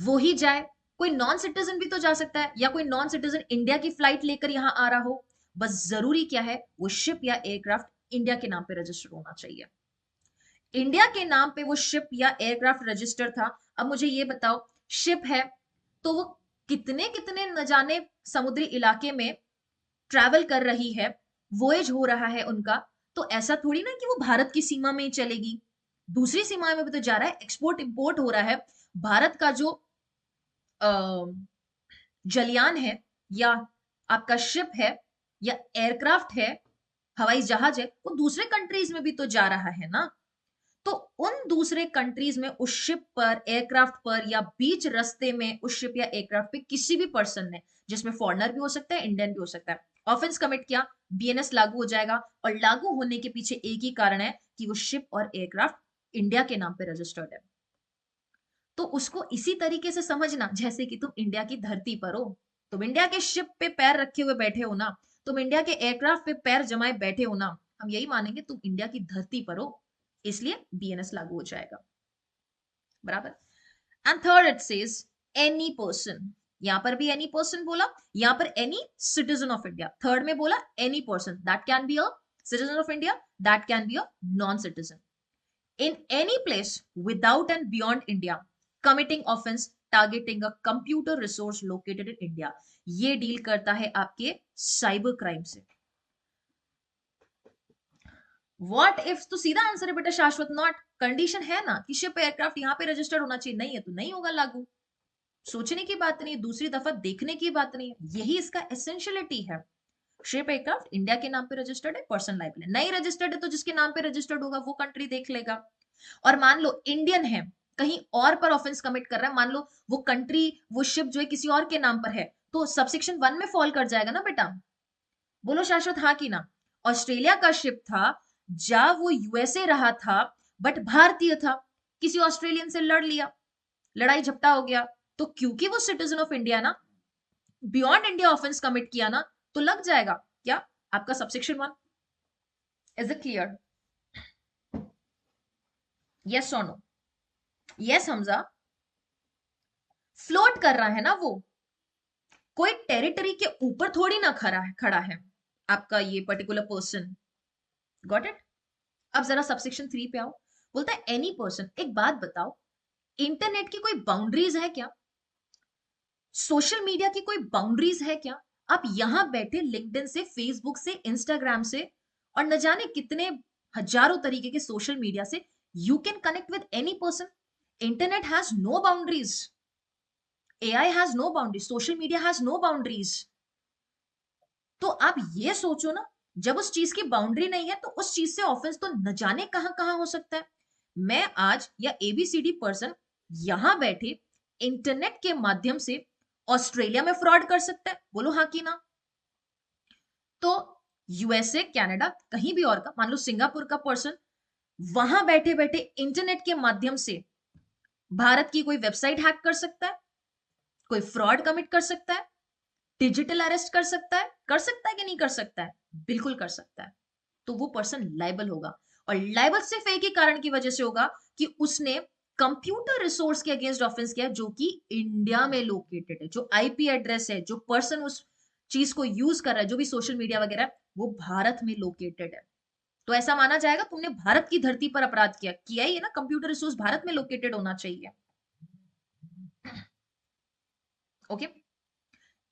वो ही जाए, कोई नॉन सिटीजन भी तो जा सकता है, या कोई नॉन सिटीजन इंडिया की फ्लाइट लेकर यहां आ रहा हो, बस जरूरी क्या है, वो शिप या एयरक्राफ्ट इंडिया के नाम पे रजिस्टर होना चाहिए। इंडिया के नाम पे वो शिप या एयरक्राफ्ट रजिस्टर था। अब मुझे ये बताओ, शिप है तो वो कितने कितने न जाने समुद्री इलाके में ट्रैवल कर रही है, वोएज हो रहा है उनका, तो ऐसा थोड़ी ना कि वो भारत की सीमा में ही चलेगी, दूसरी सीमा में भी तो जा रहा है, एक्सपोर्ट इंपोर्ट हो रहा है, भारत का जो जलयान है, या आपका शिप है, या एयरक्राफ्ट है, हवाई जहाज है, वो दूसरे कंट्रीज में भी तो जा रहा है ना। तो उन दूसरे कंट्रीज में उस शिप पर, एयरक्राफ्ट पर, या बीच रास्ते में उस शिप या एयरक्राफ्ट पे किसी भी पर्सन ने, जिसमें फॉरेनर भी हो सकता है, इंडियन भी हो सकता है, ऑफेंस कमिट किया, बीएनएस लागू हो जाएगा। और लागू होने के पीछे एक ही कारण है कि वो शिप और एयरक्राफ्ट इंडिया के नाम पे रजिस्टर्ड है। तो उसको इसी तरीके से समझना जैसे कि तुम इंडिया की धरती पर हो, तुम इंडिया के शिप पे पैर रखे हुए बैठे हो ना, तुम इंडिया के एयरक्राफ्ट पे पैर जमाए बैठे हो ना, हम यही मानेंगे तुम इंडिया की धरती पर हो, इसलिए बीएनएस लागू हो जाएगा। बराबर। And third it says any person, यहां पर भी एनी पर्सन बोला, यहां पर any citizen of India, third में बोला any person, that can be a citizen of India, that can be a non citizen, in any place without and beyond India committing offense targeting a computer resource located in India। ये deal करता है आपके cyber crime से। What if, तो सीधा answer है बेटा शाश्वत, नॉट। कंडीशन है ना कि शिप एयरक्राफ्ट यहां पे रजिस्टर्ड होना चाहिए, नहीं है तो नहीं होगा लागू। सोचने की बात नहीं है, दूसरी दफा देखने की बात नहीं है, यही इसका एसेंशियलिटी है। शिप एयरक्राफ्ट इंडिया के नाम पे रजिस्टर्ड है, पर्सन लाइबल है, नहीं रजिस्टर्ड है तो जिसके नाम पे रजिस्टर्ड होगा वो कंट्री देख लेगा। और मान लो इंडियन है, कहीं और पर ऑफेंस कमिट कर रहा है, मान लो वो कंट्री, वो शिप जो है किसी और के नाम पर है, तो सबसेक्शन 1 में फॉल कर जाएगा ना बेटा। बोलो शाश्वत हाँ कि ना। ऑस्ट्रेलिया का शिप था, जा वो यूएसए रहा था, बट भारतीय था, किसी ऑस्ट्रेलियन से लड़ लिया, लड़ाई झपटा हो गया, तो क्योंकि वो सिटीजन ऑफ इंडिया ना, बियॉन्ड इंडिया ऑफेंस कमिट किया ना, तो लग जाएगा क्या आपका subsection 1। Is it clear? Yes और नो? यस हमजा, फ्लोट कर रहा है ना वो, कोई टेरिटरी के ऊपर थोड़ी ना खड़ा है आपका ये पर्टिकुलर पर्सन। Got it? अब जरा सबसेक्शन 3 पे आओ। बोलता है एनी पर्सन, एक बात बताओ, इंटरनेट की कोई बाउंड्रीज है क्या? सोशल मीडिया की कोई बाउंड्रीज है क्या? आप यहां बैठे लिंक्डइन से, फेसबुक से, इंस्टाग्राम से, और न जाने कितने हजारों तरीके के सोशल मीडिया से you can connect with any person. Internet has no boundaries, AI has no boundaries, social media has no boundaries. तो आप ये सोचो ना, जब उस चीज की बाउंड्री नहीं है तो उस चीज से ऑफेंस तो न जाने कहां कहां हो सकता है। मैं आज या एबीसीडी पर्सन यहां बैठे इंटरनेट के माध्यम से ऑस्ट्रेलिया में फ्रॉड कर सकता है, बोलो हाँ कि ना। तो यूएसए, कनाडा, कहीं भी और का, मान लो सिंगापुर का पर्सन वहां बैठे बैठे इंटरनेट के माध्यम से भारत की कोई वेबसाइट हैक कर सकता है, कोई फ्रॉड कमिट कर सकता है, डिजिटल अरेस्ट कर सकता है कि नहीं कर सकता है? बिल्कुल कर सकता है। तो वो पर्सन लाइबल होगा, और लाइबल सिर्फ एक ही कारण की वजह से होगा कि उसने कंप्यूटर रिसोर्स के अगेंस्ट ऑफेंस किया जो कि इंडिया में लोकेटेड है, जो आईपी एड्रेस है, जो पर्सन उस चीज को यूज कर रहा है, जो भी सोशल मीडिया वगैरह है, वो भारत में लोकेटेड है। तो ऐसा माना जाएगा तुमने भारत की धरती पर अपराध किया ही है ना, कंप्यूटर रिसोर्स भारत में लोकेटेड होना चाहिए। Okay.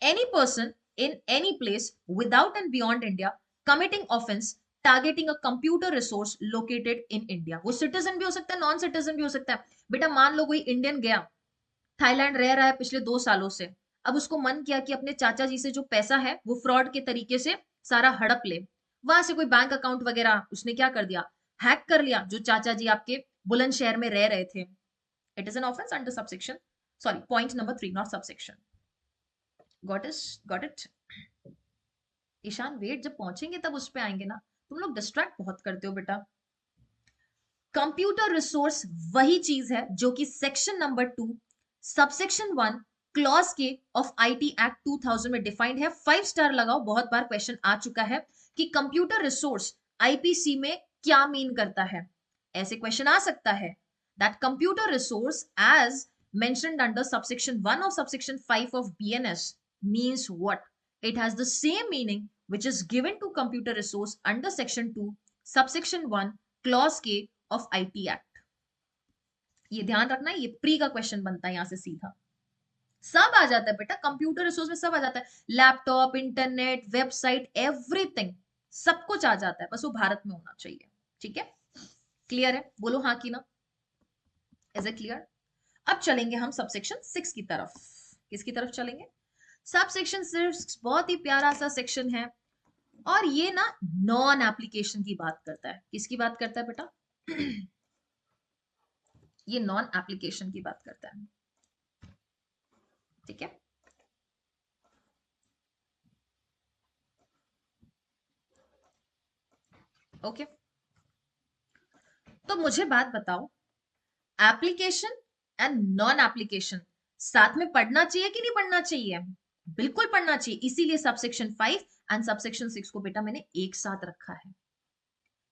Any person in any place without and beyond India committing offense targeting a computer resource located in India। वो सिटीजन भी हो सकता है, नॉन सिटीजन भी हो सकता है। बेटा मान लो कोई इंडियन गया, थाईलैंड रह रहा है पिछले 2 सालों से, अब उसको मन किया कि अपने चाचा जी से जो पैसा है वो फ्रॉड के तरीके से सारा हड़प ले, वहां से कोई बैंक अकाउंट वगैरह उसने क्या कर दिया, हैक कर लिया, जो चाचा जी आपके बुलंदशहर में रह रहे थे। It is an offence under subsection, sorry point number 3, not subsection. Got it? Ishan wait, जब पहुंचेंगे तब उस पे आएंगे ना, तुम लोग डिस्ट्रैक्ट बहुत करते हो बेटा। कंप्यूटर रिसोर्स वही चीज है जो कि सेक्शन नंबर 2 सबसेक्शन 1 क्लॉज के ऑफ आईटी एक्ट 2000 में डिफाइंड है। 5 स्टार लगाओ, बहुत बार क्वेश्चन आ चुका है कि कंप्यूटर रिसोर्स आईपीसी में क्या मीन करता है। ऐसे क्वेश्चन आ सकता है that computer resource as mentioned under subsection 1 of subsection 5 of BNS means what? It has the same meaning which is given to computer resource under section 2 subsection 1 clause K of IT Act। ये ध्यान रखना, ये pre का question बनता है, यहां से सीधा सब आ जाता है बेटा, कंप्यूटर रिसोर्स में सब आ जाता है, लैपटॉप, इंटरनेट, वेबसाइट, एवरीथिंग, सब कुछ आ जाता है, बस वो भारत में होना चाहिए। ठीक है, क्लियर है? बोलो हाँ कि ना। Is it clear? अब चलेंगे हम सबसेक्शन 6 की तरफ। किसकी तरफ चलेंगे? सबसेक्शन 6 बहुत ही प्यारा सा सेक्शन है और ये ना नॉन एप्लीकेशन की बात करता है। किसकी बात करता है बेटा? ये नॉन एप्लीकेशन की बात करता है। ठीक है, ओके। तो मुझे बात बताओ, एप्लीकेशन एंड नॉन एप्लीकेशन साथ में पढ़ना चाहिए कि नहीं पढ़ना चाहिए? बिल्कुल पढ़ना चाहिए, इसीलिए सबसेक्शन 5 एंड सबसेक्शन 6 को बेटा मैंने एक साथ रखा है।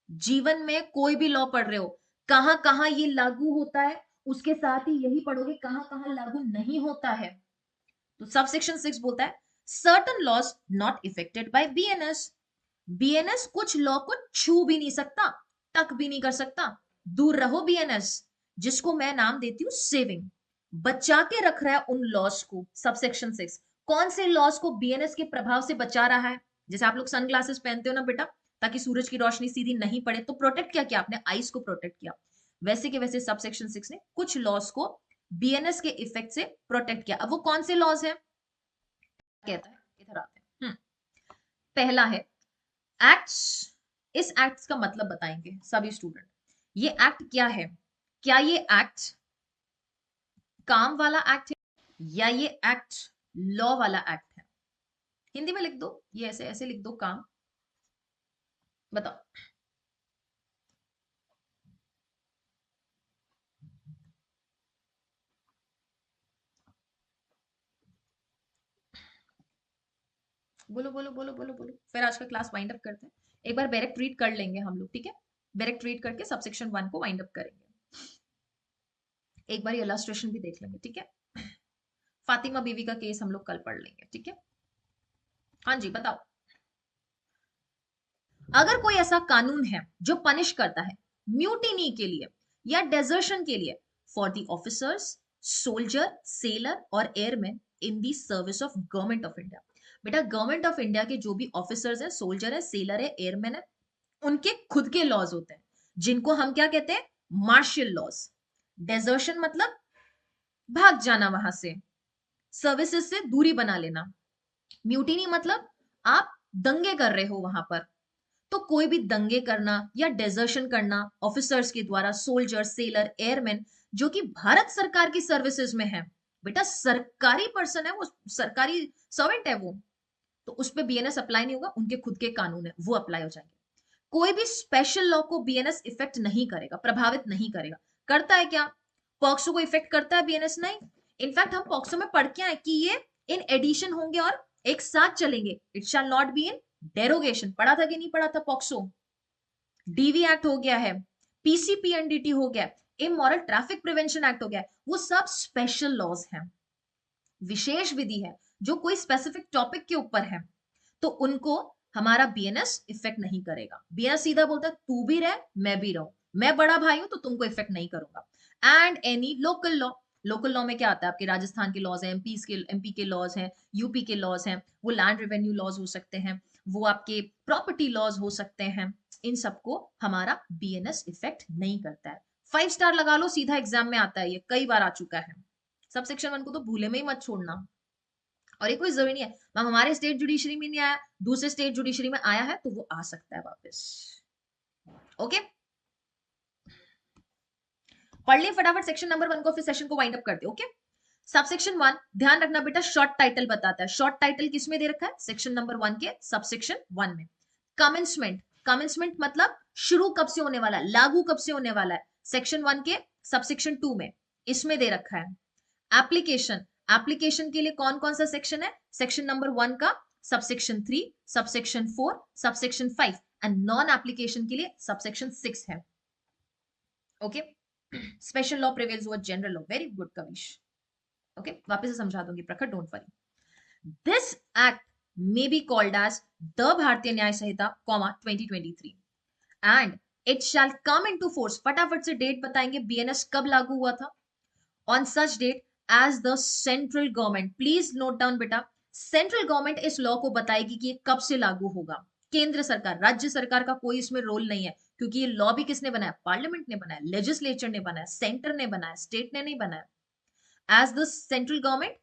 जीवन में कोई भी लॉ पढ़ रहे हो, कहां कहां ये लागू होता है उसके साथ ही यही पढ़ोगे कहां कहां लागू नहीं होता है। तो सबसेक्शन 6 बोलता है certain laws not affected by BNS. BNS कुछ लॉ को छू भी नहीं सकता, टक भी नहीं कर सकता। दूर रहो बीएनएस, जिसको मैं नाम देती हूं सेविंग। बचा के रख रहा है उन लॉस को सबसेक्शन 6। कौन से लॉस को बीएनएस के प्रभाव से बचा रहा है? जैसे आप लोग सनग्लासेस पहनते हो ना बेटा, ताकि सूरज की रोशनी सीधी नहीं पड़े, तो प्रोटेक्ट क्या किया आपने? आईज को प्रोटेक्ट किया। वैसे के वैसे सबसेक्शन 6 ने कुछ लॉस को बीएनएस के इफेक्ट से प्रोटेक्ट किया। अब वो कौन से लॉज है कहता है, इधर आते हैं। पहला है एक्ट्स। इस एक्ट्स का मतलब बताएंगे सभी स्टूडेंट। ये एक्ट क्या है? क्या ये एक्ट काम वाला एक्ट है या ये एक्ट लॉ वाला एक्ट है? हिंदी में लिख दो, ये ऐसे ऐसे लिख दो, काम। बताओ। बोलो बोलो बोलो बोलो बोलो, फिर आज का क्लास वाइंड अप करते हैं। एक बार डायरेक्ट रीड कर लेंगे हम लोग, ठीक है? डायरेक्ट रीड करके सबसेक्शन 1 को वाइंड अप करेंगे। एक बार इलस्ट्रेशन भी देख लेंगे, ठीक है? फातिमा बीवी का केस हम लोग कल पढ़ लेंगे, ठीक है? हाँ जी, बताओ। अगर कोई ऐसा कानून है जो पनिश करता है म्यूटिनी के लिए या डेजर्शन के लिए for the officers, soldier, sailor और airman in the service of government of India. बेटा गवर्नमेंट ऑफ इंडिया के जो भी ऑफिसर्स हैं, सोल्जर है, सेलर है, एयरमैन है, उनके खुद के लॉज होते हैं जिनको हम क्या कहते हैं? Martial laws. डेजर्शन मतलब भाग जाना वहां से, सर्विसेज से दूरी बना लेना। म्यूटिनी मतलब आप दंगे कर रहे हो वहां पर। तो कोई भी दंगे करना या डेजर्शन करना ऑफिसर्स के द्वारा, सोल्जर, सेलर, एयरमैन, जो कि भारत सरकार की सर्विसेज में है, बेटा सरकारी पर्सन है वो, सरकारी सर्वेंट है वो, तो उस पर बीएनएस अप्लाई नहीं होगा। उनके खुद के कानून है, वो अप्लाई हो जाएंगे। कोई भी स्पेशल लॉ को बीएनएस इफेक्ट नहीं करेगा, प्रभावित नहीं करेगा। करता है क्या? पॉक्सो को इफेक्ट करता है बीएनएस? नहीं। इनफैक्ट हम पॉक्सो में पढ़ के आए कि ये इन एडिशन होंगे और एक साथ चलेंगे। It shall not be in derogation. पढ़ा था कि नहीं पढ़ा था? पॉक्सो, डीवी एक्ट हो गया है, पीसीपीएनडीटी हो गया, इमोरल ट्रैफिक प्रिवेंशन एक्ट हो गया, वो सब स्पेशल लॉज हैं, विशेष विधि है जो कोई स्पेसिफिक टॉपिक के ऊपर है, तो उनको हमारा बीएनएस इफेक्ट नहीं करेगा। बीएनएस सीधा बोलता है तू भी रह मैं भी रहूं, मैं बड़ा भाई हूं तो तुमको इफेक्ट नहीं करूंगा। And any local law. Local law में क्या आता है? आपके राजस्थान के लॉज हैं, एमपी के लॉज हैं, यूपी के लॉज हैं, वो लैंड रेवेन्यू लॉज हो सकते हैं, वो आपके प्रॉपर्टी लॉज हो सकते हैं। इन सबको हमारा बीएनएस इफेक्ट नहीं करता है। 5 स्टार लगा लो, सीधा एग्जाम में आता है, ये कई बार आ चुका है। सब सेक्शन 1 को तो भूले में ही मत छोड़ना। और ये कोई जरूरी नहीं है मैम हमारे स्टेट जुडिशरी में नहीं आया, दूसरे स्टेट जुडिशरी में आया है तो वो आ सकता है वापस। ओके, पढ़ लिया फटाफट सेक्शन नंबर 1 को, फिर सेशन को वाइंड अप करते। ओके, सबसेक्शन 1 ध्यान रखना बेटा, शॉर्ट टाइटल बताता है। शॉर्ट टाइटल किसमें दे रखा है? सेक्शन नंबर 1 के सबसेक्शन 1 में। कमेंसमेंट, कमेंसमेंट मतलब शुरू कब से होने वाला है, लागू कब से होने वाला है, सेक्शन 1 के सबसेक्शन 2 में इसमें दे रखा है। एप्लीकेशन, एप्लीकेशन के लिए कौन कौन सा सेक्शन है? सेक्शन नंबर 1 का subsection 3, subsection 4, subsection 5 and non application के लिए सबसेक्शन 6 है। Okay, special law prevails over general law. Very good Kavish. Okay, वापस से समझा दूंगी प्रखर, don't worry. This act may be called as the भारतीय न्याय संहिता, 2023 and it shall come into force। फटाफट से डेट बताएंगे बीएनएस कब लागू हुआ था। On such date as the central government, please note down बेटा, सेंट्रल गवर्नमेंट इस लॉ को बताएगी कि ये कब से लागू होगा। केंद्र सरकार, राज्य सरकार का कोई इसमें रोल नहीं है, क्योंकि ये लॉ भी किसने बनाया? पार्लियामेंट ने बनाया, लेजिस्लेचर ने बनाया, सेंटर ने बनाया, स्टेट ने नहीं बनाया। as the central government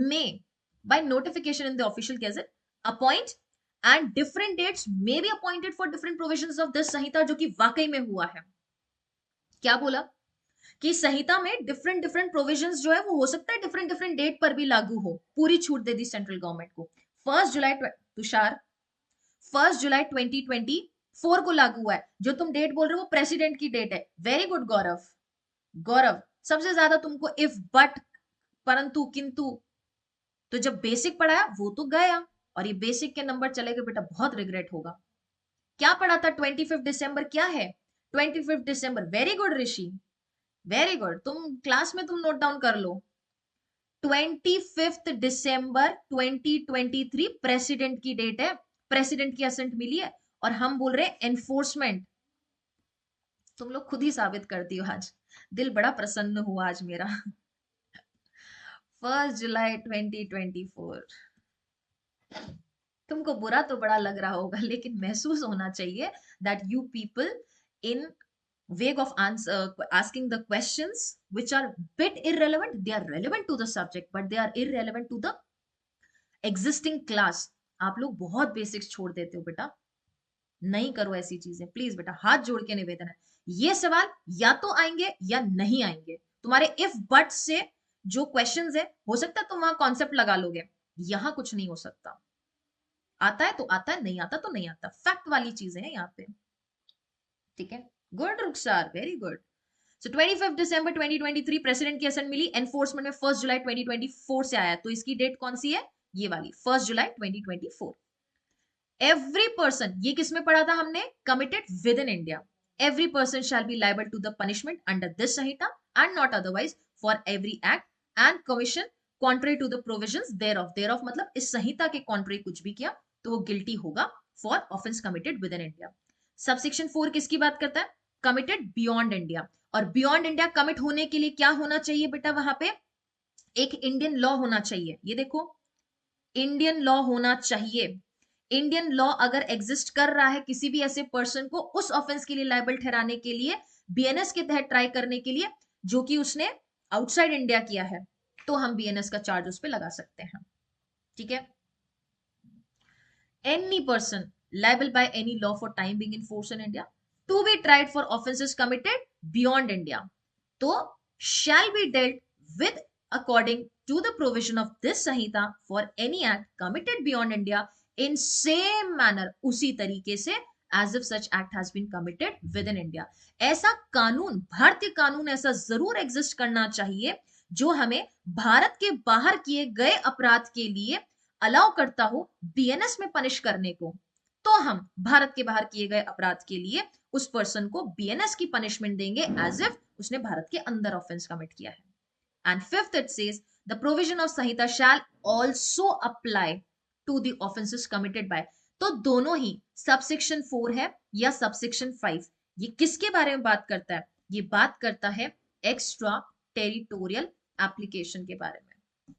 may by notification in the official gazette appoint and different dates may be appointed for different provisions of this संहिता, जो कि वाकई में हुआ है। क्या बोला कि संहिता में डिफरेंट डिफरेंट प्रोविजंस जो है वो हो सकता है डिफरेंट डिफरेंट डेट पर भी लागू हो, पूरी छूट दे दी सेंट्रल गवर्नमेंट को। 1 जुलाई तुषार 1 जुलाई 2024 को लागू हुआ है। जो तुम डेट बोल रहे हो वो प्रेसिडेंट की डेट है। वेरी गुड गौरव। गौरव सबसे ज्यादा तुमको इफ बट परंतु किंतु तो जब बेसिक पढ़ाया वो तो गया, और ये बेसिक के नंबर चले गए बेटा, बहुत रिग्रेट होगा। क्या पढ़ा था 25 दिसंबर, क्या है 25 दिसंबर? वेरी गुड ऋषि, वेरी गुड। तुम क्लास में तुम नोट डाउन कर लो। 25 दिसंबर 2023 प्रेसिडेंट की डेट है, प्रेसिडेंट की असेंट मिली है, और हम बोल रहे हैं एनफोर्समेंट। तुम लोग खुद ही साबित करती हो। आज दिल बड़ा प्रसन्न हुआ आज मेरा। 1 जुलाई 2024। तुमको बुरा तो बड़ा लग रहा होगा, लेकिन महसूस होना चाहिए that you people in wake of answer asking the questions which are bit irrelevant, they are relevant to the subject but they are irrelevant to the existing class। आप लोग बहुत बेसिक्स छोड़ देते हो बेटा, नहीं करो ऐसी चीजें प्लीज बेटा, हाथ जोड़ के निवेदन है। ये सवाल या तो आएंगे या नहीं आएंगे। तुम्हारे इफ बट से जो क्वेश्चंस है हो सकता है तुम वहां कॉन्सेप्ट लगा लोगे, यहां कुछ नहीं हो सकता। आता है तो आता है, नहीं आता तो नहीं आता, फैक्ट वाली चीजें हैं यहाँ पे। ठीक है, गुड रुखसार, वेरी गुड। सो 25 दिसंबर 2023 प्रेसिडेंट की असेंट मिली, एनफोर्समेंट में 1 जुलाई 2024 से आया। तो इसकी डेट कौन सी है? ये वाली 1 जुलाई 2024। एवरी पर्सन, ये किस में पढ़ा था हमने? Committed within India. Every person shall be liable to the punishment under this Sanhita and not otherwise for every act and commission contrary to the provisions thereof. Thereof मतलब इस संहिता के कॉन्ट्री कुछ भी किया तो वो गिल्टी होगा for offence committed within India. Subsection 4 किसकी बात करता है? Committed beyond India. और बियॉन्ड इंडिया कमिट होने के लिए क्या होना चाहिए बेटा? वहां पे एक इंडियन लॉ होना चाहिए। ये देखो, इंडियन लॉ होना चाहिए। इंडियन लॉ अगर एग्जिस्ट कर रहा है किसी भी ऐसे पर्सन को उस ऑफेंस के लिए लायबल ठहराने के लिए, बीएनएस के तहत ट्राई करने के लिए, जो कि उसने आउटसाइड इंडिया किया है, तो हम बीएनएस का चार्ज उस पर लगा सकते हैं। ठीक है, any person liable by any law for time being in force in India to be tried for offenses committed beyond India, तो shall be dealt with according to the provision of this Sanhita for any act committed beyond India in same manner, उसी तरीके से as if such act has been committed within India। ऐसा कानून, भारतीय कानून ऐसा जरूर एग्जिस्ट करना चाहिए जो हमें भारत के बाहर किए गए अपराध के लिए अलाउ करता हो बीएनएस में पनिश करने को, तो हम भारत के बाहर किए गए अपराध के लिए उस पर्सन को बीएनएस की पनिशमेंट देंगे एज इफ उसने भारत के अंदर ऑफेंस कमिट किया है। And fifth it says the provision of Sanhita shall also apply to the offences committed by. तो दोनों ही सबसेक्शन 4 है या सबसेक्शन 5, ये किसके बारे में बात करता है? ये बात करता है एक्स्ट्रा टेरिटोरियल एप्लीकेशन के बारे में।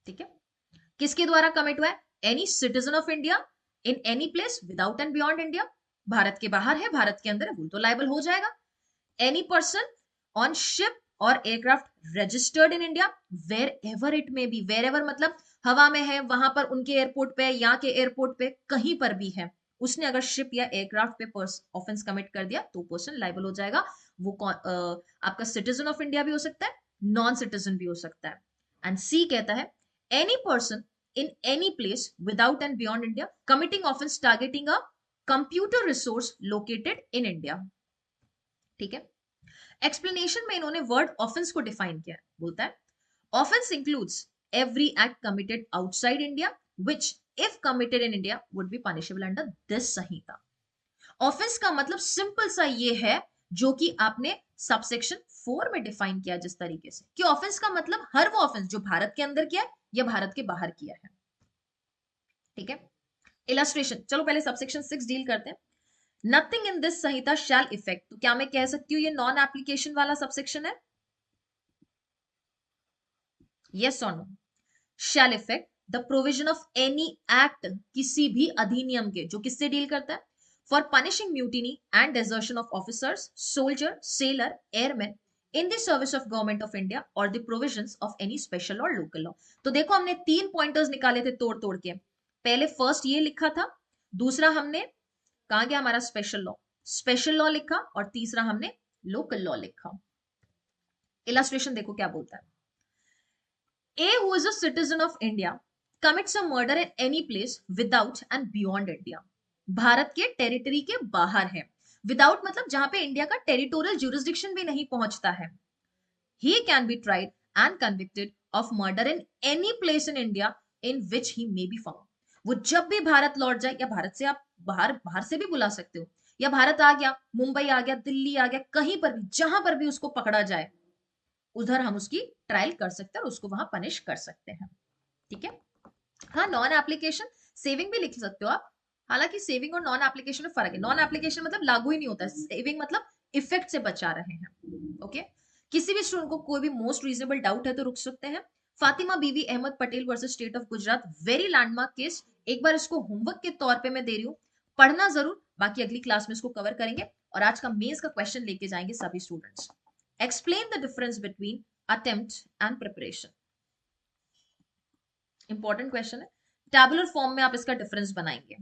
ठीक है, किसके द्वारा कमिट हुआ है? Any citizen of India in any place without and beyond India. Bharat के बाहर है, भारत के अंदर है, वो तो लायबल हो जाएगा। एनी पर्सन ऑन शिप और aircraft registered in India wherever it may be. Wherever मतलब हवा में है, वहां पर उनके एयरपोर्ट पे, यहाँ के एयरपोर्ट पे, कहीं पर भी है, उसने अगर शिप या एयरक्राफ्ट पे ऑफेंस कमिट कर दिया तो पर्सन लायबल हो जाएगा। वो आपका सिटीजन ऑफ इंडिया भी हो सकता है, नॉन सिटीजन भी हो सकता है। एंड सी कहता है any person in any place without and beyond India committing offense targeting a computer resource located in India। ठीक है, एक्सप्लेनेशन में इन्होंने वर्ड ऑफेंस को डिफाइन किया, बोलता है offence includes every act committed outside India which if committed in India would be punishable under this Samhita. Offence का मतलब सिंपल सा ये है जो कि आपने सबसेक्शन 4 में डिफाइन किया जिस तरीके से, कि ऑफेंस का मतलब हर वो ऑफेंस जो भारत के अंदर किया है या भारत के बाहर किया है। ठीक है, इलस्ट्रेशन, चलो पहले सबसेक्शन 6 डील करते हैं। Nothing in this Sanhita shall effect, तो क्या मैं कह सकती हूँ ये नॉन एप्लीकेशन वाला सबसेक्शन है? यस और no? Shall effect the provision of any act, किसी भी अधिनियम के, जो किससे डील करता है? For punishing mutiny and desertion of officers, soldier, sailor, airman in the service of government of India और the provisions of any special और लोकल लॉ। तो देखो हमने 3 पॉइंटर्स निकाले थे तोड़ तोड़ के। पहले फर्स्ट ये लिखा था, दूसरा हमने कहा गया हमारा स्पेशल लॉ लिखा, और तीसरा हमने लोकल लॉ लिखा। इलस्ट्रेशन देखो क्या बोलता है। A who is a citizen of India commits a murder in any place without and beyond India। Bharat के टेरिटरी के बाहर है। विदाउट मतलब जहां पे इंडिया का टेरिटोरियल ज्यूरिसडिक्शन भी नहीं पहुंचता है। He can be tried and convicted of murder in any place in India in which he may be found। वो जब भी भारत लौट जाए, या भारत से आप बाहर बाहर से भी बुला सकते हो, या भारत आ गया, मुंबई आ गया, दिल्ली आ गया, कहीं पर भी जहां पर भी उसको पकड़ा जाए उधर हम उसकी ट्रायल कर सकते हैं और उसको वहां पनिश कर सकते हैं। ठीक है। हाँ, नॉन एप्लीकेशन सेविंग भी लिख सकते हो आप। हालांकि सेविंग और नॉन एप्लीकेशन में फर्क है। नॉन एप्लीकेशन मतलब लागू ही नहीं होता है, सेविंग मतलब इफेक्ट से बचा रहे हैं। ओके। किसी भी स्टूडेंट को कोई भी मोस्ट रीजनेबल डाउट है तो रुक सकते हैं। Fatima Bibi Ahmed Patel versus state of Gujarat, very landmark case. एक बार इसको होमवर्क के तौर पे मैं दे रही हूँ, पढ़ना जरूर, बाकी अगली क्लास में इसको कवर करेंगे। और आज का मेंस का क्वेश्चन लेके जाएंगे सभी students. Explain the difference between attempt and preparation। Important question है, टैबुलर फॉर्म में आप इसका डिफरेंस बनाएंगे।